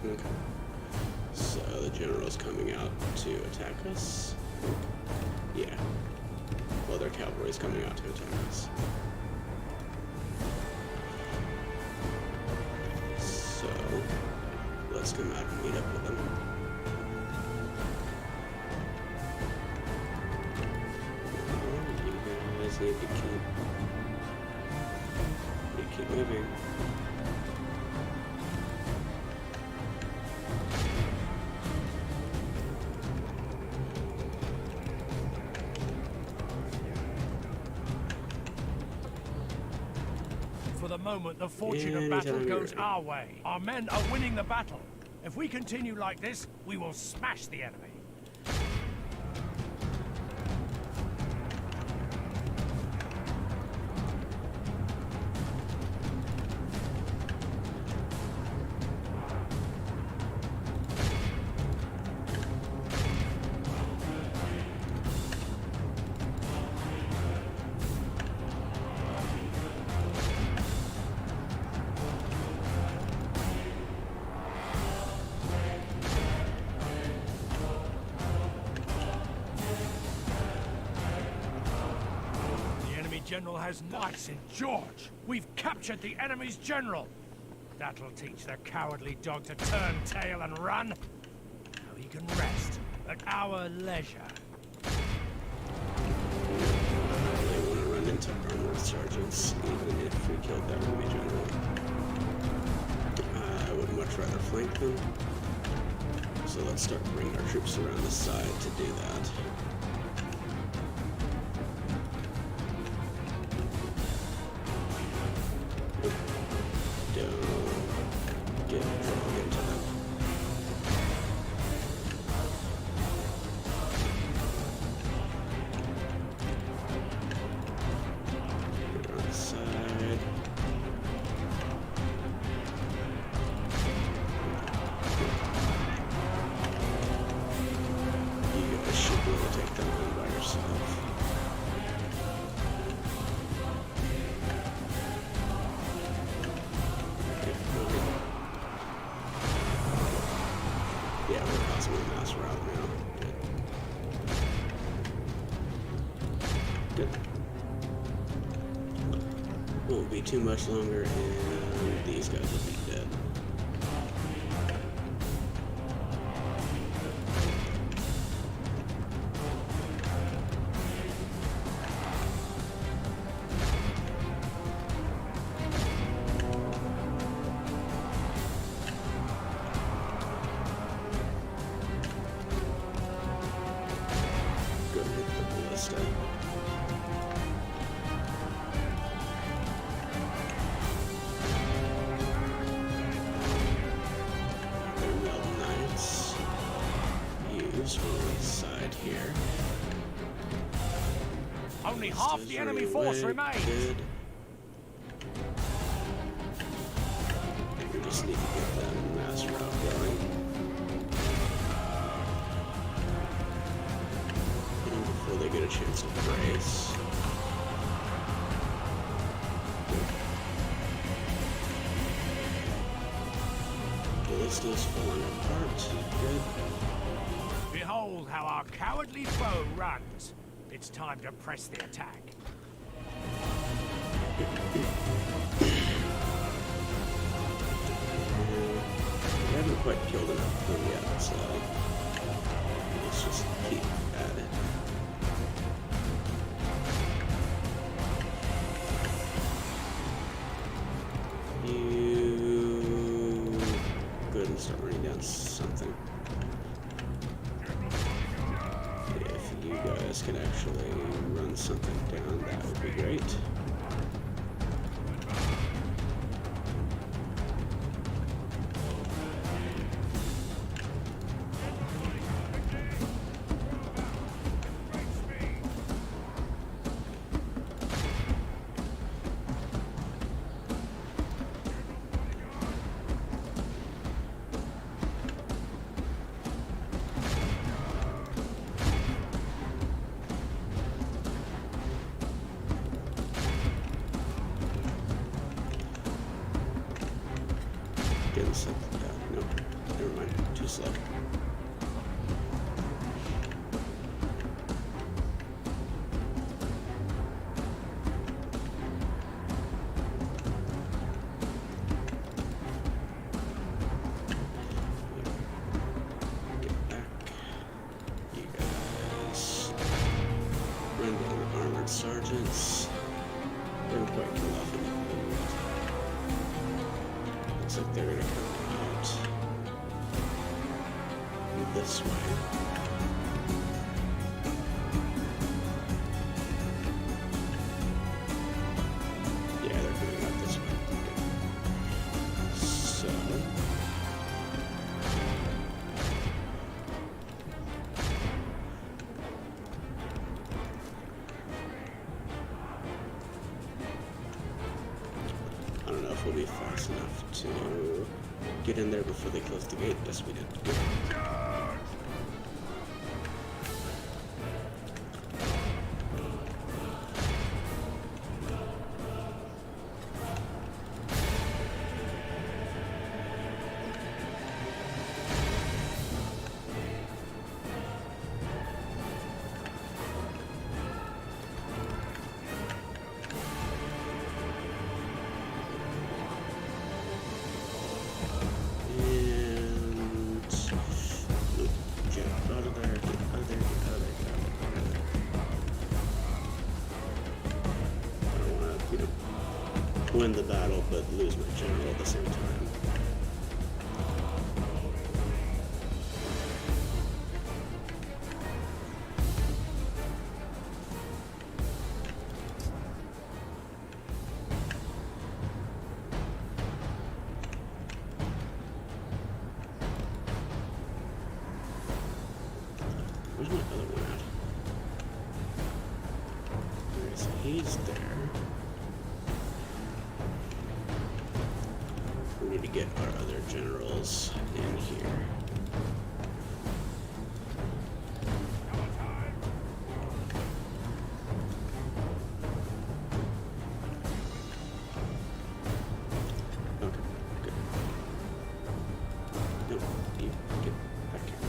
Okay. So the general's coming out to attack us? Yeah. Well, their cavalry's coming out to attack us. So let's come out and meet up with them. You guys need to keep moving. For the moment, the fortune of Anytime battle you're goes ready. our way. Our men are winning the battle. If we continue like this, we will smash the enemy. General has knights in George. We've captured the enemy's general. That'll teach the cowardly dog to turn tail and run. Now he can rest at our leisure. They want to run into armored sergeants, even if we killed their enemy general. I would much rather flank them. So let's start bringing our troops around the side to do that. Don't get drawn into them. Get on the side. You guys should be able to take them on by yourself. Yeah, we're crossing a mass route now. Good. Won't be too much longer, and these guys will be dead. Go hit the ballista. Their meld knights. Use from the side here. Only half the enemy force remains. Good. We just need to get that mass route going. Before they get a chance to brace. Ballista's falling apart. Good. Behold how our cowardly foe runs. It's time to press the attack. We have haven't quite killed enough of them yet, so let's just keep at it. You go ahead and start running down something. If you guys can actually run something down, that would be great. Getting something down. No, never mind. Too slow. Get back. You guys run down the armored sergeants. Didn't quite kill off anything yet. Looks like they're gonna come out this way. Yeah, they're coming out this way. Okay. So I don't know if we'll be fast enough to get in there before they close the gate. Yes, we did. Good. Win the battle, but lose my general at the same time. Where's my other one at? Okay, so he's there. We need to get our other generals in here. Okay, good. Nope, you get back here.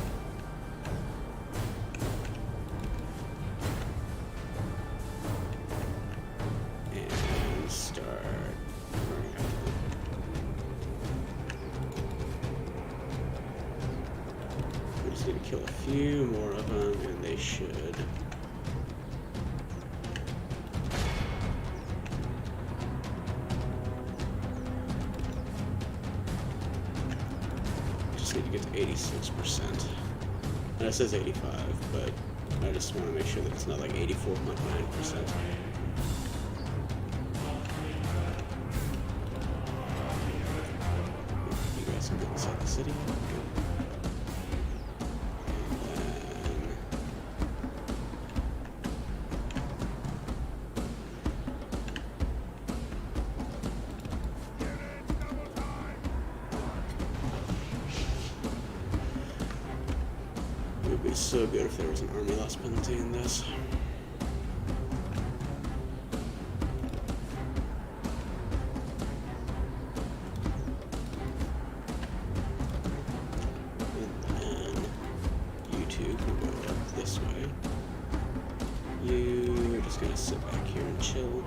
And start running after them. We're just gonna kill a few more of them, and they should. Just need to get to 86%. And it says 85, but I just want to make sure that it's not like 84.9%. You guys can get inside the city. Good. It would be so good if there was an army loss penalty in this. And then you two can go up this way. You're just gonna sit back here and chill.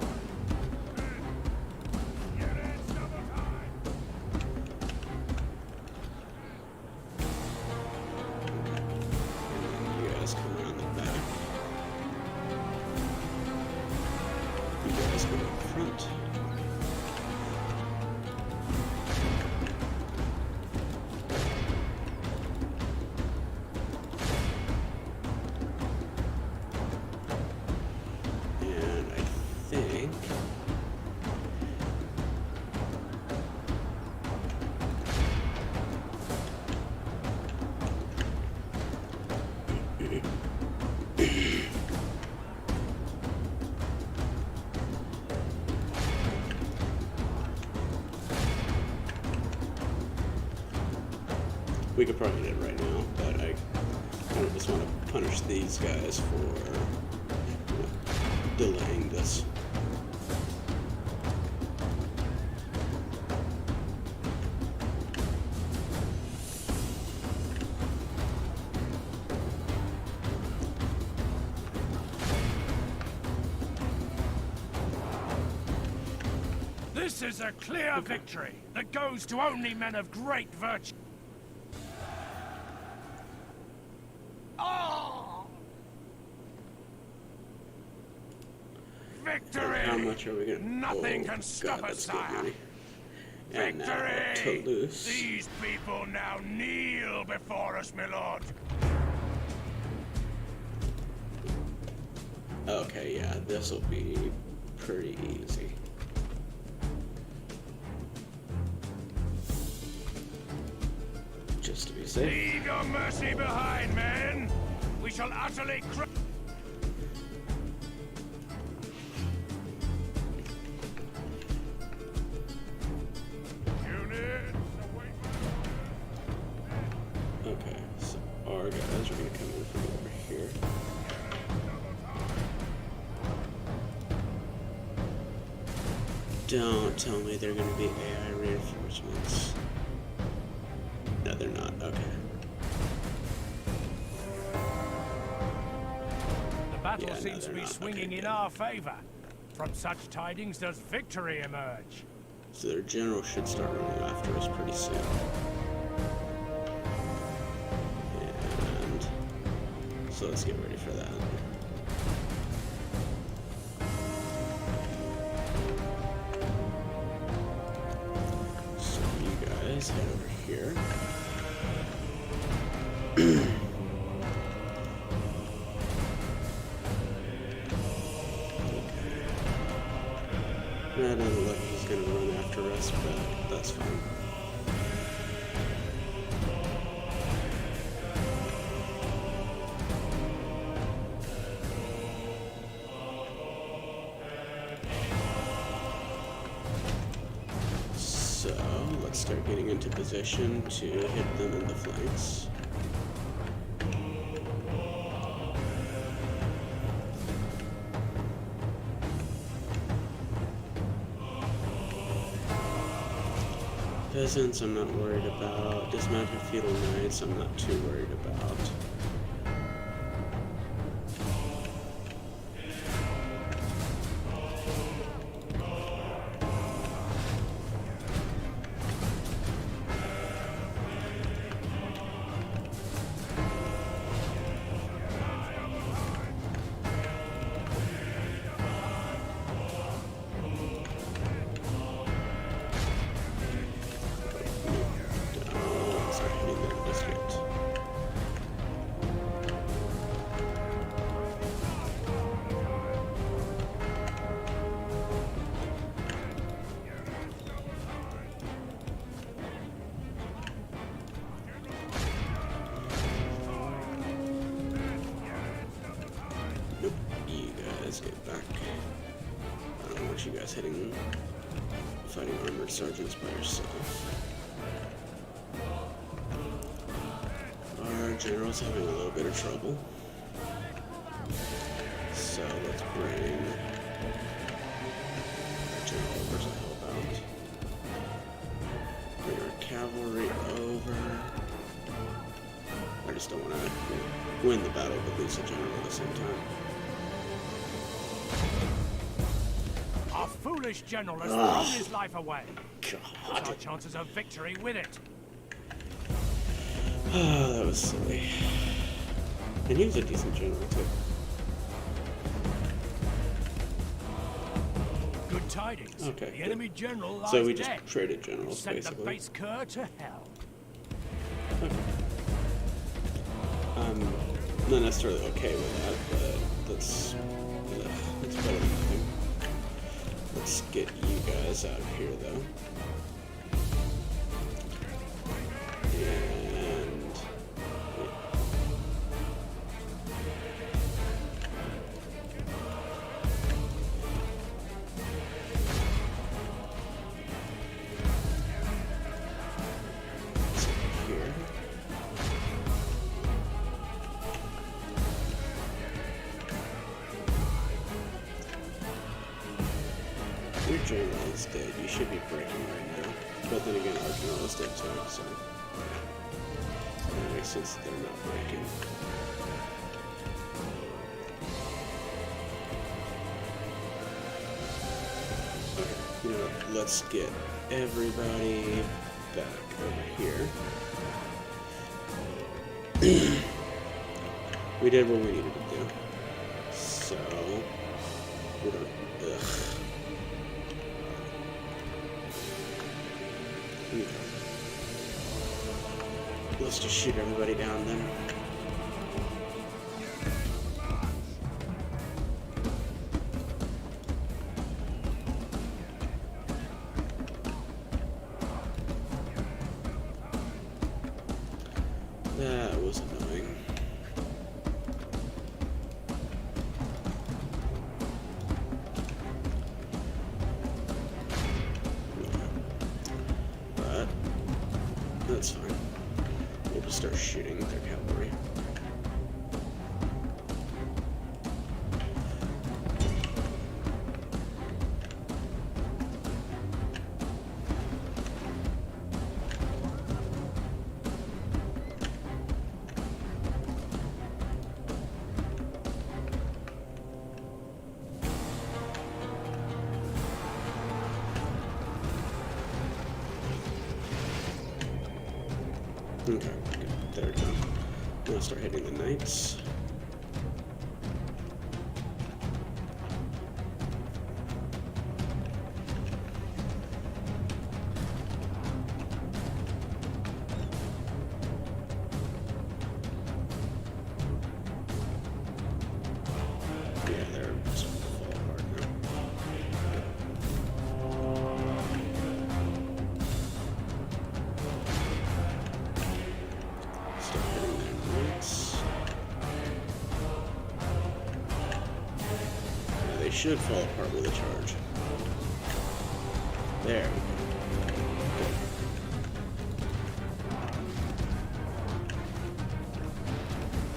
We could probably hit it right now, but I kind of just want to punish these guys for delaying this. This is a clear victory that goes to only men of great virtue. Oh! Victory! How much are we gonna? Nothing can stop God, us, that's good sire. money. And now Victory! Toulouse. These people now kneel before us, my lord. Okay, yeah, this will be pretty easy. Just to be safe. Leave your mercy behind, men. We shall utterly Okay, so our guys are gonna come in from over here. Don't tell me they're gonna be AI reinforcements. No, they're not. Okay. The battle Yeah, no, seems to they're be not. swinging Okay, in good. our favor. From such tidings does victory emerge. So their general should start running after us pretty soon. And so let's get ready for that. So you guys head over here. I don't know if he's gonna run after us, but that's fine. So let's start getting into position to hit them in the flanks. Peasants I'm not worried about. Dismounted feudal knights I'm not too worried about. Don't start hitting them just yet. Nope, you guys get back. I don't want you guys fighting armored sergeants by yourself. Our general's having a little bit of trouble. So let's bring our general over to help out. Bring our cavalry over. I just don't want to win the battle but lose the general at the same time. Our foolish general has thrown his life away. God. Our chances of victory with it. Oh, that was silly. And he was a decent general too. Good tidings. Okay, The good. enemy general lies So we just dead. traded generals Sent the basically. base cur to hell. Okay. I'm not necessarily okay with that, but that's better than nothing. Let's get you guys out of here though. And here. general is dead. You should be breaking right now. But then again, our general is dead too, so it makes sense that they're not breaking. Okay, you know what? Let's get everybody back over here. We did what we needed to do. So, we don't. Ugh. Okay. Let's just shoot everybody down then. That was annoying. But that's fine. We'll just start shooting their cavalry. Okay, there we go. Now start hitting the knights. Yeah, they're just fall apart now. Start hitting their knights. Yeah, they should fall apart with a charge. There we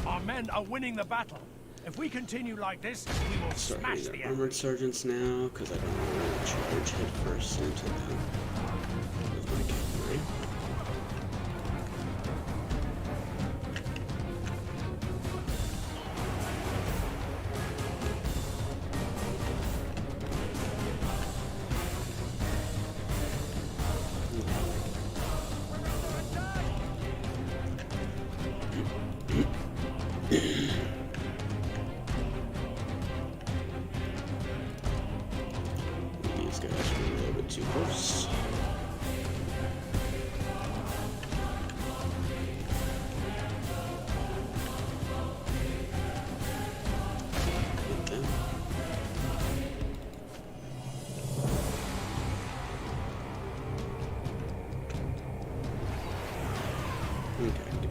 go. Our men are winning the battle. If we continue like this, we will Start smash hitting the their enemy. armored sergeants now, because I don't want to charge head first into them with my cavalry. These guys are a little bit too close. Hit them. Okay, good.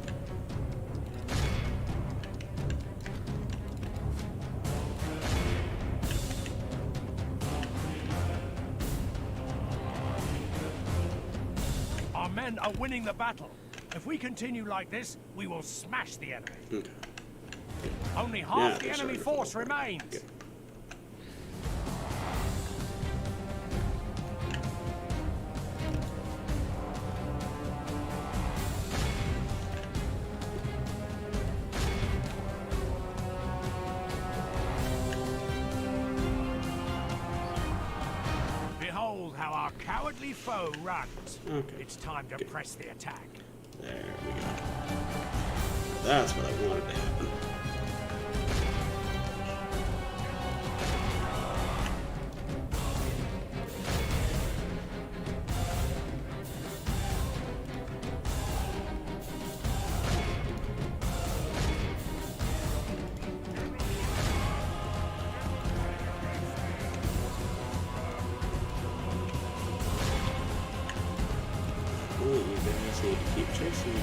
Our men are winning the battle. If we continue like this, we will smash the enemy. Okay. Only Yeah, half the they're enemy starting to fall force apart. remains. Good. Behold how our cowardly foe runs. Okay. It's time to Good. press the attack. There we go. That's what I wanted to happen. Well, you guys need to keep chasing them.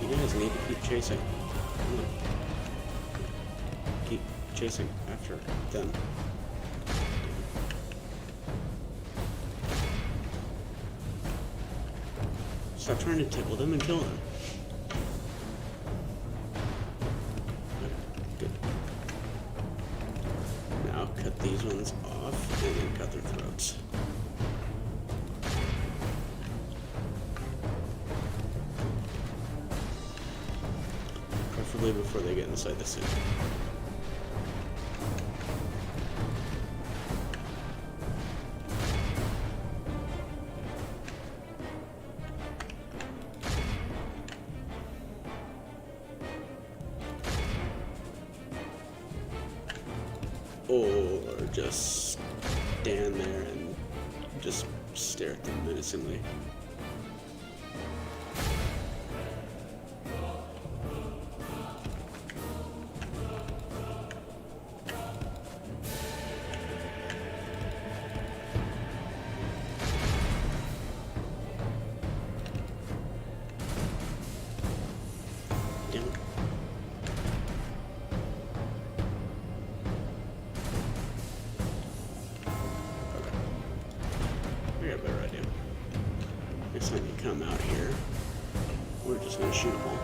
You guys need to keep chasing. Come on. Keep chasing after them. Stop trying to tickle them and kill them. Okay, good. and then cut their throats. Preferably before they get inside the city. Or just stand there and just stare at them menacingly. Damn it. I got a better idea. Next time you come out here, we're just gonna shoot them all.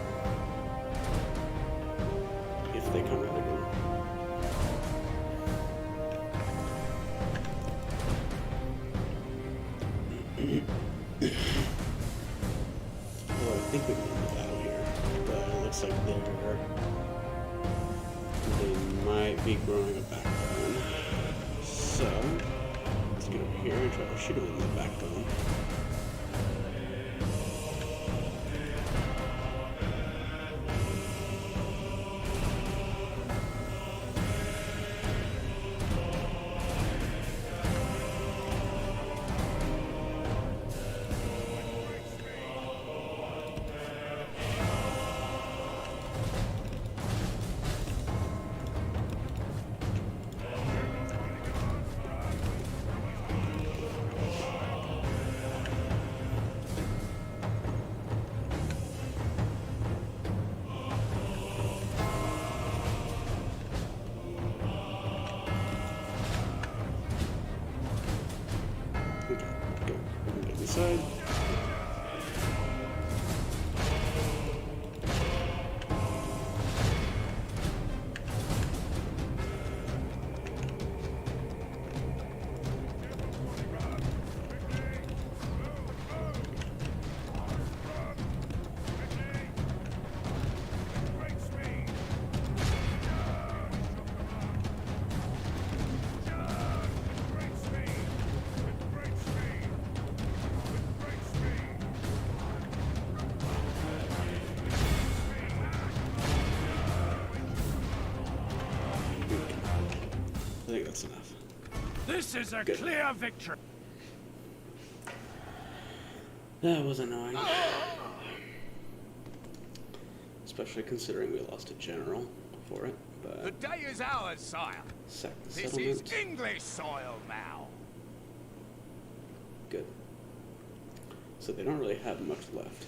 If they come out again. Well, I think we can win the battle here, but it looks like they might be growing a backbone. So, let's get over here and try to shoot him in the backbone. Okay, go. We can get inside. I think that's enough. This is a Good. clear victory. That was annoying. Especially considering we lost a general for it, The but day is ours, sire. sack the This is settlement. English soil now. Good. So they don't really have much left.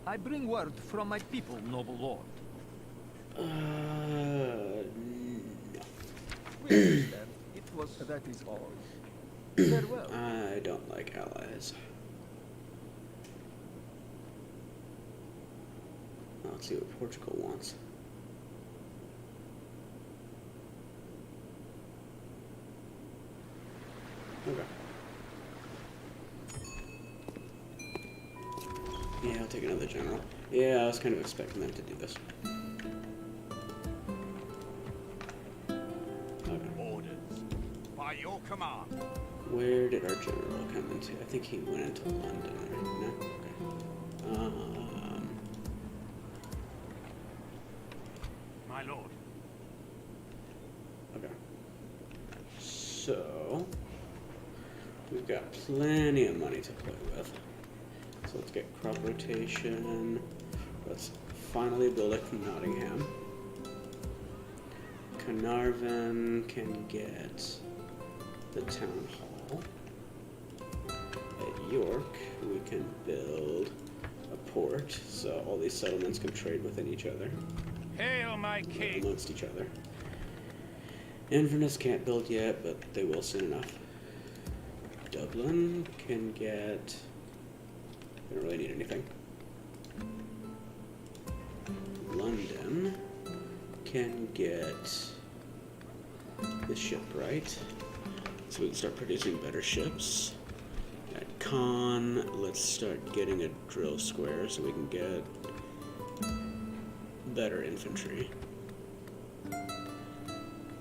I bring word from my people, noble lord. No. We understand. It was that is all. Farewell. I don't like allies. Let's see what Portugal wants. Okay. Yeah, I'll take another general. Yeah, I was kind of expecting them to do this. Okay. Orders. By your command. Where did our general come into? I think he went into London, right? No? Okay. My lord. Okay. So, got plenty of money to play with. So let's get crop rotation. Let's finally build a Nottingham. Carnarvon can get the town hall. At York, we can build a port, so all these settlements can trade within each other. Hail, my king! Amongst each other. Inverness can't build yet, but they will soon enough. Dublin can get... They don't really need anything. London can get the shipwright, so we can start producing better ships. At Caen, let's start getting a drill square so we can get better infantry.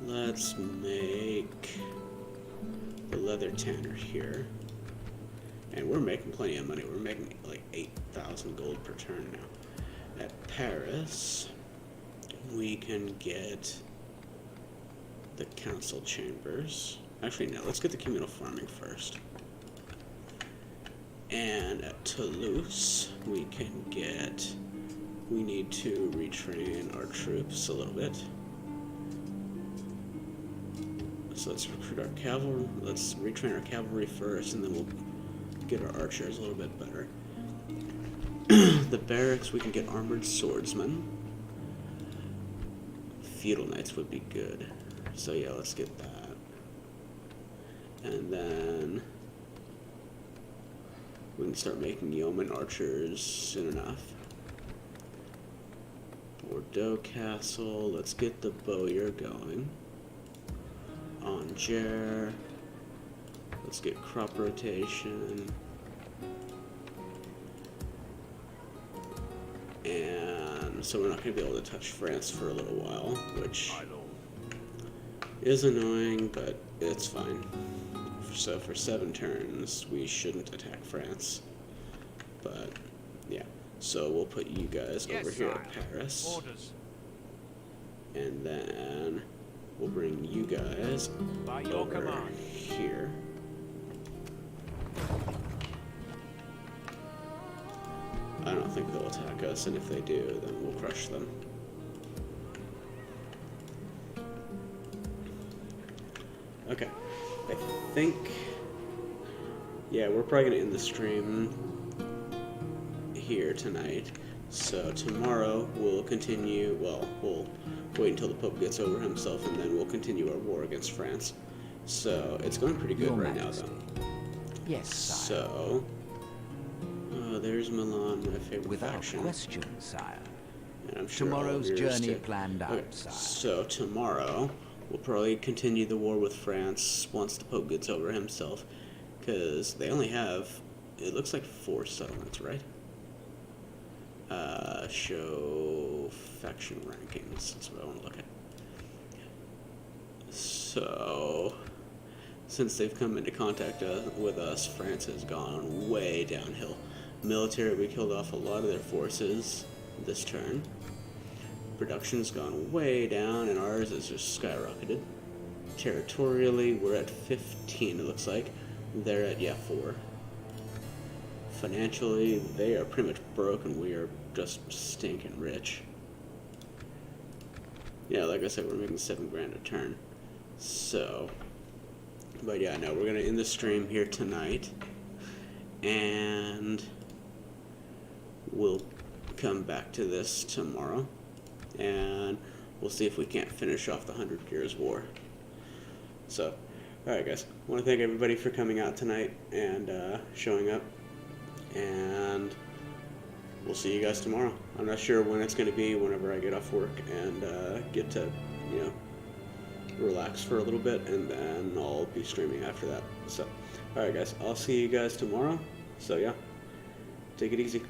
Let's make the leather tanner here. And we're making plenty of money. We're making like 8,000 gold per turn now. At Paris, we can get the council chambers. Actually, no, let's get the communal farming first. And at Toulouse, we can get... We need to retrain our troops a little bit. So let's recruit our cavalry. Let's retrain our cavalry first, and then we'll get our archers a little bit better. The barracks, we can get armored swordsmen. Feudal knights would be good. So yeah, let's get that. And then we can start making yeoman archers soon enough. Bordeaux Castle, let's get the bowyer going. Angers, let's get crop rotation. And so we're not going to be able to touch France for a little while, which is annoying, but it's fine. So for 7 turns, we shouldn't attack France. But, yeah. So we'll put you guys over here at Paris. Orders. And then we'll bring you guys By your over command. here. I don't think they'll attack us, and if they do, then we'll crush them. Okay, I think, yeah, we're probably going to end the stream here tonight. So tomorrow we'll continue, well, we'll wait until the Pope gets over himself, and then we'll continue our war against France. So it's going pretty good right now, though. Yes, sire. So, there's Milan, my favorite Without faction. question, sire. And I'm sure Tomorrow's all of yours journey too. planned out, Okay, sire. so tomorrow we'll probably continue the war with France once the Pope gets over himself, because they only have, it looks like 4 settlements, right? Show faction rankings. That's what I want to look at. So, since they've come into contact with us, France has gone way downhill. Military, we killed off a lot of their forces this turn. Production's gone way down, and ours is just skyrocketed. Territorially, we're at 15, it looks like. They're at, 4. Financially, they are pretty much broke, and we are just stinking rich. Yeah, like I said, we're making 7 grand a turn. So, but yeah, no, we're gonna end the stream here tonight, and we'll come back to this tomorrow, and we'll see if we can't finish off the 100 Years' War. So, alright guys, I want to thank everybody for coming out tonight and showing up, and we'll see you guys tomorrow. I'm not sure when it's going to be, whenever I get off work and get to, relax for a little bit, and then I'll be streaming after that. So, alright guys, I'll see you guys tomorrow. So yeah, take it easy.